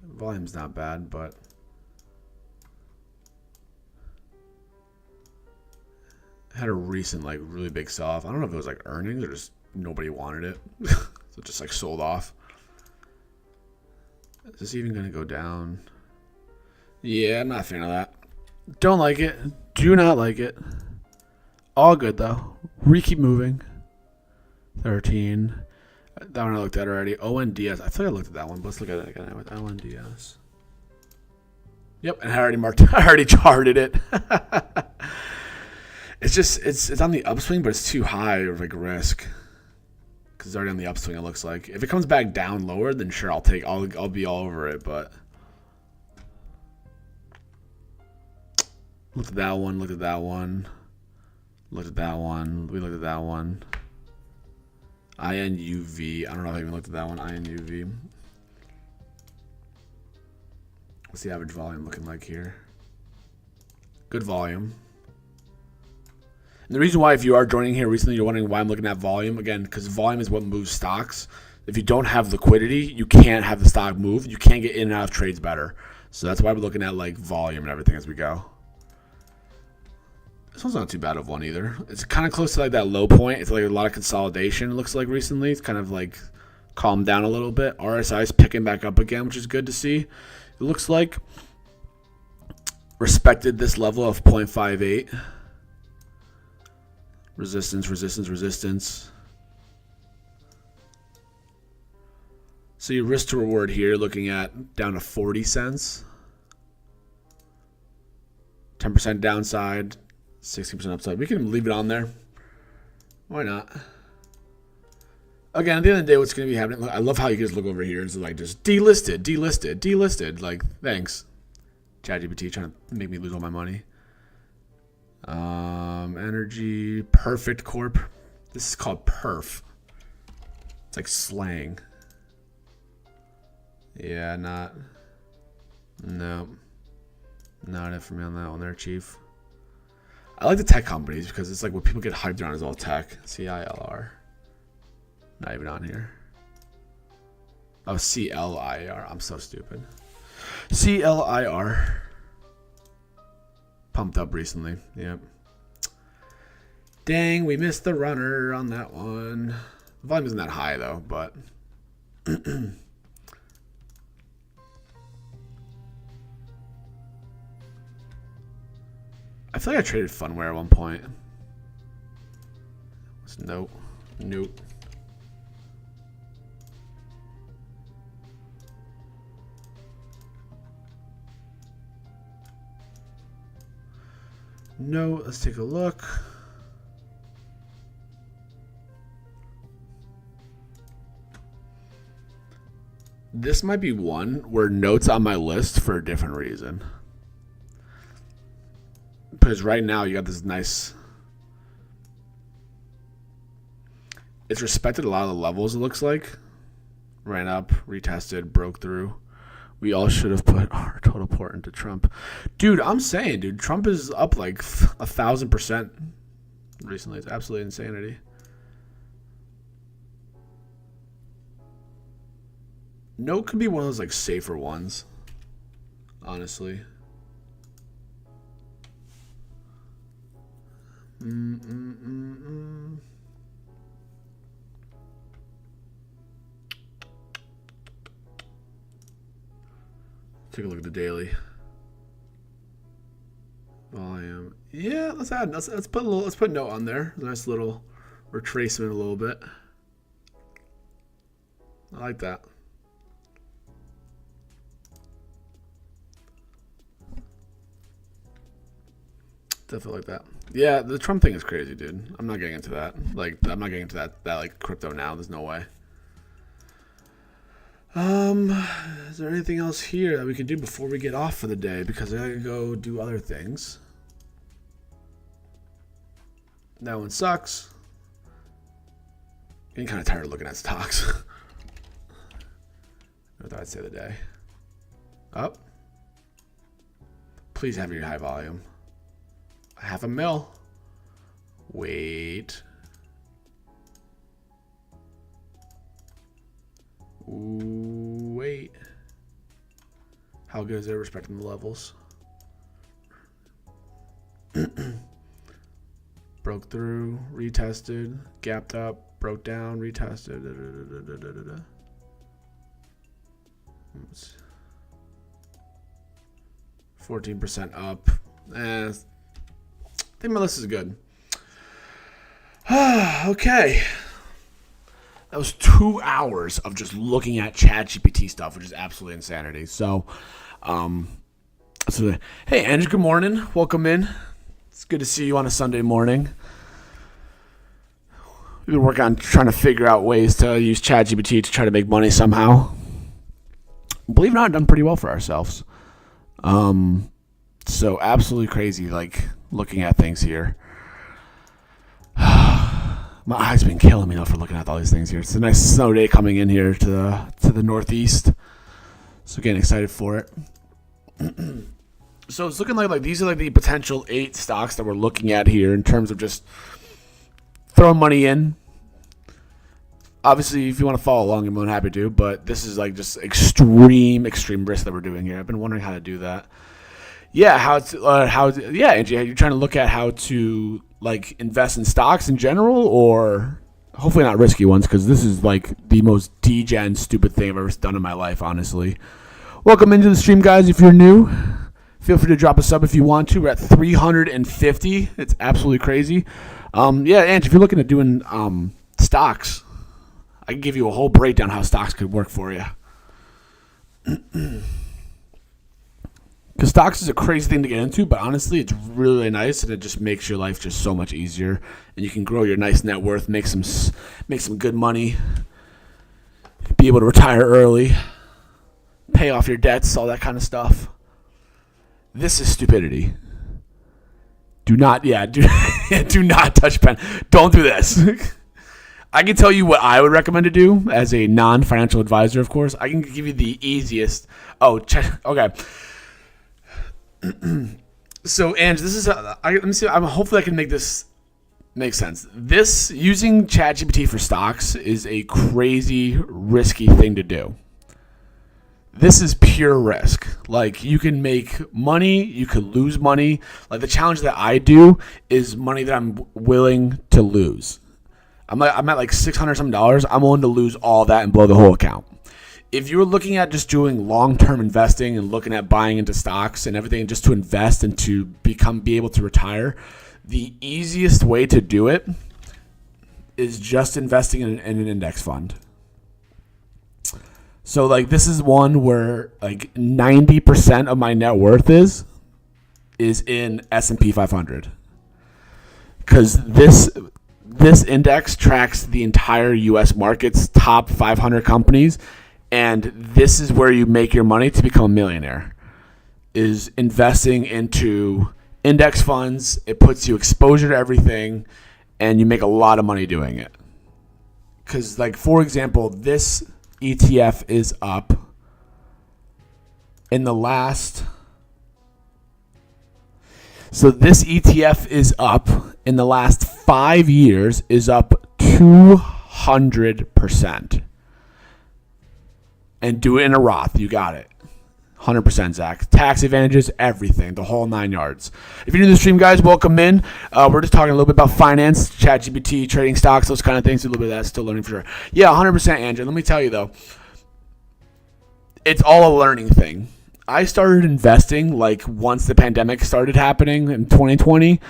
Volume's not bad, but had a recent like really big sell-off. I don't know if it was like earnings or just nobody wanted it. So it just like sold off. Is this even gonna go down? Yeah, I'm not a fan of that. Don't like it. Do not like it. All good though. Keep moving. 13. That one I looked at already. ONDS. I thought I looked at that one, but let's look at it again with ONDS. Yep, and I already marked. I already charted it. It's just it's on the upswing, but it's too high of like risk. Because it's already on the upswing. It looks like if it comes back down lower, then sure I'll be all over it. But look at that one. Look at that one. Look at that one. We looked at that one. INUV. I don't know if I even looked at that one. INUV. What's the average volume looking like here? Good volume. And the reason why, if you are joining here recently, you're wondering why I'm looking at volume. Again, because volume is what moves stocks. If you don't have liquidity, you can't have the stock move. You can't get in and out of trades better. So that's why we're looking at like volume and everything as we go. This one's not too bad of one either. It's kind of close to like that low point. It's like a lot of consolidation, it looks like recently. It's kind of like calmed down a little bit. RSI is picking back up again, which is good to see. It looks like respected this level of 0.58. Resistance, resistance, resistance. So your risk to reward here, looking at down to 40 cents. 10% downside. 60% upside. We can leave it on there. Why not? Again, at the end of the day, what's going to be happening? I love how you guys look over here. It's like just delisted, delisted, delisted. Like, thanks. Chatgpt trying to make me lose all my money. Energy, Perfect Corp. This is called Perf. It's like slang. Yeah, not. No. Not it for me on that one there, Chief. I like the tech companies because it's like what people get hyped around is all tech. CILR. Not even on here. Oh, CLIR. I'm so stupid. CLIR. Pumped up recently. Yep. Dang, we missed the runner on that one. The volume isn't that high though, but I feel like I traded Funware at one point. Nope. Nope. No, let's take a look. This might be one where notes on my list for a different reason. Because right now you got this nice. It's respected a lot of the levels, it looks like. Ran up, retested, broke through. We all should have put our total port into Trump. Dude, I'm saying, dude, Trump is up like 1,000% recently. It's absolutely insanity. No could be one of those like safer ones, honestly. Take a look at the daily volume. Yeah, let's put a note on there. Nice little retracement a little bit. I like that. Definitely like that. Yeah, the Trump thing is crazy, dude. I'm not getting into that. Like, I'm not getting into that like crypto now. There's no way. Is there anything else here that we can do before we get off for the day? Because I gotta go do other things. That one sucks. Getting kind of tired of looking at stocks. I thought I'd say the day. Up. Please have your high volume. $500,000. Wait. Ooh, wait. How good is it respecting the levels? Broke through, retested, gapped up, broke down, retested. 14% up. I think my list is good. Okay. That was 2 hours of just looking at Chatgpt stuff, which is absolutely insanity. So, hey, Andrew, good morning. Welcome in. It's good to see you on a Sunday morning. We've been working on trying to figure out ways to use Chatgpt to try to make money somehow. Believe it or not, done pretty well for ourselves. So absolutely crazy, like looking at things here. My eyes been killing me though for looking at all these things here. It's a nice snow day coming in here to the northeast, so getting excited for it. So it's looking like these are like the potential 8 stocks that we're looking at here in terms of just throwing money in. Obviously, if you want to follow along, I'm more than happy to. But this is like just extreme risk that we're doing here. I've been wondering how to do that. Yeah, Angie, are you trying to look at how to like invest in stocks in general, or hopefully not risky ones, because this is like the most degen stupid thing I've ever done in my life, honestly. Welcome into the stream, guys. If you're new, feel free to drop a sub if you want to. We're at 350. It's absolutely crazy. Yeah, Angie, if you're looking at doing stocks, I can give you a whole breakdown how stocks could work for you. Because stocks is a crazy thing to get into, but honestly, it's really, really nice, and it just makes your life just so much easier. And you can grow your nice net worth, make some good money, be able to retire early, pay off your debts, all that kind of stuff. This is stupidity. Do not touch pen. Don't do this. I can tell you what I would recommend to do as a non-financial advisor, of course. I can give you the easiest. Okay. So, Ange, this is. Let me see. Hopefully, I can make this make sense. This using ChatGPT for stocks is a crazy, risky thing to do. This is pure risk. Like, you can make money, you could lose money. Like, the challenge that I do is money that I'm willing to lose. I'm at like $600 something. I'm willing to lose all that and blow the whole account. If you're looking at just doing long-term investing and looking at buying into stocks and everything just to invest and to be able to retire, the easiest way to do it is just investing in an index fund. So like this is one where like 90% of my net worth is in S&P 500. Because this index tracks the entire U.S. market's top 500 companies, and this is where you make your money to become a millionaire, is investing into index funds. It puts you exposure to everything, and you make a lot of money doing it. Because, like, for example, this ETF is up in the last... So this ETF is up in the last 5 years, is up 200%. And do it in a Roth. You got it. 100%, Zach. Tax advantages, everything. The whole 9 yards. If you're new to the stream, guys, welcome in. We're just talking a little bit about finance, ChatGPT, trading stocks, those kind of things. A little bit of that. Still learning for sure. Yeah, 100%, Andrew. Let me tell you, though. It's all a learning thing. I started investing like once the pandemic started happening in 2020.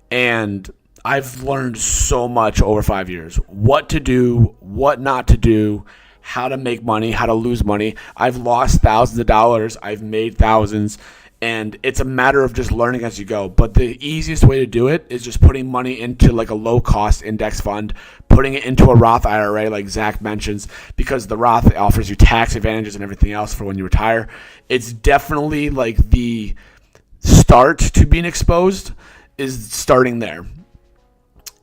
And I've learned so much over 5 years. What to do, what not to do, how to make money, how to lose money. I've lost thousands of dollars. I've made thousands. And it's a matter of just learning as you go. But the easiest way to do it is just putting money into like a low-cost index fund, putting it into a Roth IRA like Zach mentions, because the Roth offers you tax advantages and everything else for when you retire. It's definitely like the start to being exposed is starting there.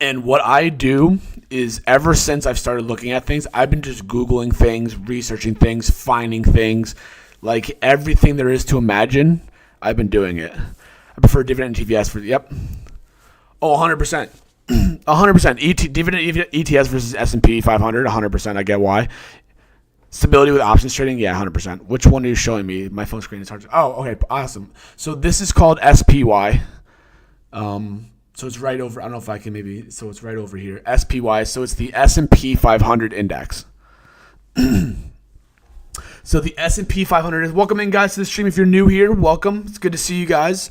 And what I do is ever since I've started looking at things, I've been just Googling things, researching things, finding things, like everything there is to imagine. I've been doing it. I prefer dividend ETFs for, yep. Oh, 100%. 100%. Dividend ETFs versus S&P 500, 100%. I get why. Stability with options trading, yeah, 100%. Which one are you showing me? My phone screen is hard to... Oh, okay, awesome. So this is called SPY. So it's right over... I don't know if I can maybe... So it's right over here. SPY. So it's the S&P 500 index. So the S&P 500 is... Welcome in, guys, to the stream. If you're new here, welcome. It's good to see you guys.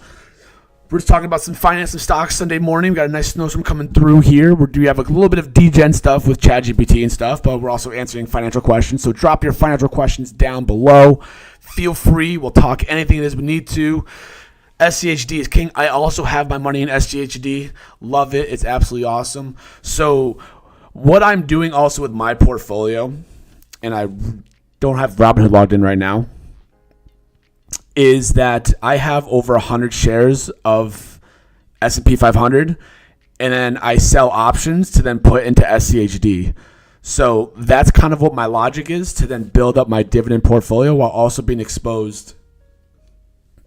We're just talking about some finance and stocks Sunday morning. We've got a nice snowstorm coming through here. We have a little bit of degen stuff with Chatgpt and stuff, but we're also answering financial questions. So drop your financial questions down below. Feel free. We'll talk anything it is we need to. SCHD is king. I also have my money in SCHD. Love it. It's absolutely awesome. So what I'm doing also with my portfolio, and I don't have Robinhood logged in right now, is that I have over 100 shares of S&P 500, and then I sell options to then put into SCHD. So that's kind of what my logic is, to then build up my dividend portfolio while also being exposed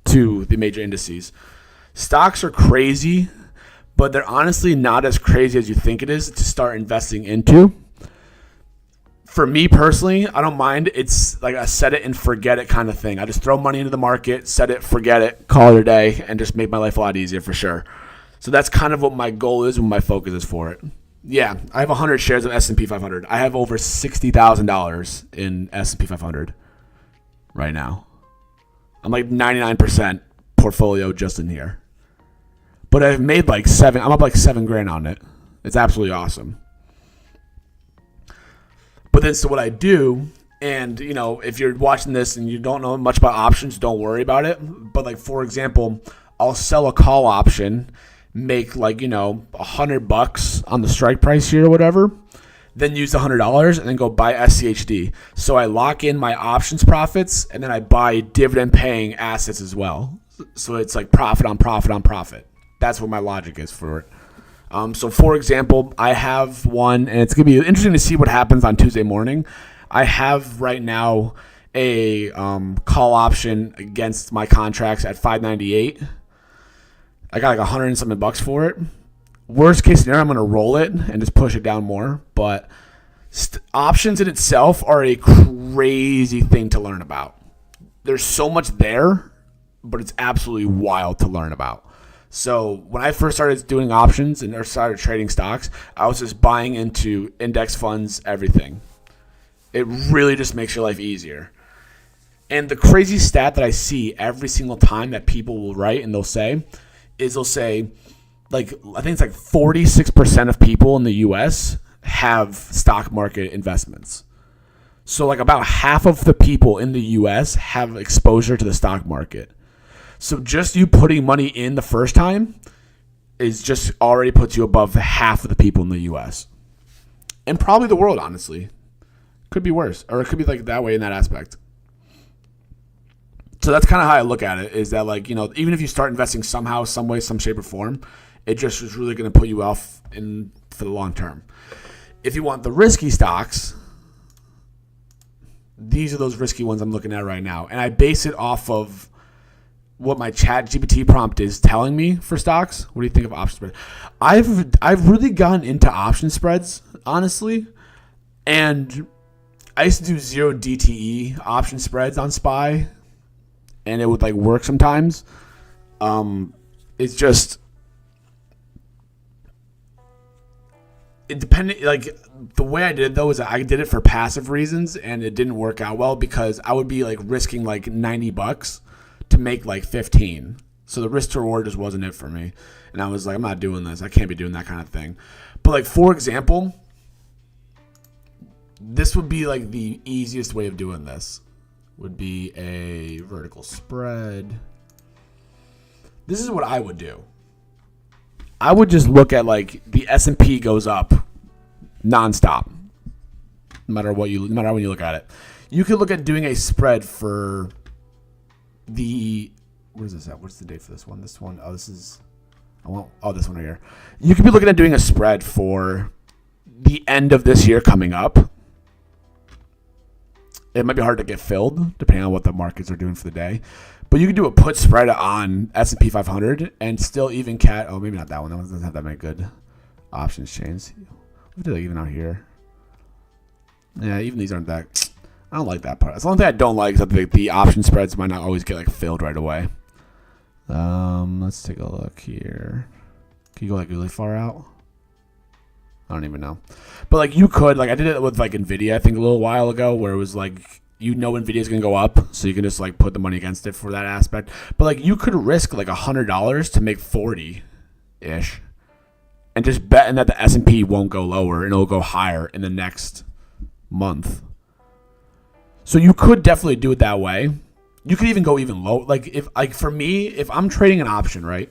to the major indices. Stocks are crazy, but they're honestly not as crazy as you think it is to start investing into. For me personally, I don't mind. It's like a set it and forget it kind of thing. I just throw money into the market, set it, forget it, call it a day, and just make my life a lot easier for sure. So that's kind of what my goal is and my focus is for it. Yeah, I have 100 shares of S&P 500. I have over $60,000 in S&P 500 right now. I'm like 99% portfolio just in here. But I've made like I'm up like $7,000 on it. It's absolutely awesome. But then, so what I do, and, you know, if you're watching this and you don't know much about options, don't worry about it. But, like, for example, I'll sell a call option, make, like, you know, $100 on the strike price here or whatever, then use the $100 and then go buy SCHD. So I lock in my options profits, and then I buy dividend-paying assets as well. So it's like profit on profit on profit. That's what my logic is for it. So, for example, I have one, and it's going to be interesting to see what happens on Tuesday morning. I have right now a call option against my contracts at $5.98. I got like 100 and something bucks for it. Worst case scenario, I'm going to roll it and just push it down more. But options in itself are a crazy thing to learn about. There's so much there, but it's absolutely wild to learn about. So when I first started doing options and started trading stocks, I was just buying into index funds, everything. It really just makes your life easier. And the crazy stat that I see every single time that people will write and they'll say, like, I think it's like 46% of people in the U.S. have stock market investments. So like about half of the people in the U.S. have exposure to the stock market. So just you putting money in the first time is just already puts you above half of the people in the U.S. And probably the world, honestly. Could be worse. Or it could be like that way in that aspect. So that's kind of how I look at it, is that, like, you know, even if you start investing somehow, some way, some shape or form, it just is really going to put you off for the long term. If you want the risky stocks, these are those risky ones I'm looking at right now. And I base it off of what my Chatgpt prompt is telling me for stocks. What do you think of option spread? I've really gotten into option spreads, honestly. And I used to do 0 DTE option spreads on SPY, and it would like work sometimes. It's just it depended. Like, the way I did it though is I did it for passive reasons, and it didn't work out well because I would be like risking like $90 to make like 15. So the risk to reward just wasn't it for me. And I was like, I'm not doing this. I can't be doing that kind of thing. But like, for example, this would be like the easiest way of doing this would be a vertical spread. This is what I would do. I would just look at like the S&P goes up nonstop. No matter when you look at it. You could look at doing a spread for what is this at? What's the date for this one? This one, this one right here. You could be looking at doing a spread for the end of this year coming up. it might be hard to get filled depending on what the markets are doing for the day. But you can do a put spread on S&P 500 and still even maybe not that one. That one doesn't have that many good options chains. What did I even out here? Yeah, even these aren't that. I don't like that part. That's the only thing I don't like is that the option spreads might not always get like filled right away. Let's take a look here. Can you go like really far out? I don't even know. But like you could, like I did it with like Nvidia, I think a little while ago, where it was like, Nvidia's gonna go up, so you can just like put the money against it for that aspect. But like you could risk like $100 to make 40-ish, and just betting that the S&P won't go lower and it'll go higher in the next month. So you could definitely do it that way. You could even go even low. Like for me, if I'm trading an option, right?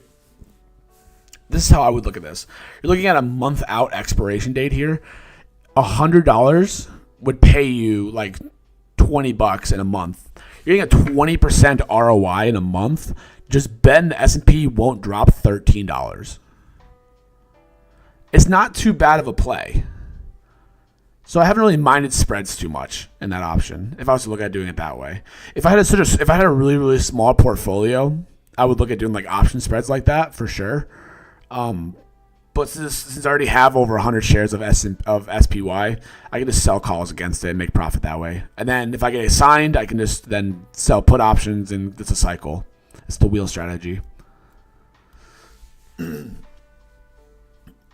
This is how I would look at this. You're looking at a month out expiration date here. $100 would pay you like $20 in a month. You're getting a 20% ROI in a month. Just bet the S&P won't drop $13. It's not too bad of a play. So I haven't really minded spreads too much in that option. If I was to look at doing it that way, if I had a really really small portfolio, I would look at doing like option spreads like that for sure. But since I already have over 100 shares of SPY, I can just sell calls against it and make profit that way. And then if I get assigned, I can just then sell put options, and it's a cycle. It's the wheel strategy.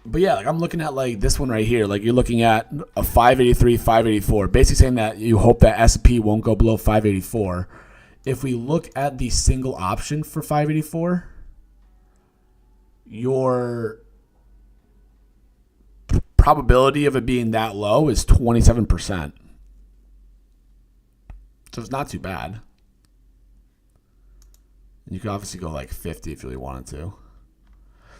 But yeah, like I'm looking at like this one right here. Like you're looking at a 583, 584, basically saying that you hope that S&P won't go below 584. If we look at the single option for 584, your probability of it being that low is 27%. So it's not too bad. You could obviously go like 50 if you really wanted to.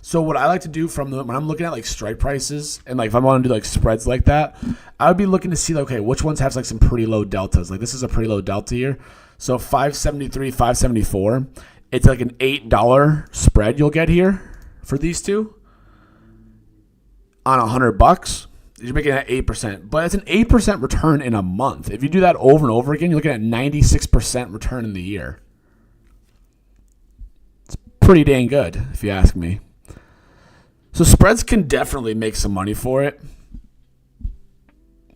So what I like to do when I'm looking at like strike prices and like if I want to do like spreads like that, I would be looking to see like, okay, which ones have like some pretty low deltas. Like this is a pretty low delta here. So 573, 574, it's like an $8 spread you'll get here for these two on $100. You're making that 8%, but it's an 8% return in a month. If you do that over and over again, you're looking at 96% return in the year. It's pretty dang good if you ask me. So spreads can definitely make some money for it.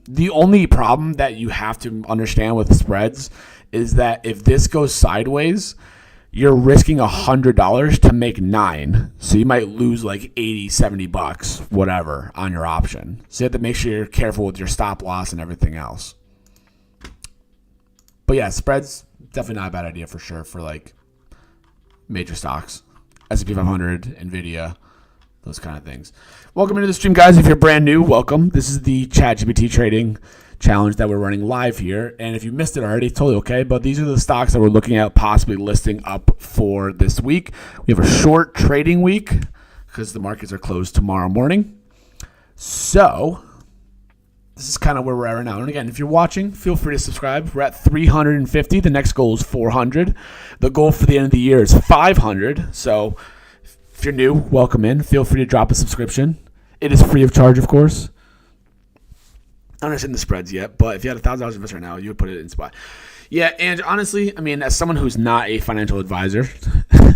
The only problem that you have to understand with spreads is that if this goes sideways, you're risking $100 to make $9. So you might lose like $80, $70, whatever, on your option. So you have to make sure you're careful with your stop loss and everything else. But yeah, spreads, definitely not a bad idea for sure for like major stocks. S&P 500, Nvidia, those kind of things. Welcome into the stream, guys. If you're brand new, welcome. This is the Chatgpt trading challenge that we're running live here. And if you missed it already, totally okay. But these are the stocks that we're looking at possibly listing up for this week. We have a short trading week because the markets are closed tomorrow morning. So this is kind of where we're at right now. And again, if you're watching, feel free to subscribe. We're at 350. The next goal is 400. The goal for the end of the year is 500. So if you're new, welcome in. Feel free to drop a subscription. It is free of charge, of course. I don't understand the spreads yet, but if you had $1,000 invest right now, you would put it in SPY. Yeah, and honestly, I mean, as someone who's not a financial advisor,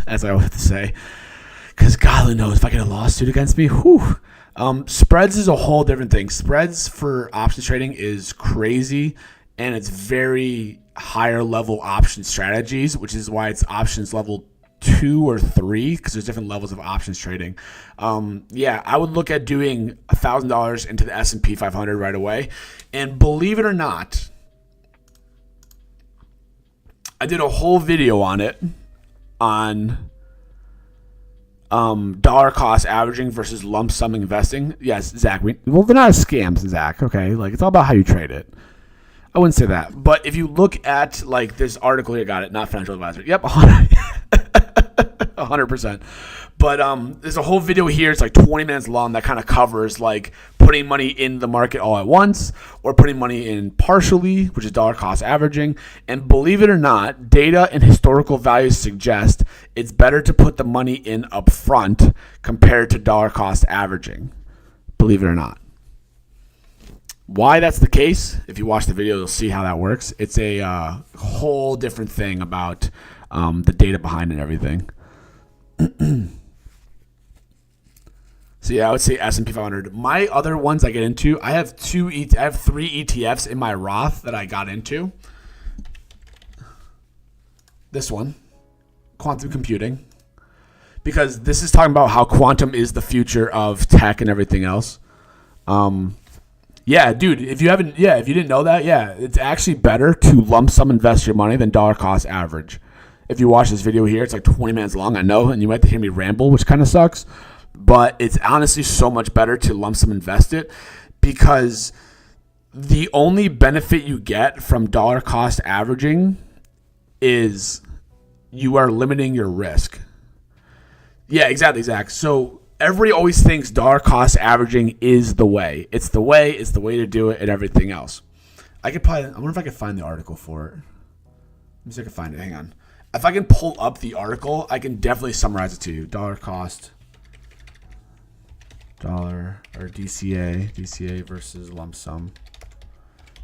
as I always have to say, because God only knows if I get a lawsuit against me, whew. Spreads is a whole different thing. Spreads for options trading is crazy, and it's very higher level option strategies, which is why it's options level 2 or 3, because there's different levels of options trading. Yeah, I would look at doing $1,000 into the S&P 500 right away. And believe it or not, I did a whole video on it on dollar cost averaging versus lump sum investing. Yes, Zach. Well, they're not scams, Zach. Okay, like it's all about how you trade it. I wouldn't say that, but if you look at like this article here, got it. Not financial advisor. Yep, 100%. But there's a whole video here. It's like 20 minutes long that kind of covers like putting money in the market all at once or putting money in partially, which is dollar cost averaging. And believe it or not, data and historical values suggest it's better to put the money in up front compared to dollar cost averaging. Believe it or not. Why that's the case, if you watch the video, you'll see how that works. It's a whole different thing about the data behind it and everything. So yeah, I would say S&P 500. My other ones I get into, I have 3 ETFs in my Roth that I got into. This one, quantum computing, because this is talking about how quantum is the future of tech and everything else. Yeah, dude, if you didn't know that, it's actually better to lump sum invest your money than dollar cost average. If you watch this video here, it's like 20 minutes long, I know, and you might hear me ramble, which kind of sucks. But it's honestly so much better to lump sum invest it, because the only benefit you get from dollar cost averaging is you are limiting your risk. Yeah, exactly, Zach. So everybody always thinks dollar cost averaging is the way. It's the way to do it and everything else. I wonder if I could find the article for it. Let me see if I can find it. Hang on. If I can pull up the article, I can definitely summarize it to you. Dollar or DCA versus lump sum.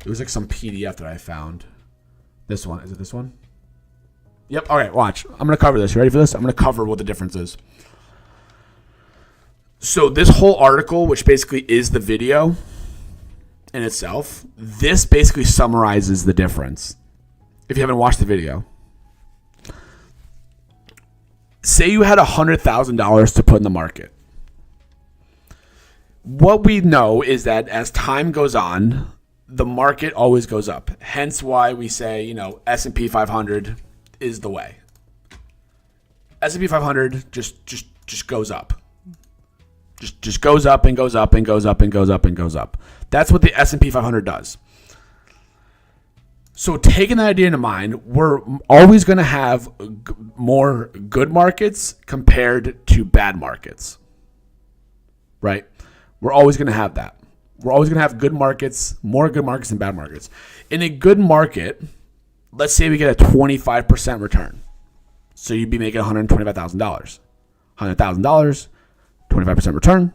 It was like some PDF that I found. This one. Is it this one? Yep. All right, watch. I'm going to cover this. You ready for this? I'm going to cover what the difference is. So this whole article, which basically is the video in itself, this basically summarizes the difference. If you haven't watched the video. Say you had $100,000 to put in the market. What we know is that as time goes on, the market always goes up. Hence why we say, S&P 500 is the way. S&P 500 just goes up. Just goes up and goes up and goes up and goes up and goes up. That's what the S&P 500 does. So taking that idea into mind, we're always going to have more good markets compared to bad markets. Right? We're always going to have that. We're always going to have good markets, more good markets than bad markets. In a good market, let's say we get a 25% return. So you'd be making $125,000. $100,000, 25% return,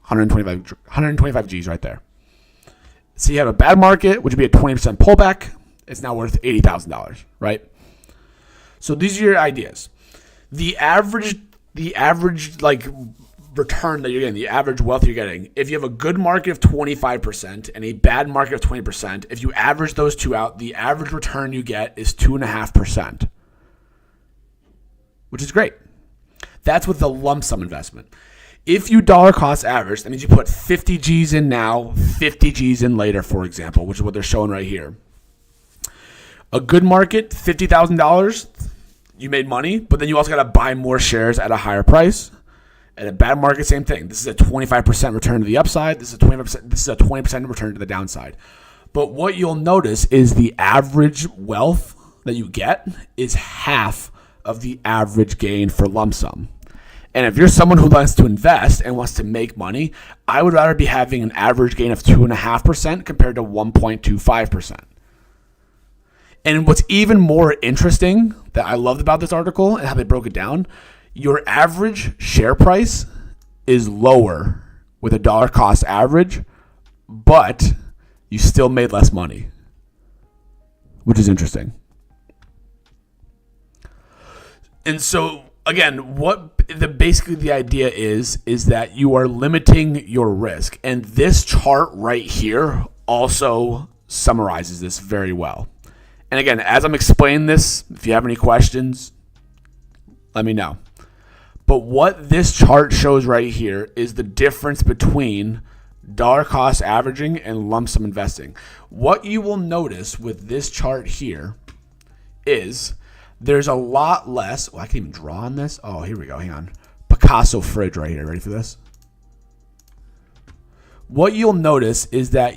125 G's right there. So you have a bad market, which would be a 20% pullback. It's now worth $80,000, right? So these are your ideas. The average return that you're getting, the average wealth you're getting, if you have a good market of 25% and a bad market of 20%, if you average those two out, the average return you get is 2.5%, which is great. That's with the lump sum investment. If you dollar cost average, that means you put 50 G's in now, 50 G's in later, for example, which is what they're showing right here. A good market, $50,000, you made money, but then you also got to buy more shares at a higher price. At a bad market, same thing. This is a 25% return to the upside. This is a 20% return to the downside. But what you'll notice is the average wealth that you get is half of the average gain for lump sum. And if you're someone who likes to invest and wants to make money, I would rather be having an average gain of 2.5% compared to 1.25%. And what's even more interesting that I loved about this article and how they broke it down, your average share price is lower with a dollar cost average, but you still made less money, which is interesting. And so, again, basically the idea is that you are limiting your risk. And this chart right here also summarizes this very well. And again, as I'm explaining this, if you have any questions, let me know. But what this chart shows right here is the difference between dollar cost averaging and lump sum investing. What you will notice with this chart here is there's a lot less. Oh, I can even draw on this. Oh, here we go. Hang on. Picasso fridge right here. Ready for this? What you'll notice is that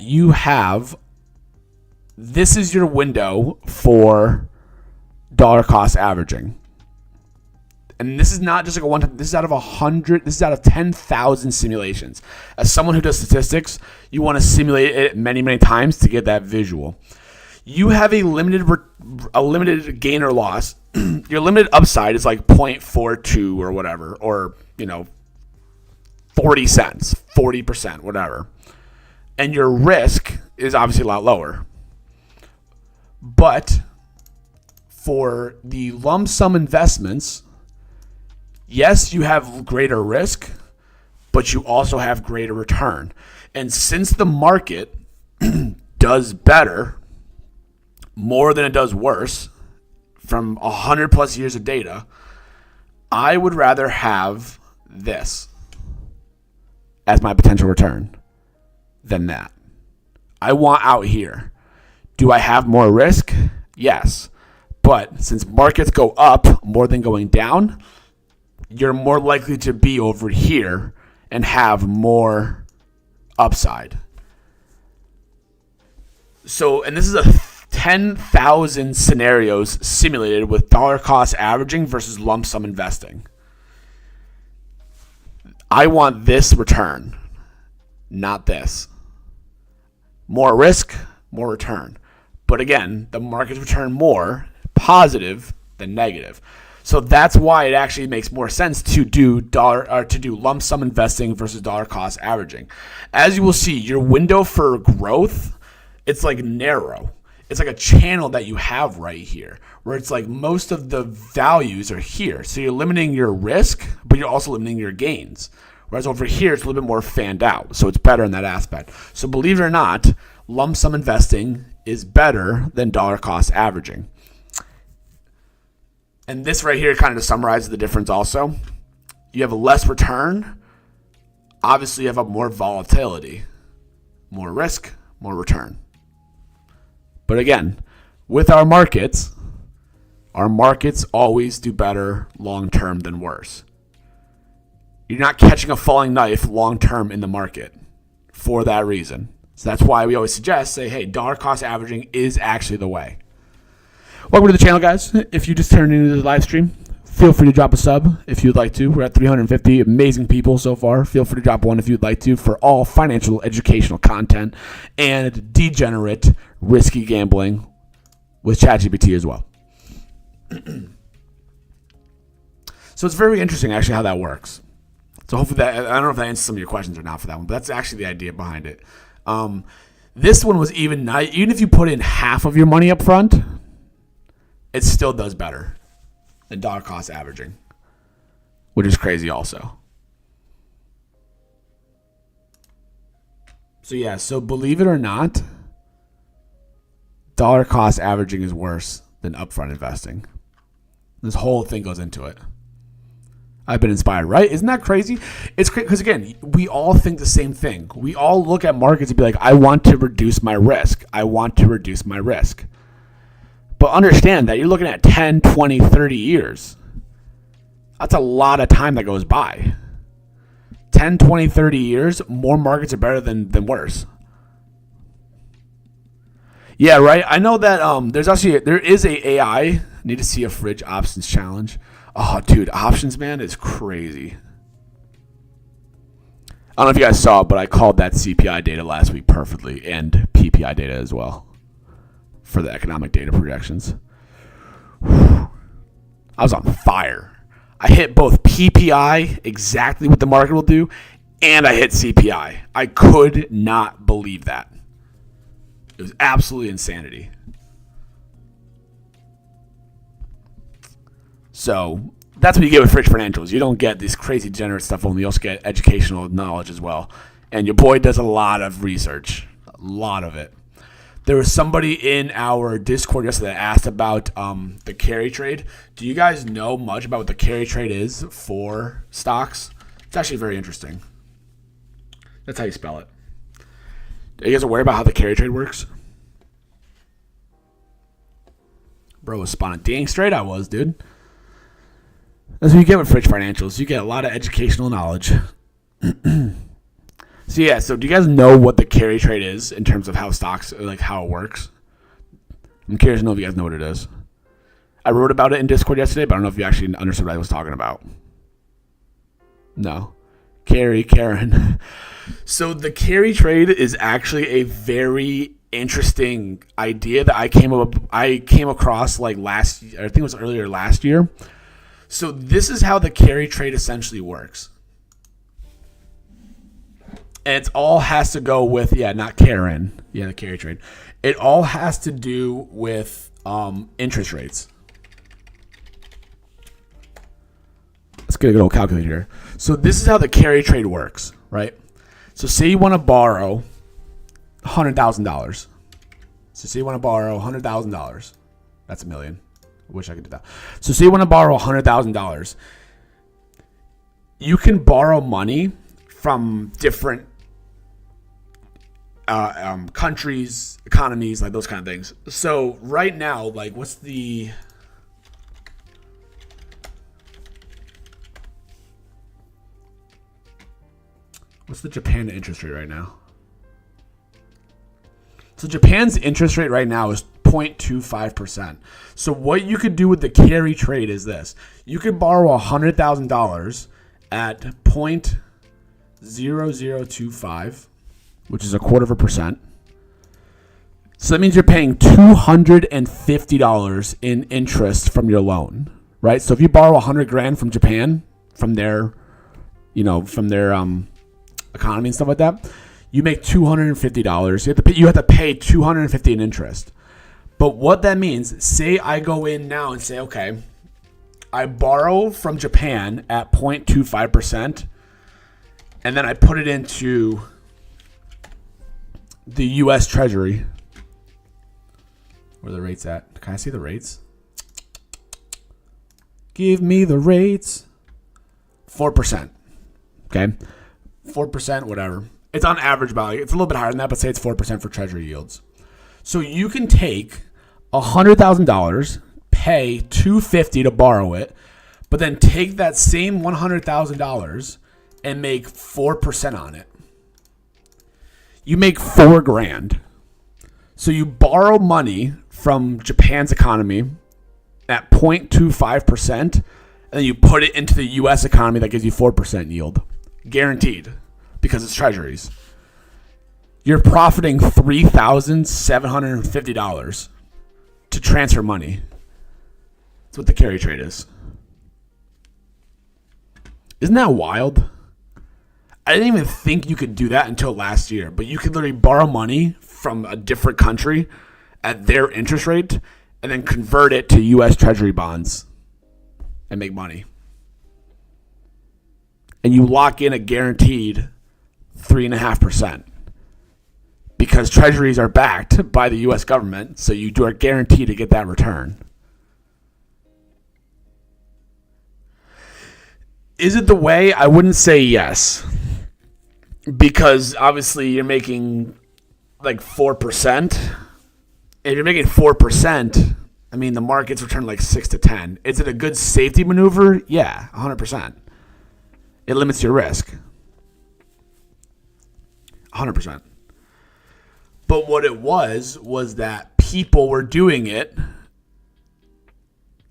this is your window for dollar cost averaging. And this is not just like a one time. This is out of 100. This is out of 10,000 simulations. As someone who does statistics, you want to simulate it many, many times to get that visual. You have a limited gain or loss. Your limited upside is like 0.42 or whatever, or 40 cents, 40%, whatever. And your risk is obviously a lot lower. But for the lump sum investments, yes, you have greater risk, but you also have greater return. And since the market does better more than it does worse from 100 plus years of data, I would rather have this as my potential return than that. I want out here. Do I have more risk? Yes. But since markets go up more than going down, you're more likely to be over here and have more upside. So, and this is a 10,000 scenarios simulated with dollar cost averaging versus lump sum investing. I want this return, not this. More risk, more return. But again, the markets return more positive than negative. So that's why it actually makes more sense to do lump sum investing versus dollar cost averaging. As you will see, your window for growth, it's like narrow. It's like a channel that you have right here, where it's like most of the values are here. So you're limiting your risk, but you're also limiting your gains. Whereas over here, it's a little bit more fanned out. So it's better in that aspect. So believe it or not, lump sum investing is better than dollar cost averaging. And this right here kind of summarizes the difference also. You have a less return. Obviously, you have a more volatility. More risk, more return. But again, with our markets always do better long-term than worse. You're not catching a falling knife long-term in the market for that reason. So that's why we always suggest, hey, dollar cost averaging is actually the way. Welcome to the channel, guys. If you just turned into the live stream, feel free to drop a sub if you'd like to. We're at 350 amazing people so far. Feel free to drop one if you'd like to for all financial educational content and degenerate risky gambling with Chatgpt as well. So it's very interesting actually how that works. So hopefully I don't know if that answers some of your questions or not for that one, but that's actually the idea behind it. This one was even if you put in half of your money up front, it still does better than dollar cost averaging, which is crazy also. So yeah, so believe it or not, dollar cost averaging is worse than upfront investing. This whole thing goes into it. I've been inspired, right? Isn't that crazy? It's crazy because, again, we all think the same thing. We all look at markets and be like, I want to reduce my risk. I want to reduce my risk. But understand that you're looking at 10, 20, 30 years. That's a lot of time that goes by. 10, 20, 30 years, more markets are better than worse. Yeah, right? I know that there is a AI. I need to see a fridge options challenge. Oh, dude, options, man, is crazy. I don't know if you guys saw it, but I called that CPI data last week perfectly and PPI data as well for the economic data projections. Whew. I was on fire. I hit both PPI, exactly what the market will do, and I hit CPI. I could not believe that. It was absolutely insanity. So that's what you get with Fridge Financials. You don't get this crazy degenerate stuff only. You also get educational knowledge as well. And your boy does a lot of research. A lot of it. There was somebody in our Discord yesterday that asked about the carry trade. Do you guys know much about what the carry trade is for stocks? It's actually very interesting. That's how you spell it. Are you guys aware about how the carry trade works? Bro was spawning. Dang straight I was, dude. That's what you get with Fridge Financials. You get a lot of educational knowledge. So yeah, so do you guys know what the carry trade is in terms of how stocks, like how it works? I'm curious to know if you guys know what it is. I wrote about it in Discord yesterday, but I don't know if you actually understood what I was talking about. No. Karen. So the carry trade is actually a very interesting idea that I came across like last year. I think it was earlier last year. So this is how the carry trade essentially works. And it all has to go with, not Karen. Yeah, the carry trade. It all has to do with interest rates. Let's get a good old calculator here. So this is how the carry trade works, right? So say you want to borrow $100,000. So say you want to borrow $100,000. That's $1 million. I wish I could do that. So say you want to borrow $100,000. You can borrow money from different countries, economies, like those kind of things. So right now, like what's the Japan interest rate right now? So Japan's interest rate right now is 0.25%. So what you could do with the carry trade is this. You could borrow $100,000 at 0.0025, which is 0.25%. So that means you're paying $250 in interest from your loan, right? So if you borrow $100,000 from Japan, from their economy and stuff like that, you make $250. You have to pay $250 in interest. But what that means, say I go in now and say, okay, I borrow from Japan at 0.25%, and then I put it into the U.S. Treasury. Where are the rates at? Can I see the rates? Give me the rates. 4%. Okay? 4%, whatever. It's on average value. It's a little bit higher than that, but say it's 4% for Treasury yields. So you can take $100,000, pay $250 to borrow it, but then take that same $100,000 and make 4% on it. You make $4,000. So you borrow money from Japan's economy at 0.25%, and then you put it into the U.S. economy that gives you 4% yield. Guaranteed, because it's treasuries. You're profiting $3,750 to transfer money. That's what the carry trade is. Isn't that wild? I didn't even think you could do that until last year, but you could literally borrow money from a different country at their interest rate and then convert it to U.S. Treasury bonds and make money. And you lock in a guaranteed 3.5%. Because treasuries are backed by the U.S. government, so you are guaranteed to get that return. Is it the way? I wouldn't say yes. Because obviously you're making like 4%. If you're making 4%, I mean, the market's return like 6 to 10. Is it a good safety maneuver? Yeah, 100%. It limits your risk. 100%. But what it was that people were doing it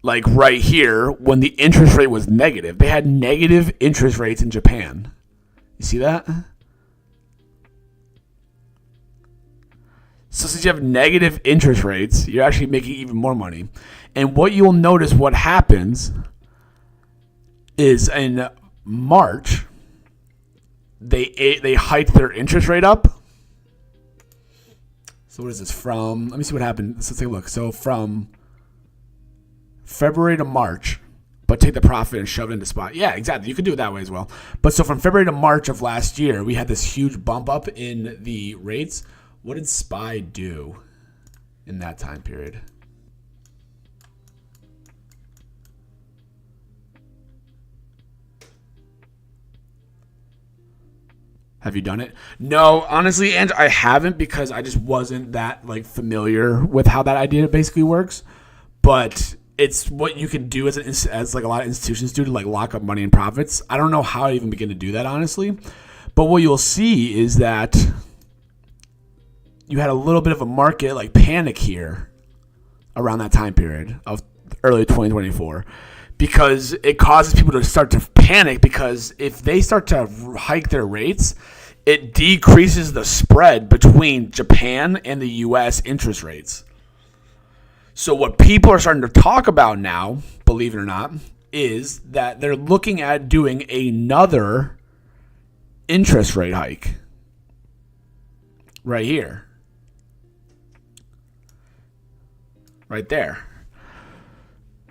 like right here when the interest rate was negative. They had negative interest rates in Japan. You see that? So since you have negative interest rates, you're actually making even more money. And what you'll notice what happens is in March, they hiked their interest rate up. So what is this from? Let me see what happened. Let's take a look. So from February to March, but take the profit and shove it into spot. Yeah, exactly. You could do it that way as well. But so from February to March of last year, we had this huge bump up in the rates. What did SPY do in that time period? Have you done it? No, honestly, and I haven't because I just wasn't that like familiar with how that idea basically works. But it's what you can do as like a lot of institutions do to like lock up money and profits. I don't know how I even begin to do that, honestly. But what you'll see is that you had a little bit of a market like panic here around that time period of early 2024. Because it causes people to start to panic because if they start to hike their rates, it decreases the spread between Japan and the U.S. interest rates. So what people are starting to talk about now, believe it or not, is that they're looking at doing another interest rate hike right here. Right there.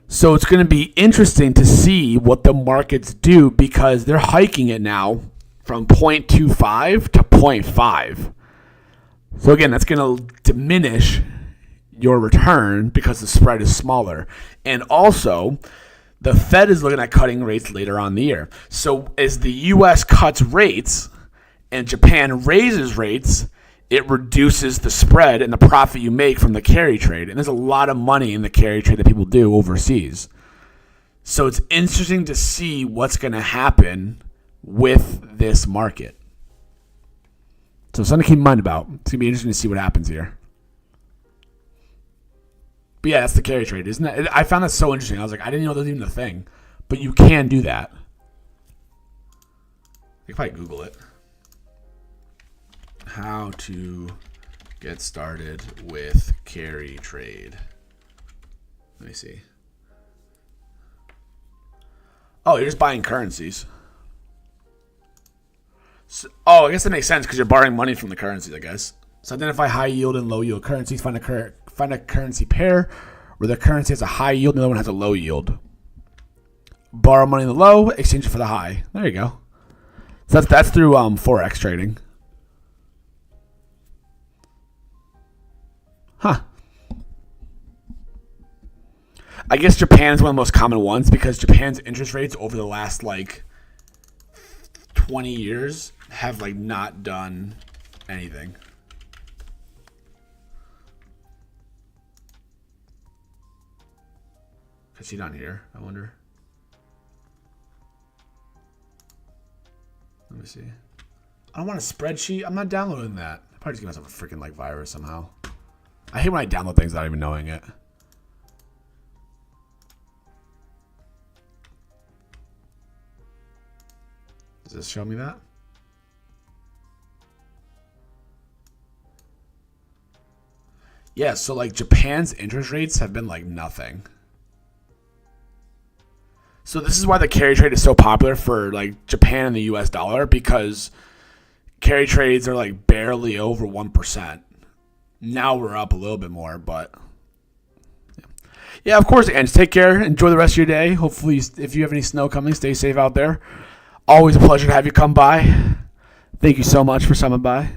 So it's going to be interesting to see what the markets do because they're hiking it now from 0.25 to 0.5. So again, that's going to diminish your return because the spread is smaller. And also, the Fed is looking at cutting rates later on in the year. So as the U.S. cuts rates and Japan raises rates, it reduces the spread and the profit you make from the carry trade. And there's a lot of money in the carry trade that people do overseas. So it's interesting to see what's going to happen with this market. So something to keep in mind about. It's going to be interesting to see what happens here. But yeah, that's the carry trade, isn't it? I found that so interesting. I was like, I didn't know that was even a thing. But you can do that. If I Google it. How to get started with carry trade. Let me see. Oh, you're just buying currencies. So, I guess that makes sense because you're borrowing money from the currencies, I guess. So identify high yield and low yield currencies. Find a currency pair where the currency has a high yield and the other one has a low yield. Borrow money in the low, exchange it for the high. There you go. So that's through Forex trading. Huh. I guess Japan is one of the most common ones because Japan's interest rates over the last 20 years have not done anything. Is she not here? I wonder. Let me see. I don't want a spreadsheet. I'm not downloading that. I probably just give myself a freaking virus somehow. I hate when I download things without even knowing it. Does this show me that? Yeah, so Japan's interest rates have been nothing. So this is why the carry trade is so popular for Japan and the US dollar because carry trades are barely over 1%. Now we're up a little bit more, but yeah, of course. And take care. Enjoy the rest of your day. Hopefully, if you have any snow coming, stay safe out there. Always a pleasure to have you come by. Thank you so much for coming by.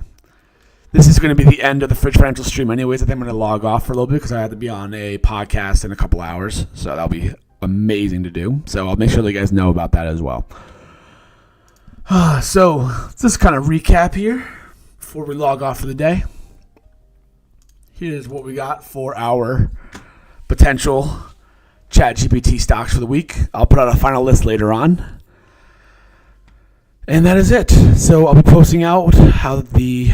This is going to be the end of the Fridge Financial stream anyways. I think I'm going to log off for a little bit because I have to be on a podcast in a couple hours. So that'll be amazing to do. So I'll make sure that you guys know about that as well. So just kind of recap here before we log off for the day. Here's what we got for our potential Chatgpt stocks for the week. I'll put out a final list later on. And that is it. So I'll be posting out how the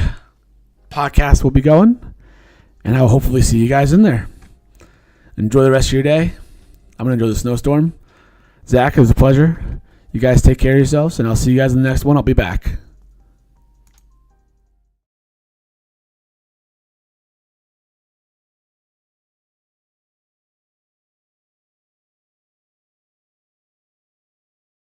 podcast will be going. And I'll hopefully see you guys in there. Enjoy the rest of your day. I'm going to enjoy the snowstorm. Zach, it was a pleasure. You guys take care of yourselves. And I'll see you guys in the next one. I'll be back.